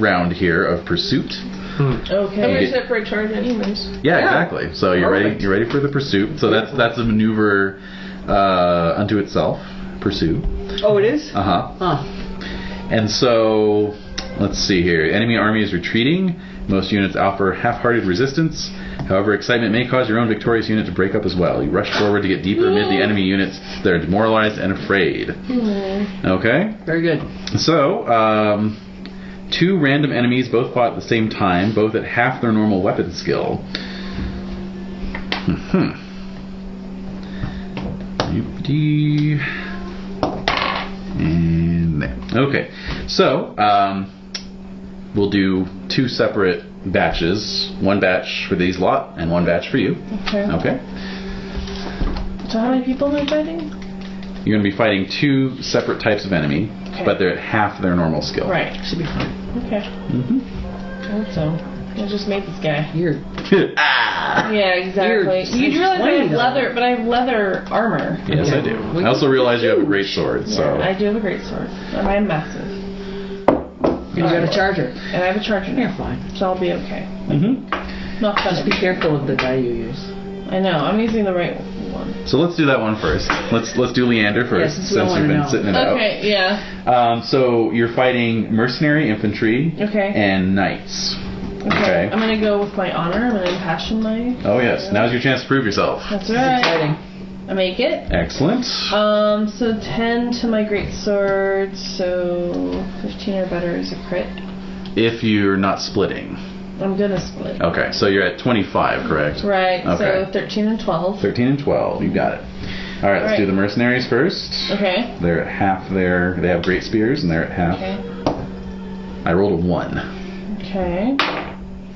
round here of pursuit. Okay. I'm gonna set for a charge anyways. Yeah, exactly. So you're ready. You're ready for the pursuit. So that's a maneuver unto itself. Pursue. Oh, it is? Huh. And so, let's see here. Enemy army is retreating. Most units offer half-hearted resistance. However, excitement may cause your own victorious unit to break up as well. You rush forward to get deeper amid the enemy units that are demoralized and afraid. Okay? Very good. So, 2 random enemies both fought at the same time, both at half their normal weapon skill. And there. Okay, so we'll do 2 separate batches. 1 batch for these lot, and 1 batch for you. Okay. Okay. So how many people am I fighting? You're going to be fighting 2 separate types of enemy, Okay. but they're at half their normal skill. Right. Should be fine. Okay. Mm-hmm. I hope so. I just made this guy. You're Yeah, exactly. You're You realize I have 20 though. leather, but I have leather armor. Yes, I do. I also realize you have a great sword, so... Yeah, I do have a great sword. And I am massive. you got a charger. And I have a charger now. You're fine. So I'll be okay. Mm-hmm. Not Just be funny. careful of the die you use. I know. I'm using the right one. So let's do that one first. Let's do Leander first, Yes, we don't since you've been wanna know. sitting it out. Okay, yeah. So you're fighting mercenary infantry Okay. and knights. Okay. I'm gonna go with my honor. I'm gonna impassion my... Oh yes, now's your chance to prove yourself. That's It's right. exciting. I make it. Excellent. So 10 to my great sword, so 15 or better is a crit. If you're not splitting. I'm gonna split. Okay, so you're at 25, correct? Right, Okay. so 13 and 12. 13 and 12, you got it. Alright, let's do the mercenaries first. Okay. They're at half their... They have great spears, and they're at half. Okay. I rolled a 1. Okay.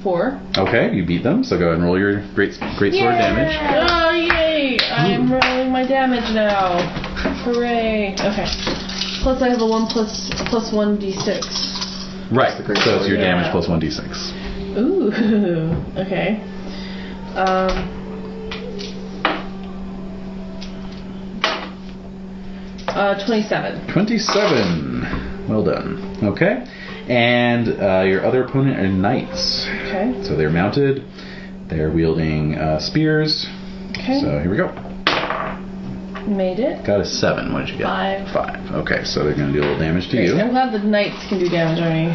4. Okay, you beat them, so go ahead and roll your great sword damage. Oh, yay! I'm rolling my damage now. Hooray. Okay. Plus I have a 1 plus 1d6. Right, so it's your Yeah. damage plus 1d6. Ooh. Okay. 27. 27. Well done. Okay. And your other opponent are knights. Okay. So they're mounted. They're wielding spears. Okay. So here we go. Made it. Got a 7. What did you get? 5. 5. Okay, so they're going to do a little damage to you. I'm glad the knights can do damage on me.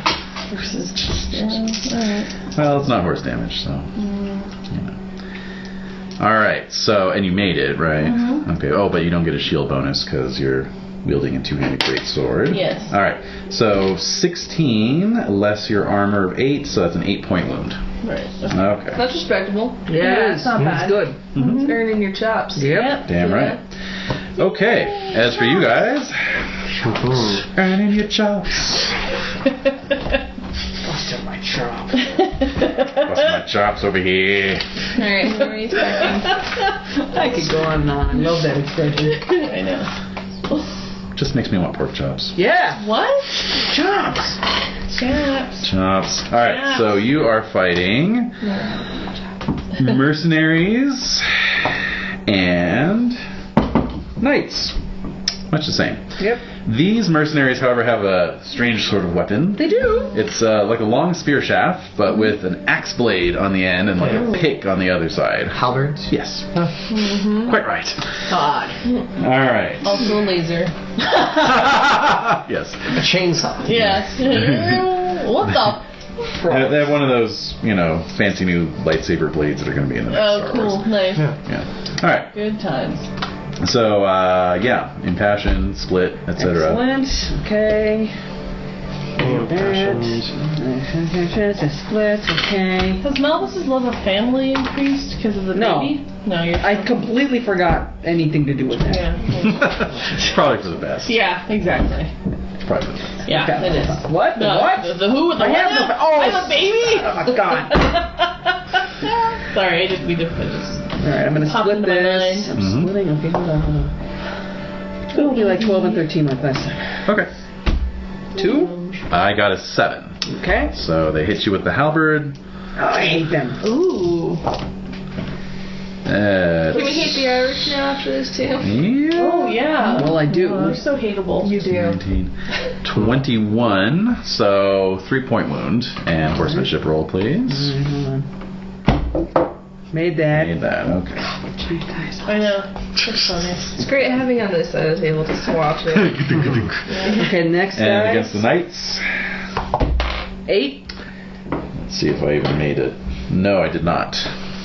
Versus... alright. Well, it's not horse damage, so... Alright, so... And you made it, right? Mm-hmm. Okay. Oh, but you don't get a shield bonus because you're wielding a two-handed great sword. Yes. Alright, so 16 less your armor of 8, so that's an 8-point wound. Right. Okay. That's respectable. Yeah, it's not bad. It's good. It's earning your chops. Yep. Damn right. Okay, as for you guys, earning your chops. Busted my chop. Bust my chops over here. Alright, so we're second. I could go on. I love that expression. I know. Just makes me want pork chops. Yeah. What? Chops. Chaps. Chops. Alright, so you are fighting mercenaries and knights. Much the same. Yep. These mercenaries, however, have a strange sort of weapon. They do. It's like a long spear shaft, but with an axe blade on the end and like a pick on the other side. Halberds? Yes. Quite right. God. Alright. Also a laser. Yes. A chainsaw. Yes. What the They have one of those, fancy new lightsaber blades that are going to be in the next Star cool. Wars. Nice. Yeah. All right. Good times. So, Impassion, Split, etc. Excellent. Okay. Split. Okay. Has Malvis's love of family increased because of the baby? No, I completely forgot anything to do with that. Yeah. It's probably for the best. Yeah, exactly. It's probably for the best. Yeah, Okay. it is. What? No, What? The who? The I what? have the- oh. I have a baby. Oh my god. Sorry, I didn't mean to. Alright, I'm gonna Popped split into my this. mind. I'm splitting. Okay, hold on. It'll be like 12 and 13 like last time. Okay. 2? I got a 7. Okay. So they hit you with the halberd. Oh, I hate them. Ooh. Can we hate the Irish now after this too? Yeah. Oh, yeah. Well, I do. Oh, they're so hateable. You do. 19. 21. So 3-point wound. And horsemanship roll, please. Alright, hold on. Made that. Made that. Okay. I know. That's funny. It's great having on this side of the table just to watch it. Okay, next And guy. against the knights. 8. Let's see if I even made it. No, I did not.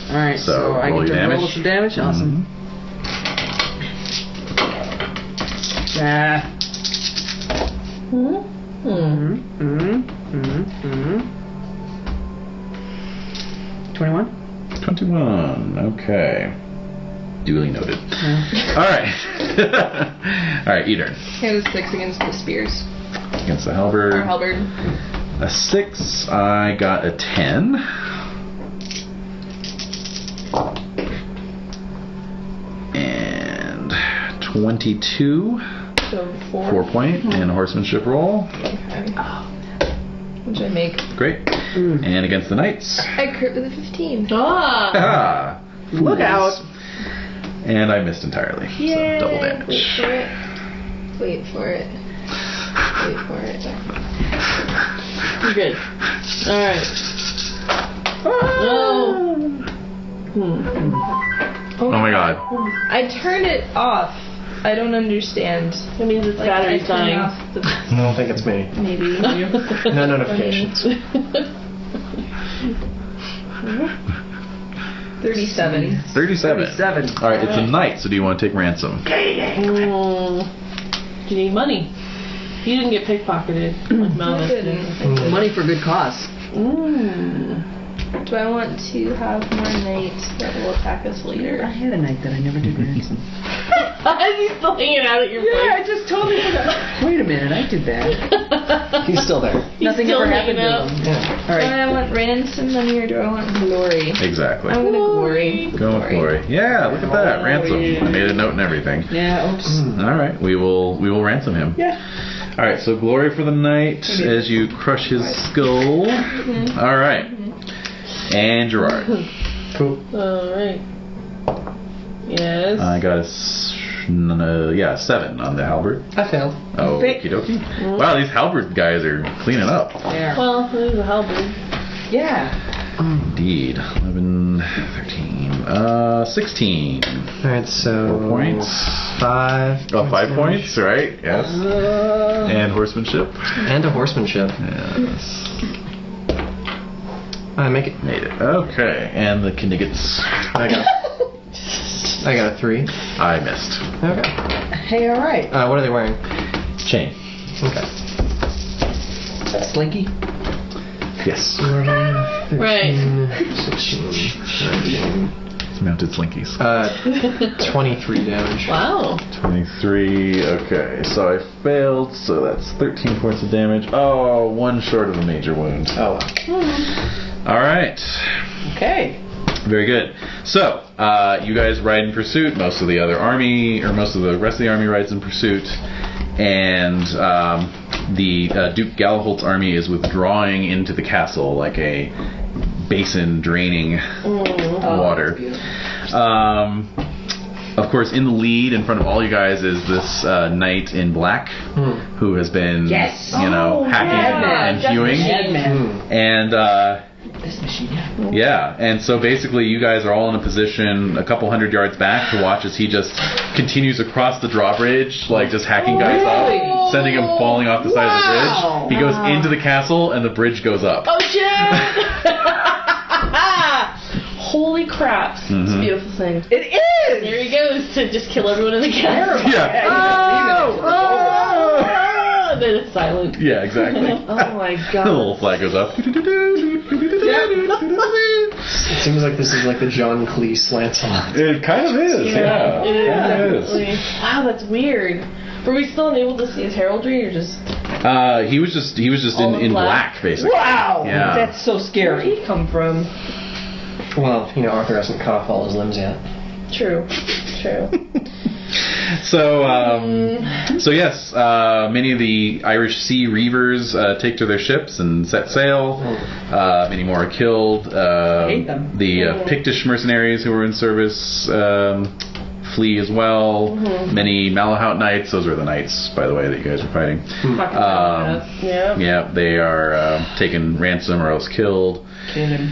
Alright, So, so I roll get your to damage. roll some damage. Awesome. Ah. Mm-hmm. 21? 21. Okay. Duly noted. Alright. Alright, Eater. Had a 6 against the spears. Against the halberd. Or halberd. A 6. I got a 10. And 22. So 4. 4-point and horsemanship roll. Okay. Which I make. Great. And against the knights. I crit with a 15. Ah. Ah, Look out. and I missed entirely. Yay. So double damage. Wait for it. Wait for it. You're good. Alright. Oh. Oh my god. I turned it off. I don't understand. That means it's battery's I turned dying. off the I don't think it's me. maybe. No notifications. 37. 37. 37. Alright, it's a knight, so do you want to take ransom? Do you need money? You didn't get pickpocketed like I Malvis did. didn't. Money for good cause. Do I want to have more knights that will attack us I later? had a night that I never did ransom. Is he still hanging out at your Yeah, I place? just totally forgot. Wait a minute, I did that. He's still there. Nothing still ever happened hanging to out. him. Yeah. Do Alright. I want ransom money or do I want glory? Exactly. I'm gonna glory. Go with glory. Yeah, look at that. Ransom. I made a note and everything. Yeah, oops. Alright, we will ransom him. Yeah. Alright, so glory for the knight as you crush his skull. Alright. And Gerard. Cool. Alright. Yes. I got a 7 on the halberd. I failed. Oh, okie dokie. Wow, these halberd guys are cleaning up. Yeah. Well, there's a halberd. Yeah. Indeed. 11, 13, 16. Alright, so 4 points. 5. Oh, 5 points, right? Yes. And horsemanship. And a horsemanship. Yes. I make it. Made it. Okay. And the Kniggets. I got a 3. I missed. Okay. Hey, alright. What are they wearing? Chain. Okay. Slinky. Yes. 11, 15, Right. 16, 17. Mounted slinkies. 23 damage. Wow. 23. Okay. So I failed. So that's 13 points of damage. Oh, 1 short of a major wound. Oh, All right. Okay. Very good. So, you guys ride in pursuit. Most of the other army, or most of the rest of the army rides in pursuit. And the Duke Galaholt's army is withdrawing into the castle like a basin draining water. Of course, in the lead, in front of all you guys, is this knight in black who has been, Yes. hacking yeah. and hewing. Madman. And This machine, Yeah, and so basically you guys are all in a position a couple hundred yards back to watch as he just continues across the drawbridge, like just hacking guys up, sending them falling off the side of the bridge. He goes into the castle and the bridge goes up. Oh, Jade! Holy crap. It's a beautiful thing. It is! There he goes to just kill everyone in the castle. And then it's silent. Yeah, exactly. Oh my The god. little flag goes up. It seems like this is like the John Cleese Lancelot. It kind of is, yeah. It is. Yeah, it is. Definitely. Wow, that's weird. Were we still unable to see his heraldry or just... He was just All in black, basically. Wow! Yeah. That's so Where'd scary. he come from? Well, Arthur hasn't cut off all his limbs yet. True. So yes, many of the Irish Sea Reavers take to their ships and set sail. Many more are killed. hate them. The Pictish mercenaries who were in service flee as well. Many Malahout knights, those were the knights, by the way, that you guys were fighting. Yeah, they are taken ransom or else killed. Kill him.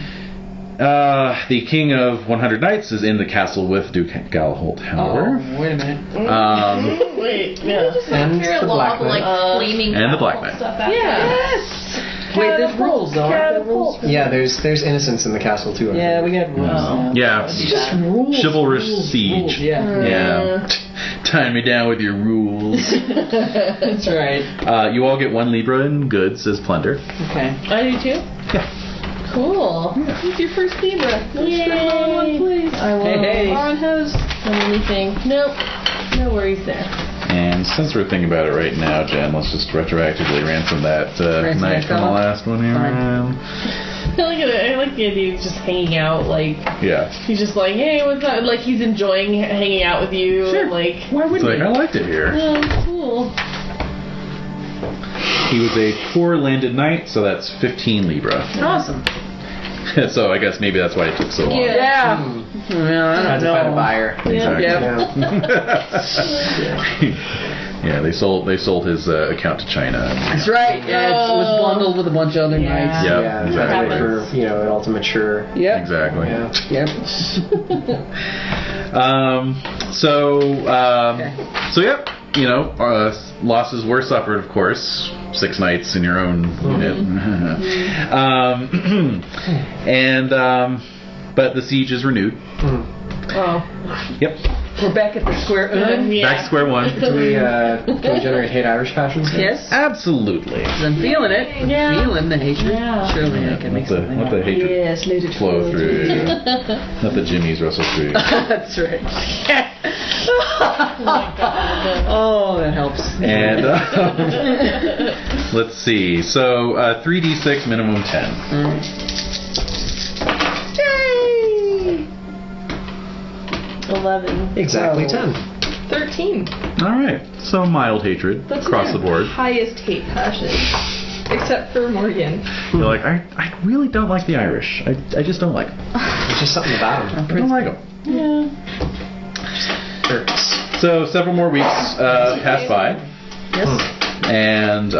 The King of 100 Knights is in the castle with Duke Galaholt, however. Oh, wait a minute. Wait, yeah. And Hear a the lot Black of like Knight. flaming And the Black catapult Knight. stuff after. Yeah. Wait, there's rules, though. Aren't there rules? Yeah, there's innocents in the castle too. I Yeah, think. we got rules. Yeah. It's just rules. Chivalrous rules, siege. rules, Yeah. Yeah. Tie me down with your rules. That's right. You all get 1 Libra in goods as plunder. Okay. I do too? Yeah. Cool. It's your first Libra. Yay. Please. I will. Hey. Ron has anything. Nope. No worries there. And since we're thinking about it right now, Jen, let's just retroactively ransom that Ransom knight that from the fellow? last one here. I like it. I like the idea of just hanging out. Like Yeah. he's just like, hey, what's up? Like he's enjoying hanging out with you. Sure. Like, Why It's wouldn't like, I we? liked it here. oh, cool. He was a 4 landed knight, so that's 15 Libra. Awesome. So I guess maybe that's why it took so long. Yeah. Well, I Had don't to find a know. buyer. Exactly. Yeah. Yeah, they sold his account to China. That's right. Yeah, it was bundled with a bunch of other Yeah. knights. Yep, Yeah, exactly. for an ultimate sure. Yep. Exactly. Yeah. Yep. So yep, losses were suffered, of course. 6 knights in your own unit. But the siege is renewed. Oh. Yep. We're back at the square. Yeah. Back to square one. Can we generate hate Irish passions? Yes. Absolutely. I'm feeling it. I'm Yeah. feeling the hatred. Yeah. Surely I can make Let something the hatred Yes, let it flow through. Let the jimmies rustle through. That's right. Oh, that helps. And let's see. So 3d6 minimum 10. 11. Exactly Oh. 10. 13. All right. So mild hatred That's across my the board. highest hate passion. Except for Morgan. You're like, I really don't like the Irish. I just don't like them. There's just something about them. I don't like them. Yeah. Hurts. So several more weeks pass by, and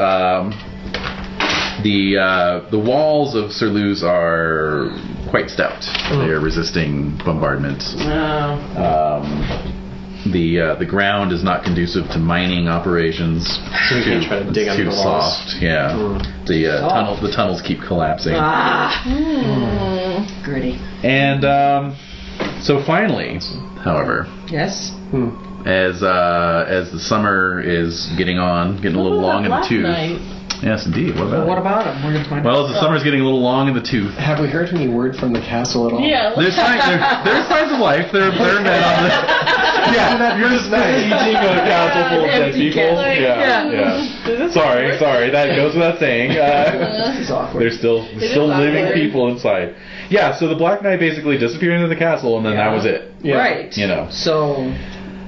the walls of Sir Luz are quite stout. They are resisting bombardment. The ground is not conducive to mining operations. So we can't try to dig under too the walls. soft. Yeah. The tunnels keep collapsing. Gritty. And so finally, however, Yes. as the summer is getting a little long in the tooth. Yes, indeed. What about What it? about them? We're going to find Well, as the summer's getting a little long in the tooth, Have we heard any word from the castle at all? Yeah. there's signs of life. There are men on the. Yeah, you're just eating a castle full of dead Empty people. castle. Yeah. Sorry. That goes without saying. This is awkward. There's still living awkward. people inside. Yeah. So the Black Knight basically disappeared into the castle, and then that was it. Yeah. Right.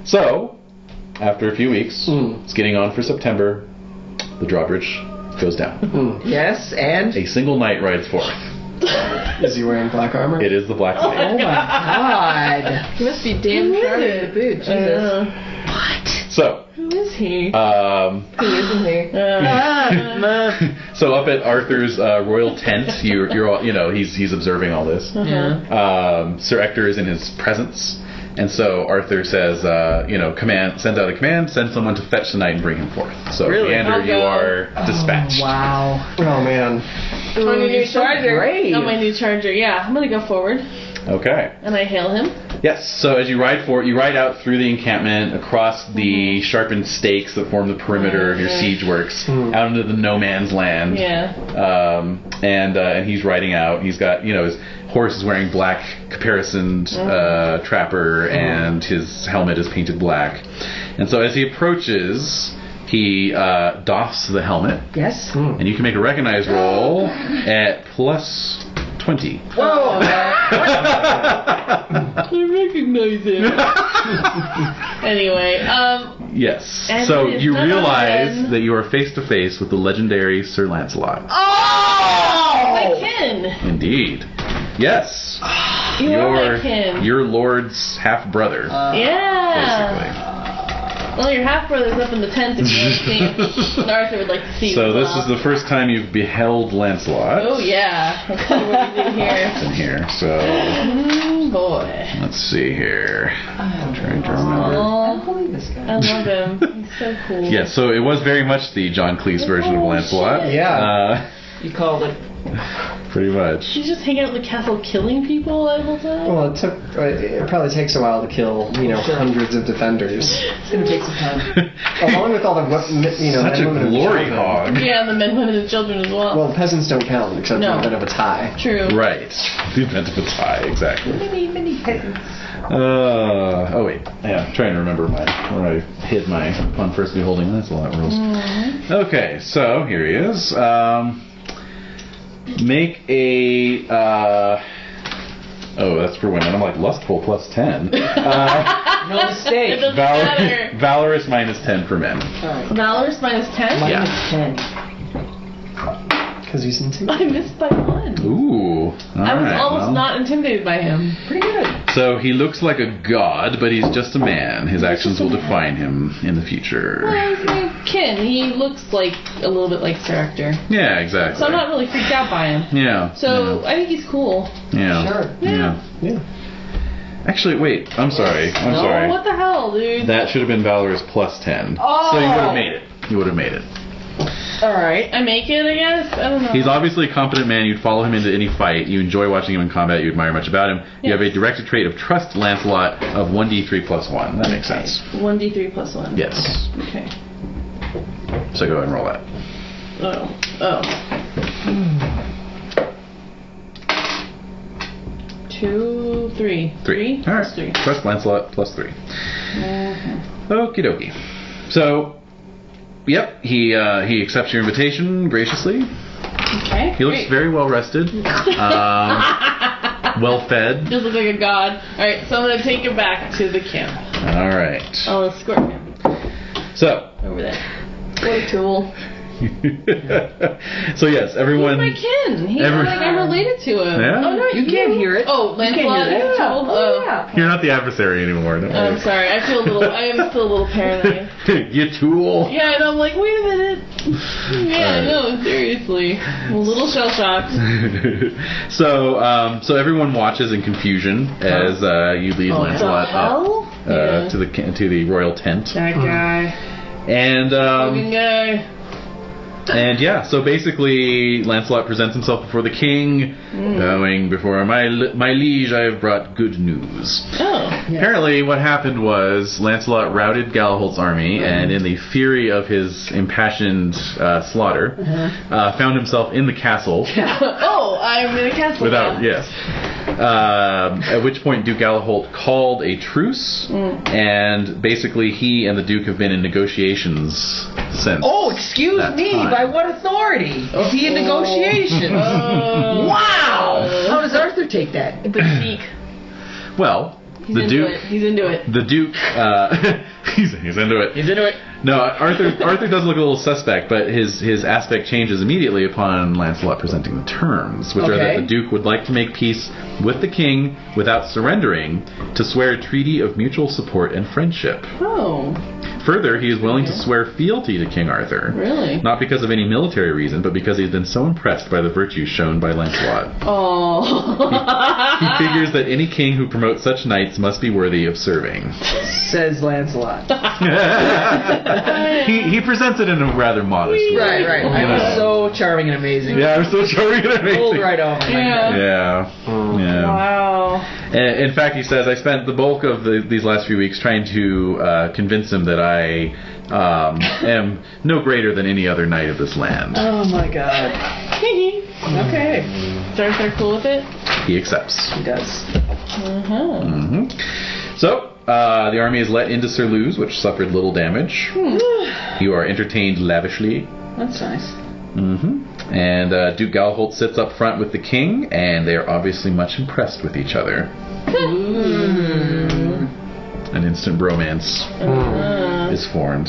So after a few weeks, it's getting on for September. The drawbridge goes down. Yes, and? A single knight rides forth. Is he wearing black armor? It is the Black Knight. Oh my god. He must be damn sharp in the boot. Jesus. So, Who is he? Who isn't he? So up at Arthur's royal tent, you're all, he's observing all this. Sir Ector is in his presence, and so Arthur says, sends out a command, send someone to fetch the knight and bring him forth. So Really? Leander, you are dispatched. Wow. Oh man. My new so charger. brave. Oh, my new charger. Yeah, I'm gonna go forward Okay. and I hail him. Yes. So as you ride forward, you ride out through the encampment, across the sharpened stakes that form the perimeter of your siege works, out into the no man's land. Yeah. And he's riding out. He's got his horse is wearing black caparisoned trapper, and his helmet is painted black. And so as he approaches, he doffs the helmet, Yes. and you can make a recognize roll at plus 20. Whoa. I recognize him. Anyway, Yes. And So it is you none realize other than- that you are face to face with the legendary Sir Lancelot. my kin. Indeed. Yes. You are my kin. Your lord's half brother, Yeah. basically. Well, your half brother's up in the tent if you want to see him. Arthur would like to see you. So as this well. is the first time you've beheld Lancelot. Oh yeah. Let's see what we do here. In here. So Boy. let's see here. I'm trying to remember. Oh, believe this guy. I love him. He's so cool. Yeah, so it was very much the John Cleese version of Oh, Lancelot. shit. Yeah. You called it. Pretty much. She's just hanging out in the castle killing people the whole time? Well, it probably takes a while to kill, hundreds of defenders, It's going to take some time. along with all the Such men, a women, and glory children. hog. Yeah, and the men, women, and children as well. Well, peasants don't count except No. for the event of a tie. True. Right. The event of a tie, exactly. Many peasants. Oh wait, yeah, I'm trying to remember where I hid my upon first beholding Lancelot rules. Okay, so here he is. Make a that's for women. I'm like lustful plus 10. No mistake. It doesn't matter. Valorous minus 10 for men. Valorous minus 10? Yeah. Minus 10. Because he's into. I missed by 1. Ooh. I was almost not intimidated by him. Pretty good. So he looks like a god, but he's just a man. His actions will define him in the future. Well, he's my kin. He looks like a little bit like Sir Ector. Yeah, exactly. So I'm not really freaked out by him. Yeah. So I think he's cool. Yeah. Sure. Yeah. Yeah. Actually, wait. I'm sorry. I'm No, sorry. what the hell, dude? That should have been Valorous plus 10. Oh! So you would have made it. You would have made it. All right. I make it, I guess? I don't know. He's obviously a competent man. You'd follow him into any fight. You enjoy watching him in combat. You admire much about him. You have a directed trait of Trust Lancelot of 1d3 plus 1. That makes sense. 1d3 plus 1. Yes. Okay. So go ahead and roll that. Oh. 2, 3. 3. All right. 3. Trust Lancelot plus 3. Mm-hmm. Okie dokie. So, yep, he accepts your invitation graciously. Okay. He looks very well rested, well fed. Just looks like a god. Alright, so I'm going to take him back to the camp. All right. I'll escort him So, over there. What a tool. so yes, everyone. He's my kin. He's Every- like I'm related to him. Yeah? Oh, no, You can't hear it. Oh, Lancelot hear is that. told. Oh, yeah. You're not the adversary anymore. Don't I'm worry. sorry. I am still a little paranoid. You tool. Yeah, and I'm like, wait a minute. Yeah, no, seriously. I'm a little shell shocked. So everyone watches in confusion as you lead Lancelot up Yeah. to the royal tent, That guy. and Fucking guy. and yeah. So basically, Lancelot presents himself before the king, bowing before my liege. I have brought good news. Oh. Apparently, what happened was Lancelot routed Galaholt's army, and in the fury of his impassioned slaughter, found himself in the castle. Oh, I'm in a castle Without, now. yes. At which point Duke Galaholt called a truce, and basically he and the Duke have been in negotiations since. Oh, excuse that me. time. By what authority? Is he in negotiations? Wow. How does Arthur take that? But cheek. Well, He's the into Duke. it. He's into it. The Duke. He's into it. He's into it. No, Arthur does look a little suspect, but his aspect changes immediately upon Lancelot presenting the terms, which are that Okay. the Duke would like to make peace with the king without surrendering, to swear a treaty of mutual support and friendship. Oh. Further, he is willing to swear fealty to King Arthur. Really? Not because of any military reason, but because he's been so impressed by the virtues shown by Lancelot. Oh. He figures that any king who promotes such knights must be worthy of serving. Says Lancelot. he presents it in a rather modest way. Right. I was so charming and amazing. Yeah, I was so charming and amazing. Pulled right off. Yeah. Wow. In fact, he says, I spent the bulk of these last few weeks trying to convince him that I am no greater than any other knight of this land. Oh my god. Okay. Is Arthur cool with it? He accepts. He does. So, the army is let into Surluse, which suffered little damage. You are entertained lavishly. That's nice. And Duke Galholt sits up front with the king, and they are obviously much impressed with each other. An instant bromance is formed.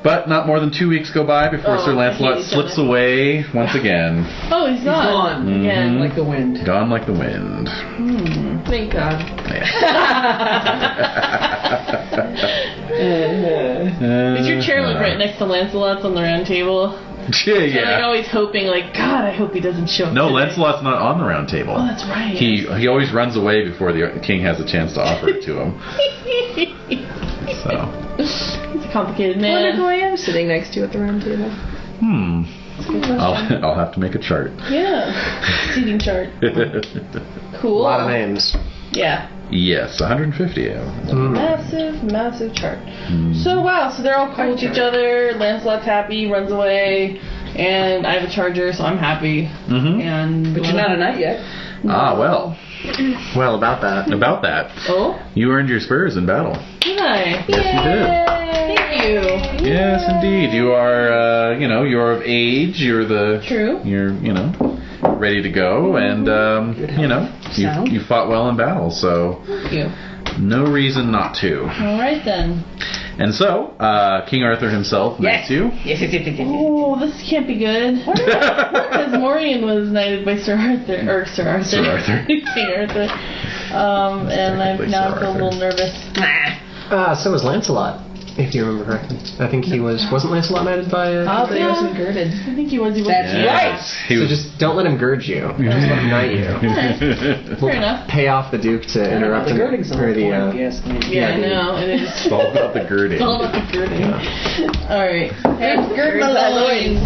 But not more than 2 weeks go by before Sir Lancelot slips away once again. Oh, he's Gone. Again. Like the wind. Gone like the wind. Thank God. Did your chair live right next to Lancelot's on the round table? Yeah. I'm like always hoping, like, God, I hope he doesn't show up. No, today. Lancelot's not on the round table. Oh, that's right. He always runs away before the king has a chance to offer it to him. So. He's a complicated I wonder man. who I am sitting next to at the round table. I'll have to make a chart. Yeah. Seating chart. Cool. A lot of names. Yeah. Yes, 150. Massive chart. So wow, so they're all cool with each other. Lancelot's happy, runs away, and I have a charger, so I'm happy. And But you're not a knight yet. Well. Well, about that. About that. Oh? You earned your spurs in battle. Did I? Yes, you did. Thank you. Yes, indeed. You are, you're of age. You're True. You're, ready to go, and you fought well in battle, so Thank you. no reason not to. All right then. And so, King Arthur himself knights you. Yes. Oh, this can't be good. Because Morian was knighted by Sir Arthur. Sir Arthur. King Arthur. And I'm now Sir feel a little nervous. So was Lancelot, if you remember correctly. I think he wasn't Lancelot knighted by... Oh, but he wasn't girded. I think he was. That's right. He So was. just don't let him gird you. Just let him knight you. Fair enough. Pay off the Duke to interrupt The him. girding's the whole point, yes. Yeah, I know. It is. It's all about the girding. It's all about the girding. Alright. Gird my loins.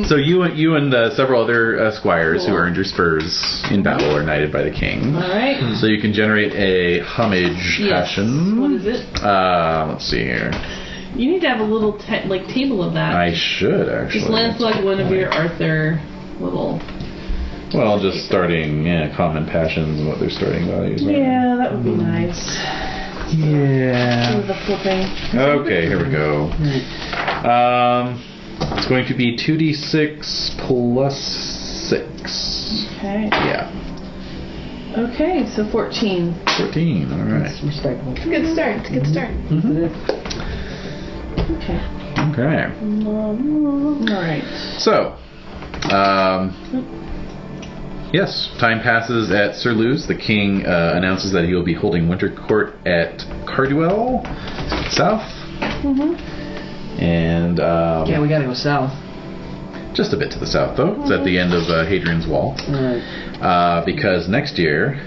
So you and several other squires who earned your spurs in battle are knighted by the king. Alright. So you can generate a homage passion. What is it? Let's see here. You need to have a little table of that. I should actually. Just Lancelot, one of your Arthur little. Well, just starting common passions and what their starting values are. Yeah, that would be nice. Yeah. With the flipping. Okay, here we go. It's going to be 2d6 plus 6. Okay. Yeah. Okay, so 14. 14, alright. That's respectable. It's a good start. It's a good start. Okay. Okay. Alright. So, yes, time passes at Surluse. The king announces that he will be holding winter court at Carduel, south. And Yeah, we gotta go south. just a bit to the south, though. It's at the end of Hadrian's Wall. Alright. Because next year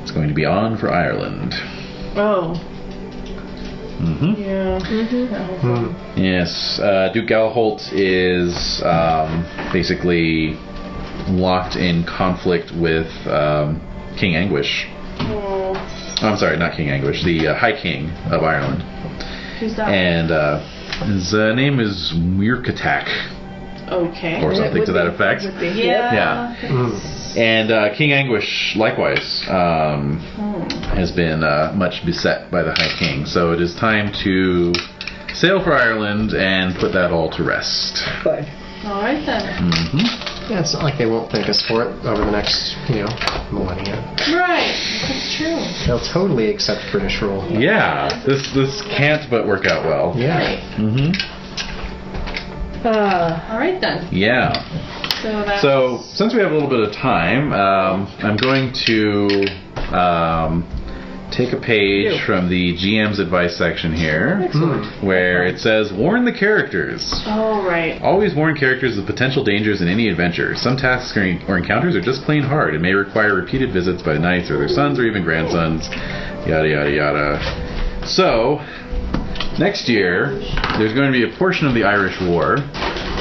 it's going to be on for Ireland. Oh. Yeah. Yes, Duke Galholt is basically locked in conflict with King Anguish. Oh. I'm sorry, not King Anguish, the High King of Ireland. Who's that? And his name is Muirkatak, Okay. or something to that effect. Yeah. And King Anguish, likewise, has been much beset by the High King. So it is time to sail for Ireland and put that all to rest. But Alright then. Yeah, it's not like they won't thank us for it over the next, millennia. Right. That's true. They'll totally accept British rule. Yeah, this can't but work out well. Yeah. Alright then. Yeah. So since we have a little bit of time, I'm going to take a page from the GM's advice section here, where it says, warn the characters. Oh, right. Always warn characters of potential dangers in any adventure. Some tasks or encounters are just plain hard and may require repeated visits by knights or their sons or even grandsons. Yada, yada, yada. So, next year, there's going to be a portion of the Irish War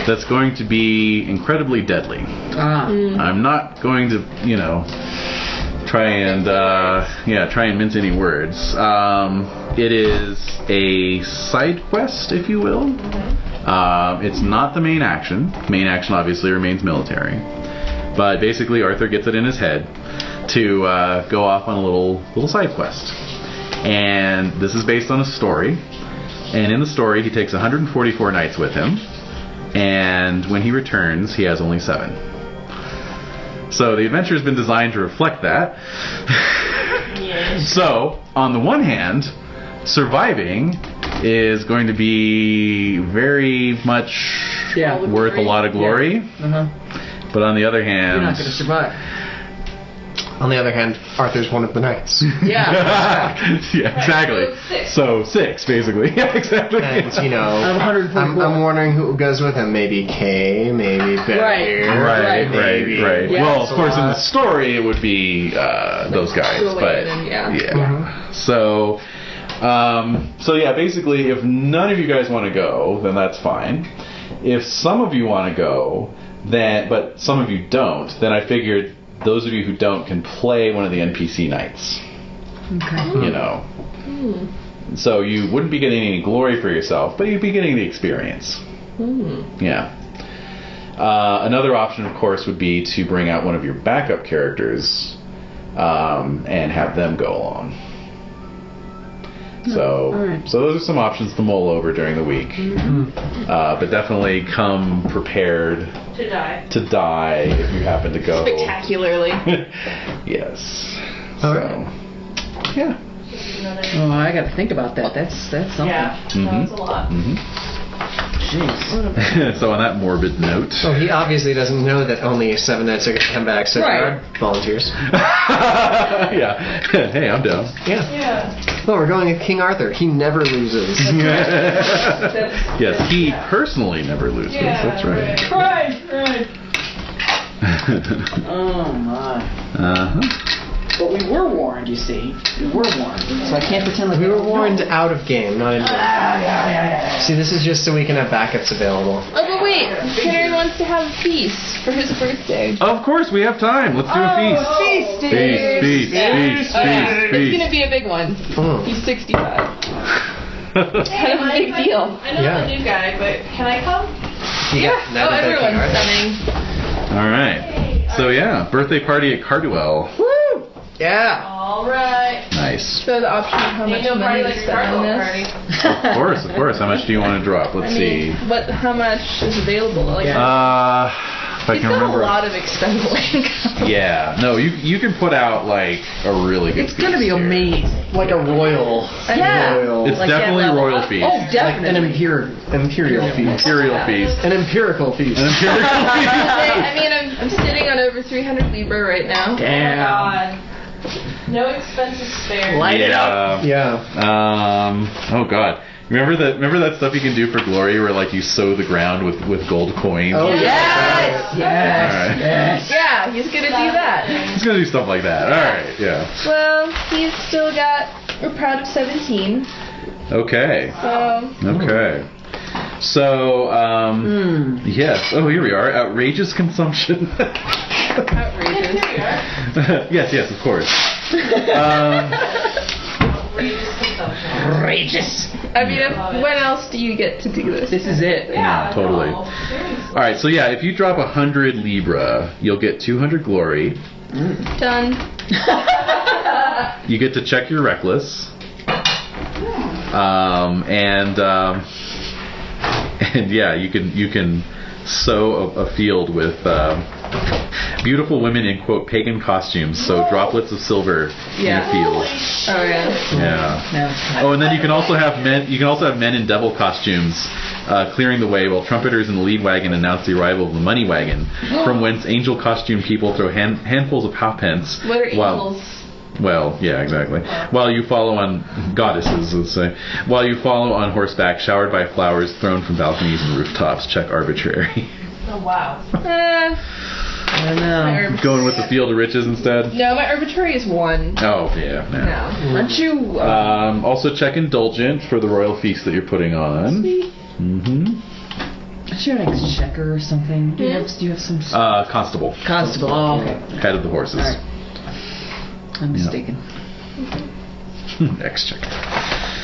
that's going to be incredibly deadly. I'm not going to, try and mince any words. It is a side quest, if you will. It's not the main action. Main action obviously remains military. But basically Arthur gets it in his head to go off on a little side quest. And this is based on a story. And in the story he takes 144 knights with him. And when he returns, he has only 7. So the adventure has been designed to reflect that. So, on the one hand, surviving is going to be very much worth a lot of glory. But on the other hand... You're not going to survive. On the other hand, Arthur's one of the knights. Yeah. Yeah, exactly. So 6, basically. Yeah, exactly. And, I'm I'm wondering who goes with him. Maybe Kay, maybe Barry. Right. Yeah. Well, of course, in the story, it would be those guys. But, yeah. So, basically, if none of you guys want to go, then that's fine. If some of you want to go, but some of you don't, then I figured those of you who don't can play one of the NPC knights. Okay. So you wouldn't be getting any glory for yourself, but you'd be getting the experience. Yeah. Another option, of course, would be to bring out one of your backup characters and have them go along. So those are some options to mull over during the week. But definitely come prepared to die if you happen to go spectacularly. Yes. Yeah. Oh, I got to think about that. That's something. Yeah, that's a lot. Jeez. So on that morbid note. So he obviously doesn't know that only 7 knights are going to come back, so there are volunteers. Yeah. Hey, I'm down. Yeah. Well, we're going with King Arthur. He never loses. Yes, he personally never loses. That's right. Right. Oh my. Uh-huh. But we were warned, you see. We were warned. So I can't pretend like We were warned out of game, not in game. See, this is just so we can have backups available. Oh, but wait. Henry wants to have a feast for his birthday. Of course, we have time. Let's do a feast. Feast. It's going to be a big one. He's 65. Kind of a big deal. I know I'm a new guy, but can I come? Yeah. Everyone's coming. All right. So yeah, birthday party at Cardwell. Woo! Yeah. All right. Nice. So the option of how much money to spend on this. Of course. How much do you want to drop? Let's see. How much is available? Like, If I he's can got remember. a lot of expendable income. Yeah. No, you can put out like a really good. It's going to be feast here. amazing. Like a royal. Yeah. It's Like definitely a royal feast. Oh, definitely. An imperial feast. Imperial feast. An empirical feast. An imperial feast. I mean, I'm sitting on over 300 Libra right now. Damn. God. No expenses spared. Light it up. Yeah. Oh God. Remember that stuff you can do for glory, where like you sow the ground with gold coins. Oh Yes. All right. Yes. Yeah, he's gonna do that. He's gonna do stuff like that. All right. Yeah. Well, he's still got a proud of 17. Okay. So. Okay. So, yes. Oh, here we are. Outrageous consumption. Outrageous. Yes, of course. Outrageous. I mean, when else do you get to do this? This is it. Yeah, totally. All right, so yeah, if you drop 100 Libra, you'll get 200 glory. Done. You get to check your reckless. And yeah, you can sow a field with beautiful women in quote pagan costumes. So droplets of silver in your field. Oh yeah. Yeah. Oh, and then you can also have men. You can also have men in devil costumes, clearing the way while trumpeters in the lead wagon announce the arrival of the money wagon, from whence angel costume people throw handfuls of halfpence. What are while angels? Well, yeah, exactly. While you follow on goddesses, let's say, while you follow on horseback, showered by flowers thrown from balconies and rooftops. Check arbitrary. Oh wow. I don't know. Going with the field of riches instead. No, my arbitrary is 1. Oh yeah. No. Aren't you? Also check indulgent for the royal feast that you're putting on. Mm-hmm. Aren't you an exchequer or something? Do you have some? Constable. Constable. Oh, okay. Head of the horses. All right. I'm mistaken. Exchequer.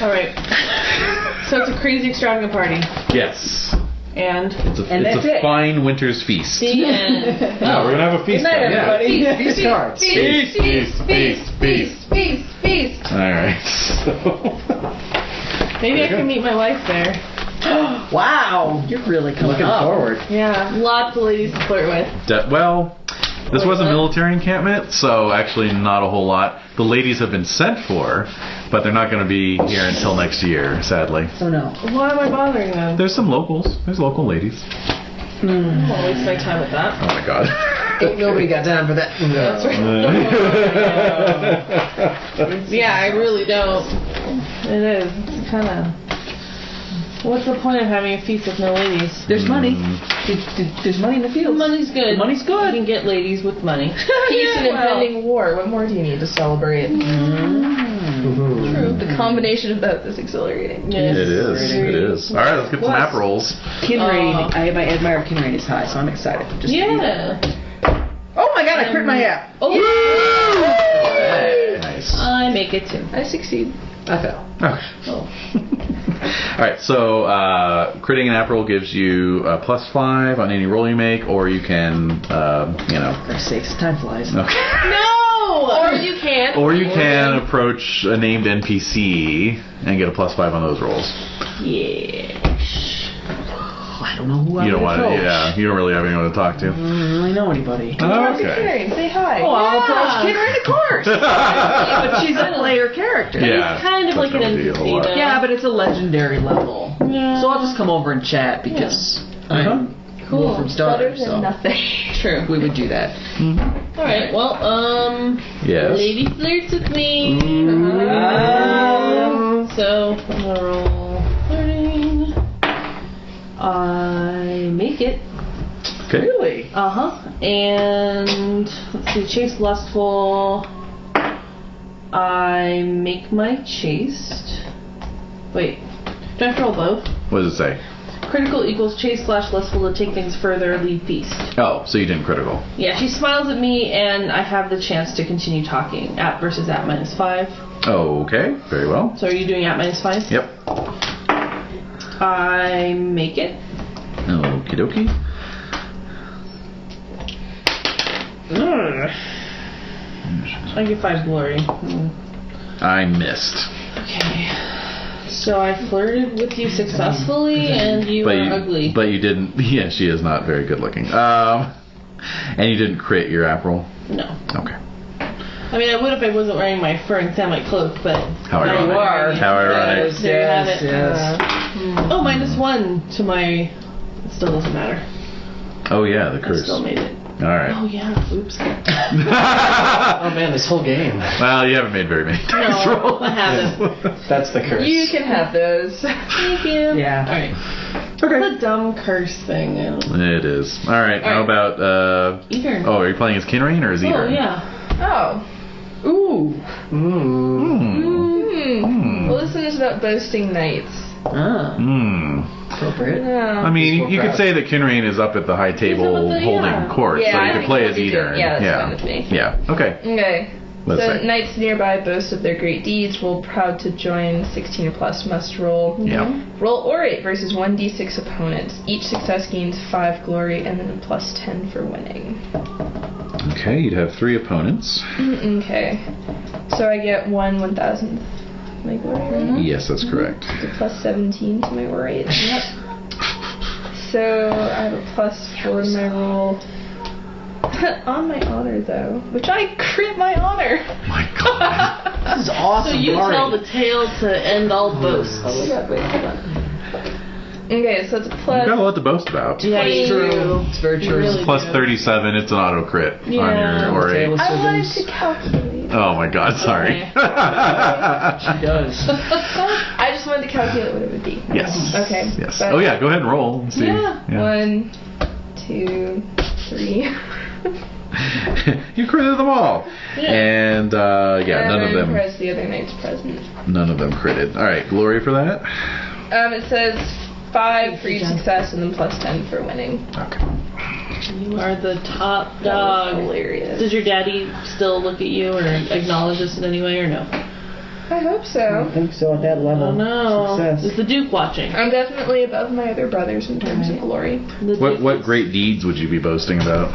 All right. So it's a crazy extravagant party, Yes. and It's And a that's it. fine winter's feast. the end. No, we're gonna have a feast. Good night, time. everybody. Feast cards. Feast, feast, feast, feast, feast, feast. All right. Maybe I can meet my wife there. Wow, you're really coming Looking up. forward. Yeah, lots of ladies to flirt with. Well, this was a military encampment, so actually not a whole lot. The ladies have been sent for, but they're not going to be here until next year, sadly. Oh no. Why am I bothering them? There's some locals. There's local ladies. I won't waste my time with that. Oh my god. Ain't nobody got time for that. That's right. Yeah, I really don't. It is. It's kind of. What's the point of having a feast with no ladies? There's money. There's money in the field. Money's good. Money's good. You can get ladies with money. Peace and impending war. What more do you need to celebrate? True. The combination of both is exhilarating. Yes. It is. All right, let's get some app rolls. Kinraid. I admire Kinraid is high, so I'm excited. Just Yeah. Oh my god, I crit my app. Oh. Nice. I make it too. I succeed. I fell. Okay. Oh. All right, so critting an app roll gives you a +5 on any roll you make, or you can, For sakes, time flies. Okay. No! Or you can. Or you can approach a named NPC and get a +5 on those rolls. Yeah. I don't know who You don't want to approach. you don't really have anyone to talk to. I don't really know anybody. Okay. Say hi. Oh, I'll approach Kinraid, of course. But she's a player character. Yeah. It's kind of like an That's gonna be a NPC, lot. though. Yeah, but it's a legendary level. Yeah. So I'll just come over and chat because I'm Cool. from Better Starter, than so nothing. True. we would do that. Alright, well, Yes. lady flirts with me. So, I'm gonna roll flirting. I make it. Okay. Really? And, let's see, chase lustful. I make my chaste. Wait, do I have to roll both? What does it say? Critical equals chase / lustful to take things further, lead feast. Oh, so you didn't critical. Yeah, she smiles at me, and I have the chance to continue talking. At versus at -5. Okay, very well. So are you doing at -5? Yep. I make it. Okie dokie. I get 5 glory. I missed. Okay. So I flirted with you successfully, and you are ugly. But you didn't. Yeah, she is not very good looking. And you didn't crit your app roll. No. Okay. I mean, I would if I wasn't wearing my fur and Samite cloak, but How now ironic. you are. How ironic. So there you have it. Yes. Oh, -1 to my. It still doesn't matter. Oh yeah, the I curse. still made it. All right. Oh yeah. Oops. Oh man, this whole game. Well, you haven't made very many dice No, rolls. I haven't. That's the curse. You can have those. Thank you. Yeah. All right. Okay. The dumb curse thing. It is. All right. How about Eater. Oh, are you playing as Kinrain or as Eater? Oh yeah. Oh. Ooh. Well, this one is about boasting knights. Ah. Appropriate. Yeah. I mean, you could say that Kinrain is up at the high table up at the- holding yeah. court, Yeah, so I you could think play we'll as do Eater. that. Yeah, that's fine with me. Yeah. Okay. Okay. Let's So say. knights nearby boast of their great deeds. Will proud to join. 16 or plus must roll. Yeah. Roll orate versus 1d6 opponents. Each success gains 5 glory and then a +10 for winning. Okay, you'd have 3 opponents. Okay. So I get 1/1000th my glory. Right? Yes, that's correct. So +17 to my orate. Yep. So I have a +4 in my roll. On my honor though, which I crit my honor. My God. This is awesome. So you Glory. tell the tale to end all boasts. Oh my god, wait, hold on. Okay, so it's a You got a plus. lot to boast about. Yeah, you True. do. It's very true. Really Plus do. 37, it's an auto crit Yeah. on your orate. I wanted to calculate. Oh my God, sorry. Okay. She does. I just wanted to calculate what it would be. Yes. Okay. Yes. But- Oh yeah, go ahead and roll and see. Yeah. 1, 2, 3. You critted them all. Yeah. And none of them. Press the other knight's present. None of them critted. All right, glory for that. It says 5 for each success and then plus 10 for winning. Okay. You are the top That was dog. hilarious. Does your daddy still look at you or acknowledge us in any way or no? I hope I so. don't think so at that level. Oh no. Success. Is the Duke watching? I'm definitely above my other brothers in terms of glory. The Duke What is- great deeds would you be boasting about?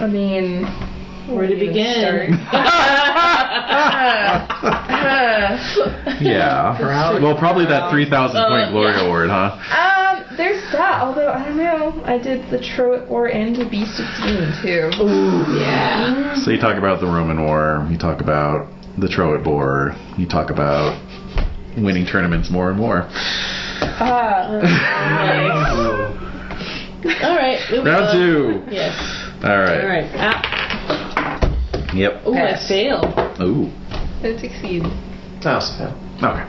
I mean, Where to begin? Yeah. Proud. Well, probably that 3,000 point glory yeah. award, huh? There's that, although I don't know. I did the Trojan War and the Beast of Demon too. Ooh, yeah. So you talk about the Roman War, you talk about the Trojan War, you talk about winning tournaments more and more. All right. Round 2. Yes. All right. All right. Yep. Ooh, Pass. I failed. Ooh. I succeed. I also failed. Okay.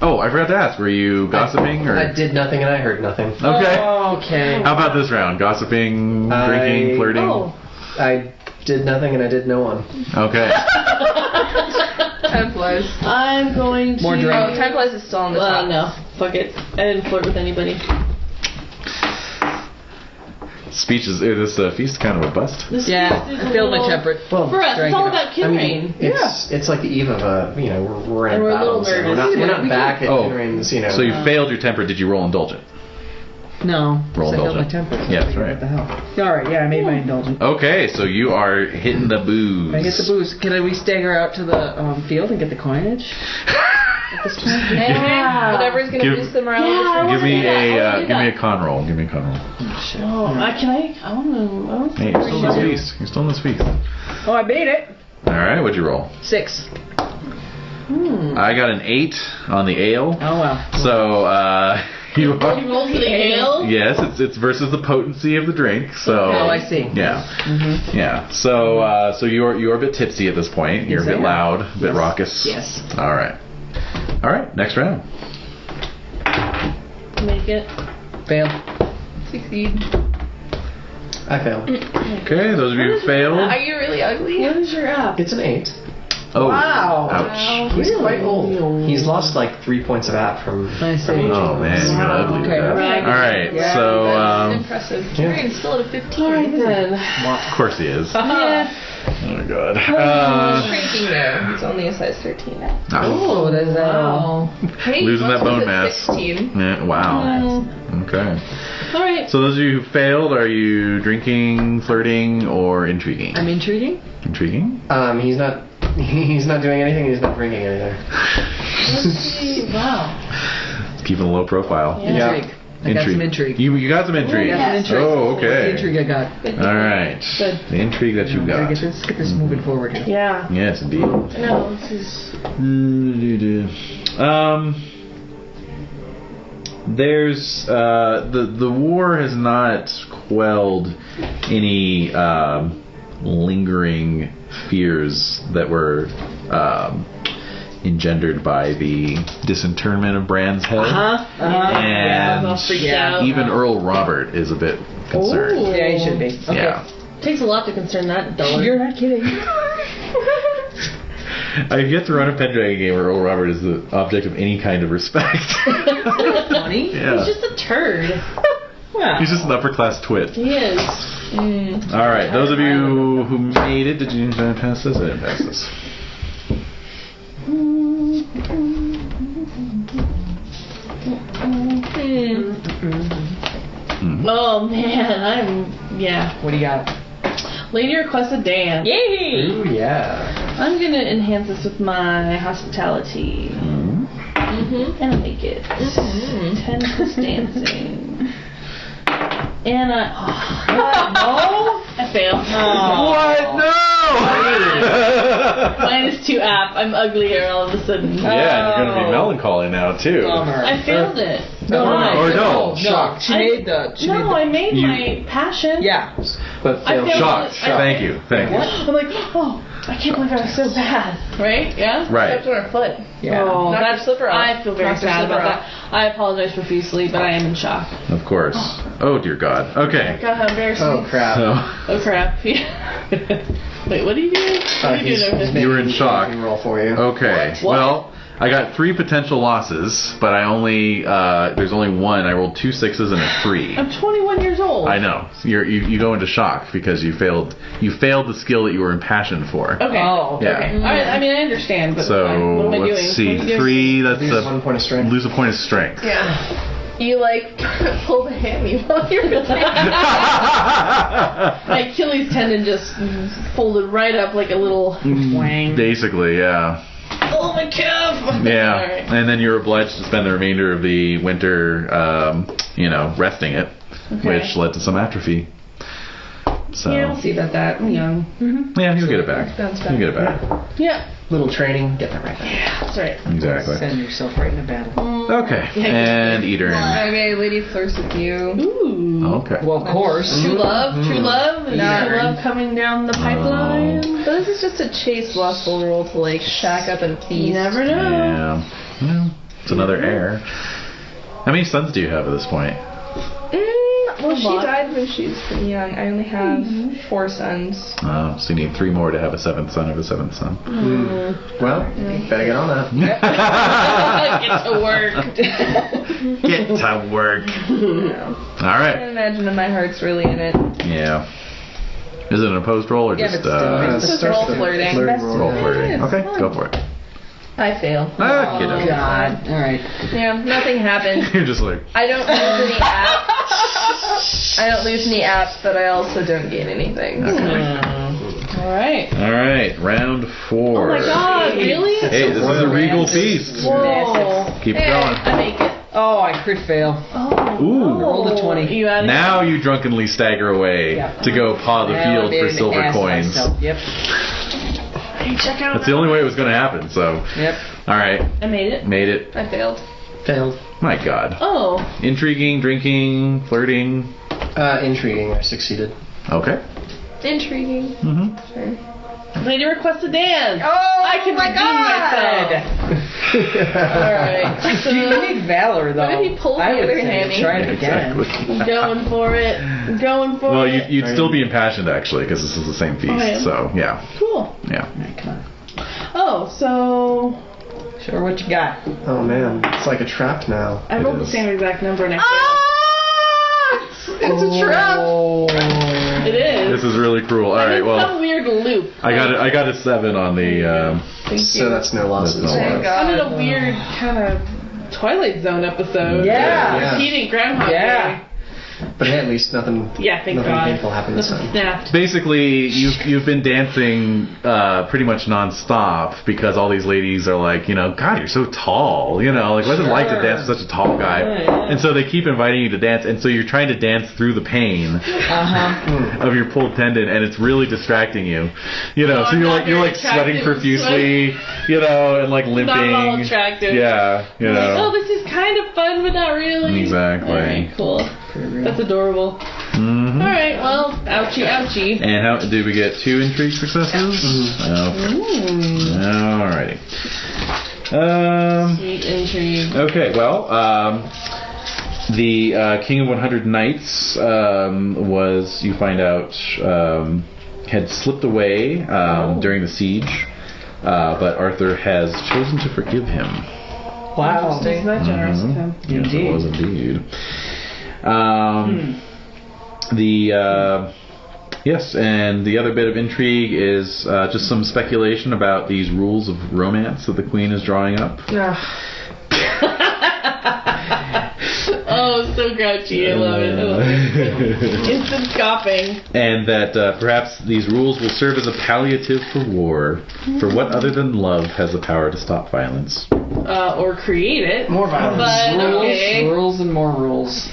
Oh, I forgot to ask. Were you gossiping or? I did nothing and I heard nothing. Okay. Okay. How about this round? Gossiping, drinking, flirting. Oh. I did nothing and I did no one. Okay. Time flies. I'm going to. More drink. Oh, time flies is still on the top. No. Fuck it. I didn't flirt with anybody. Speech is this feast is kind of a bust. This Yeah, is I failed my little- temperate. Well, For us, it's all Drank it about Kinrain. It's like the eve of a we're in And we're a little battle, so nervous. we're not We back at Oh. Kinrain's, So you failed your temper. Did you roll indulgent? No. Roll I failed my indulgent. temper. Yeah, that's right. What the hell? All right. Yeah, I made my indulgent. Okay, so you are hitting the booze. I get the boost. Can we stagger out to the field and get the coinage? At this point? Yeah. Whatever's gonna Give- boost the morale. Yeah, of the Give me I wanna a do give me a that. con roll. Give me a con roll. Oh, can I? I want to. Hey, you're still in this feast. You're still in this feast. Oh, I made it. All right, what'd you roll? 6. I got an 8 on the ale. Oh well. So you You are. rolled for the ale? Yes, it's versus the potency of the drink. So Oh, I see. yeah, Mm-hmm. yeah. So you're a bit tipsy at this point. You're a Yes, bit I am. loud, a bit Yes. raucous. Yes. All right. Next round. Make it. Fail. Succeed. I failed. Okay, those of you who failed. Are you really ugly? What is your app? It's an 8. Oh, Wow. ouch. He's quite old. He's lost like 3 points of app from. I see. Oh man, you got ugly. with Okay, that. right. All right, Yeah. so Impressive. yeah. Kinrain's still at a 15. All right then. of course he is. Yeah. Oh my god. Shrinking though. It's only a size 13 now. Oh, that's Wow. Hey, Losing once that bone was at mass. 16. Yeah, wow. Okay. All right. So those of you who failed, are you drinking, flirting, or intriguing? I'm intriguing. Intriguing? He's not. He's not doing anything. He's not drinking anything. Wow. Keeping a low profile. Yeah. Intrigue. I got some intrigue. You got some intrigue. I got some intrigue. Oh, What's the okay. intrigue I got. All right. Good. The intrigue that you Gotta got. get this moving forward here. Yeah. Yes, indeed. No, this is. There's the war has not quelled any lingering fears that were engendered by the disinterment of Bran's head. And even Earl Robert is a bit concerned. Yeah, you should be. Okay. Yeah. Takes a lot to concern that dullard. You're not kidding. I've yet to run a Pendragon game where Earl Robert is the object of any kind of respect. Funny. Yeah. He's just a turd. Well, He's just an upper class twit. He is. All right, those of you who made it, did you pass this? I didn't pass this. Oh man, what do you got? Lady requests a dance. Yay! Ooh, yeah. I'm gonna enhance this with my hospitality. And I'll make it 10 plus dancing. And I failed. What? No! -2 app. I'm uglier all of a sudden. Yeah, you're gonna be melancholy now too. Bummer. I failed it. Or no. Shocked. She made the. I made my passion. Yeah. But I failed. failed. Shocked. Thank you. I'm like, oh. I can't believe I was so bad. Right? Yeah? Right. Stepped on her foot. Yeah. Oh, Knocked her that's slipper off. I feel very Knocked her sad slipper about off. that. I apologize profusely, but I am in shock. Of course. Oh dear God. Okay. God, how embarrassing. Oh crap. So Oh crap. Wait, what are you doing? What are you doing over he's there? You were in making a shock. fucking roll for you. okay. What? Well, I got 3 potential losses, but I only there's only one. I rolled 2 6s and a 3. I'm 21 years old. I know. You go into shock because you failed the skill that you were impassioned for. Okay. Oh, Yeah. Okay. I mean, I understand, but So fine. What am I doing? let's see. What are you doing? 3. That's Lose 1 point of strength. lose a point of strength. Yeah. You pull the hammy while you're My Achilles tendon just folded right up like a little. Wang. Basically, yeah. Oh, my calf! Yeah, All right. and then you're obliged to spend the remainder of the winter, resting it, Okay. which led to some atrophy. So Yeah, we'll see about that. I'm young. yeah, you'll get it back. Bounce back. You'll get it back. Yeah, Little training, get that right back. that's right. Exactly. Send yourself right in a battle. Okay, and Eater. Okay, lady flirts with you. Ooh. Okay. Well, of course. True love? True love? Is No. true love coming down the pipeline? But this is just a chase lustful roll to shack up and feast. You never know. Yeah. Well, it's another heir. How many sons do you have at this point? Well, she lot. died when she was pretty young. I only have 4 sons. So you need 3 more to have a 7th son of a 7th son. Well, better get on that. Get to work. Get to work. Yeah. All I right. can't imagine that my heart's really in it. Yeah. Is it an opposed roll or Yeah, just but still, This is starts roll the flirting. flirting roll. roll flirting? Yeah, it's Okay, fun. go for it. I fail. Okay, Oh, God. All right. Yeah, nothing happened. You're just like, I don't lose any apps. I don't lose any apps, but I also don't gain anything. All right. all right, round 4. Oh my God! Really? Hey, this is a regal feast. Whoa. Keep Hey, going. I make it. Oh, I crit fail. Oh. Ooh. Rolled a 20. You out of Now you drunkenly stagger away Yep. to go paw the Well, I field made for an silver ass of coins. myself. Yep. Hey, check out. That's the only way it was going to happen. So, Yep. all right, I made it. made it. I failed. Failed. My God, Oh. intriguing, drinking, flirting. Intriguing, I succeeded. Okay. Intriguing. Mm-hmm. Sure. Lady request a dance. Oh, I can my redeem myself. All right. So, You need valor, though. What if he pulls I the would other say hammy? try it again. Exactly. going for it. Going for Well, it. you'd still be impassioned actually because this is the same feast. Okay. So yeah, Cool. yeah. Come on. Oh, so Sure, what you got? Oh man, it's like a trap now. I rolled the is. same exact number and I It's a trap. Oh. failed. It is. This is really cruel. All I'm right, in well, some weird loop. I got a 7 on the. Thank So you. that's no losses. That's no Thank loss. I'm in God. a weird kind of Twilight Zone episode. Yeah. Yeah. Repeating Groundhog Yeah. Day. But hey, at least nothing. Yeah, thank nothing God. painful happened this Nothing time. snapped. Basically, you've been dancing pretty much nonstop because all these ladies are like, God, you're so tall. What's it like to dance with such a tall guy? Yeah. And so they keep inviting you to dance, and so you're trying to dance through the pain of your pulled tendon, and it's really distracting you. So I'm you're not like very sweating attractive. profusely, and like limping. Not at all attractive. Yeah, Oh, this is kind of fun, but not really. Exactly. Alright, cool. That's adorable. Mhm. Alright, well, ouchie, ouchie. And how did we get 2 intrigue successes? Okay. Alrighty. Sweet intrigue. Okay, well, the King of 100 Knights was, you find out, had slipped away during the siege, but Arthur has chosen to forgive him. Wow. Isn't that generous of him? Yes, it Indeed. was indeed. Yes, and the other bit of intrigue is just some speculation about these rules of romance that the Queen is drawing up. Oh, so grouchy. I love it. I love it. Instant scoffing. And that perhaps these rules will serve as a palliative for war. For what other than love has the power to stop violence? Or create it. More violence. But, okay. Rules and more rules.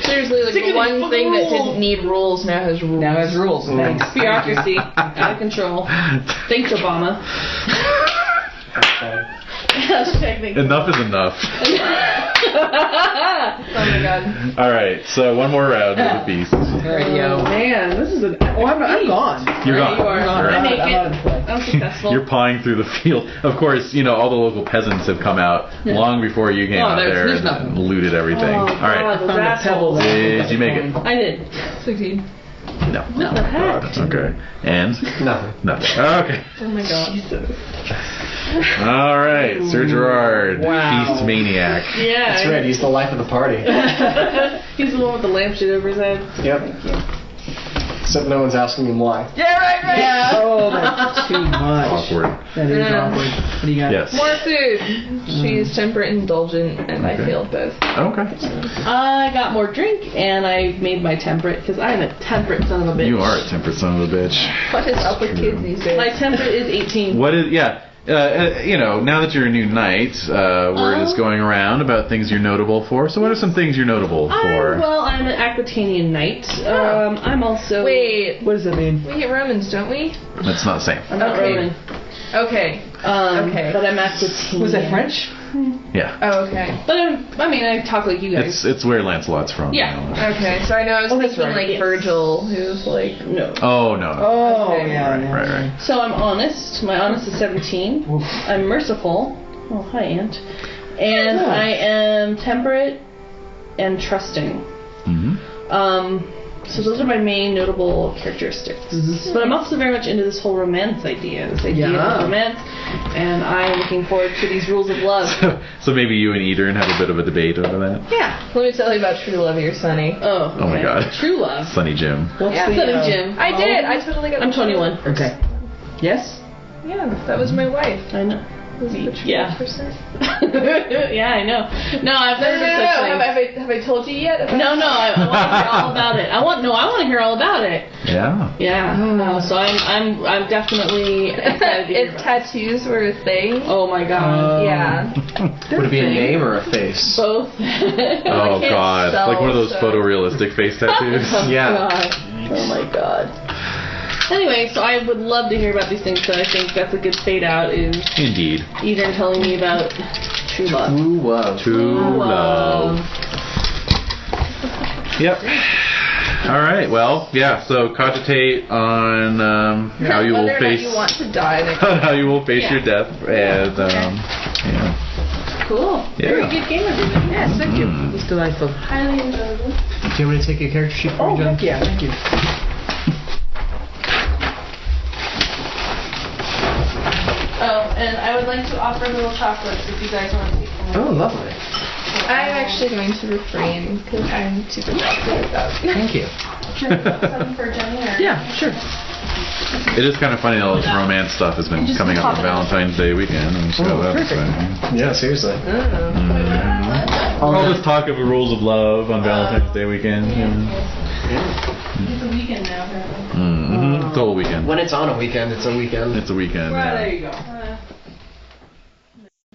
Seriously, Sick of the one these thing that rules. didn't need rules now has rules. Now has rules. Thanks. Bureaucracy. Out of control. Thanks, Obama. Hashtag thanks. Enough is enough. my god. All right, so one more round of the feast. Radio. Man, this is an. Oh, I'm gone. You're Right, gone. you are. You're gone. I make I'm it. out of play. I'm successful. You're pawing through the field. Of course, all the local peasants have come out long before you came Oh, out there's there nothing. and looted everything. Oh, All right. God, those Found a pebble. assholes. Did you make it? I did. Succeed. No. What the heck? Okay. And? Nothing. Nothing. Okay. Oh my god. All right, Sir Gerard, Wow. Feast Maniac. Yeah. That's right. He's the life of the party. He's the one with the lampshade over his head. Yep. Except no one's asking him why. Yeah, right. Yeah. Oh, that's too much. Awkward. That is Yeah. awkward. What do you got? Yes. More food. She's temperate and indulgent, and I Okay. failed both. Okay. I got more drink, and I made my temperate, because I'm a temperate son of a bitch. You are a temperate son of a bitch. What is up with kids these days? My temperate is 18. What is, now that you're a new knight, word is going around about things you're notable for. So what are some things you're notable for? I'm an Aquitanian knight. I'm also... Wait, What does that mean? we hit Romans, don't we? That's not the same. I'm not Okay. Roman. Okay. Okay. But I'm Aquitanian. Was that French? Yeah. Oh, okay. But I talk like you guys. It's where Lancelot's from. Yeah. Okay, so I know I was that's thinking right. like Yes. Virgil, who's like... No. Oh, no. Oh, Okay. yeah. Right, yeah. right. So I'm honest. My honest is 17. Oof. I'm merciful. Oh, hi, Aunt. And Yeah. I am temperate and trusting. Mm-hmm. So those are my main notable characteristics. Mhm. But I'm also very much into this whole romance idea, this idea Yeah. of romance, and I'm looking forward to these rules of love. So maybe you and Edern have a bit of a debate over that? Yeah. Let me tell you about true love of your Sonny. Oh, Oh my okay. God. True love. Sunny Jim. What's Yeah. the, Son of Jim. I did. I totally got. I'm 21. Okay. Yes? Yeah, that was my wife. I know. Was the true Yeah. love person. Yeah, I know. No, I've No, never no, been no, such no. thing. Have I told you yet? No, I want to hear all about it. I want to hear all about it. Yeah. Yeah. No, so I'm definitely excited to hear If about it. tattoos were a thing. Oh my god. Yeah. Would it be a name or a face? Both. Oh can't God! sell Like one of those stuff. photorealistic face tattoos. Yeah. God. Oh my god. Anyway, so I would love to hear about these things, so I think that's a good fade out is Indeed. Eden telling me about true love. True love. True love. Yep. All right. Well, yeah. So cogitate on how you will Whether or not face you want to die. Like, how you will face Yeah. your death, and yeah. Cool. Very Yeah. good game, everybody. Yes, thank you. Mm. It's delightful. Highly enjoyable. Do you want me to take your character sheet for Oh, you, John? heck yeah, thank you. Oh, and I would like to offer little chocolates if you guys want to take them. Oh, lovely. I'm actually going to refrain because I'm super popular about it. Thank you. Some for Jenny or... Yeah, sure. It is kind of funny all this romance stuff has been Just coming up pop on it up. Valentine's Day weekend. And so Oh, that's perfect. exciting. Yeah, seriously. All this talk of the rules of love on Valentine's Day weekend. It's a weekend now, apparently. Mm-hmm. It's a whole weekend. When it's on a weekend, it's a weekend. It's a weekend. Well, Yeah. there you go.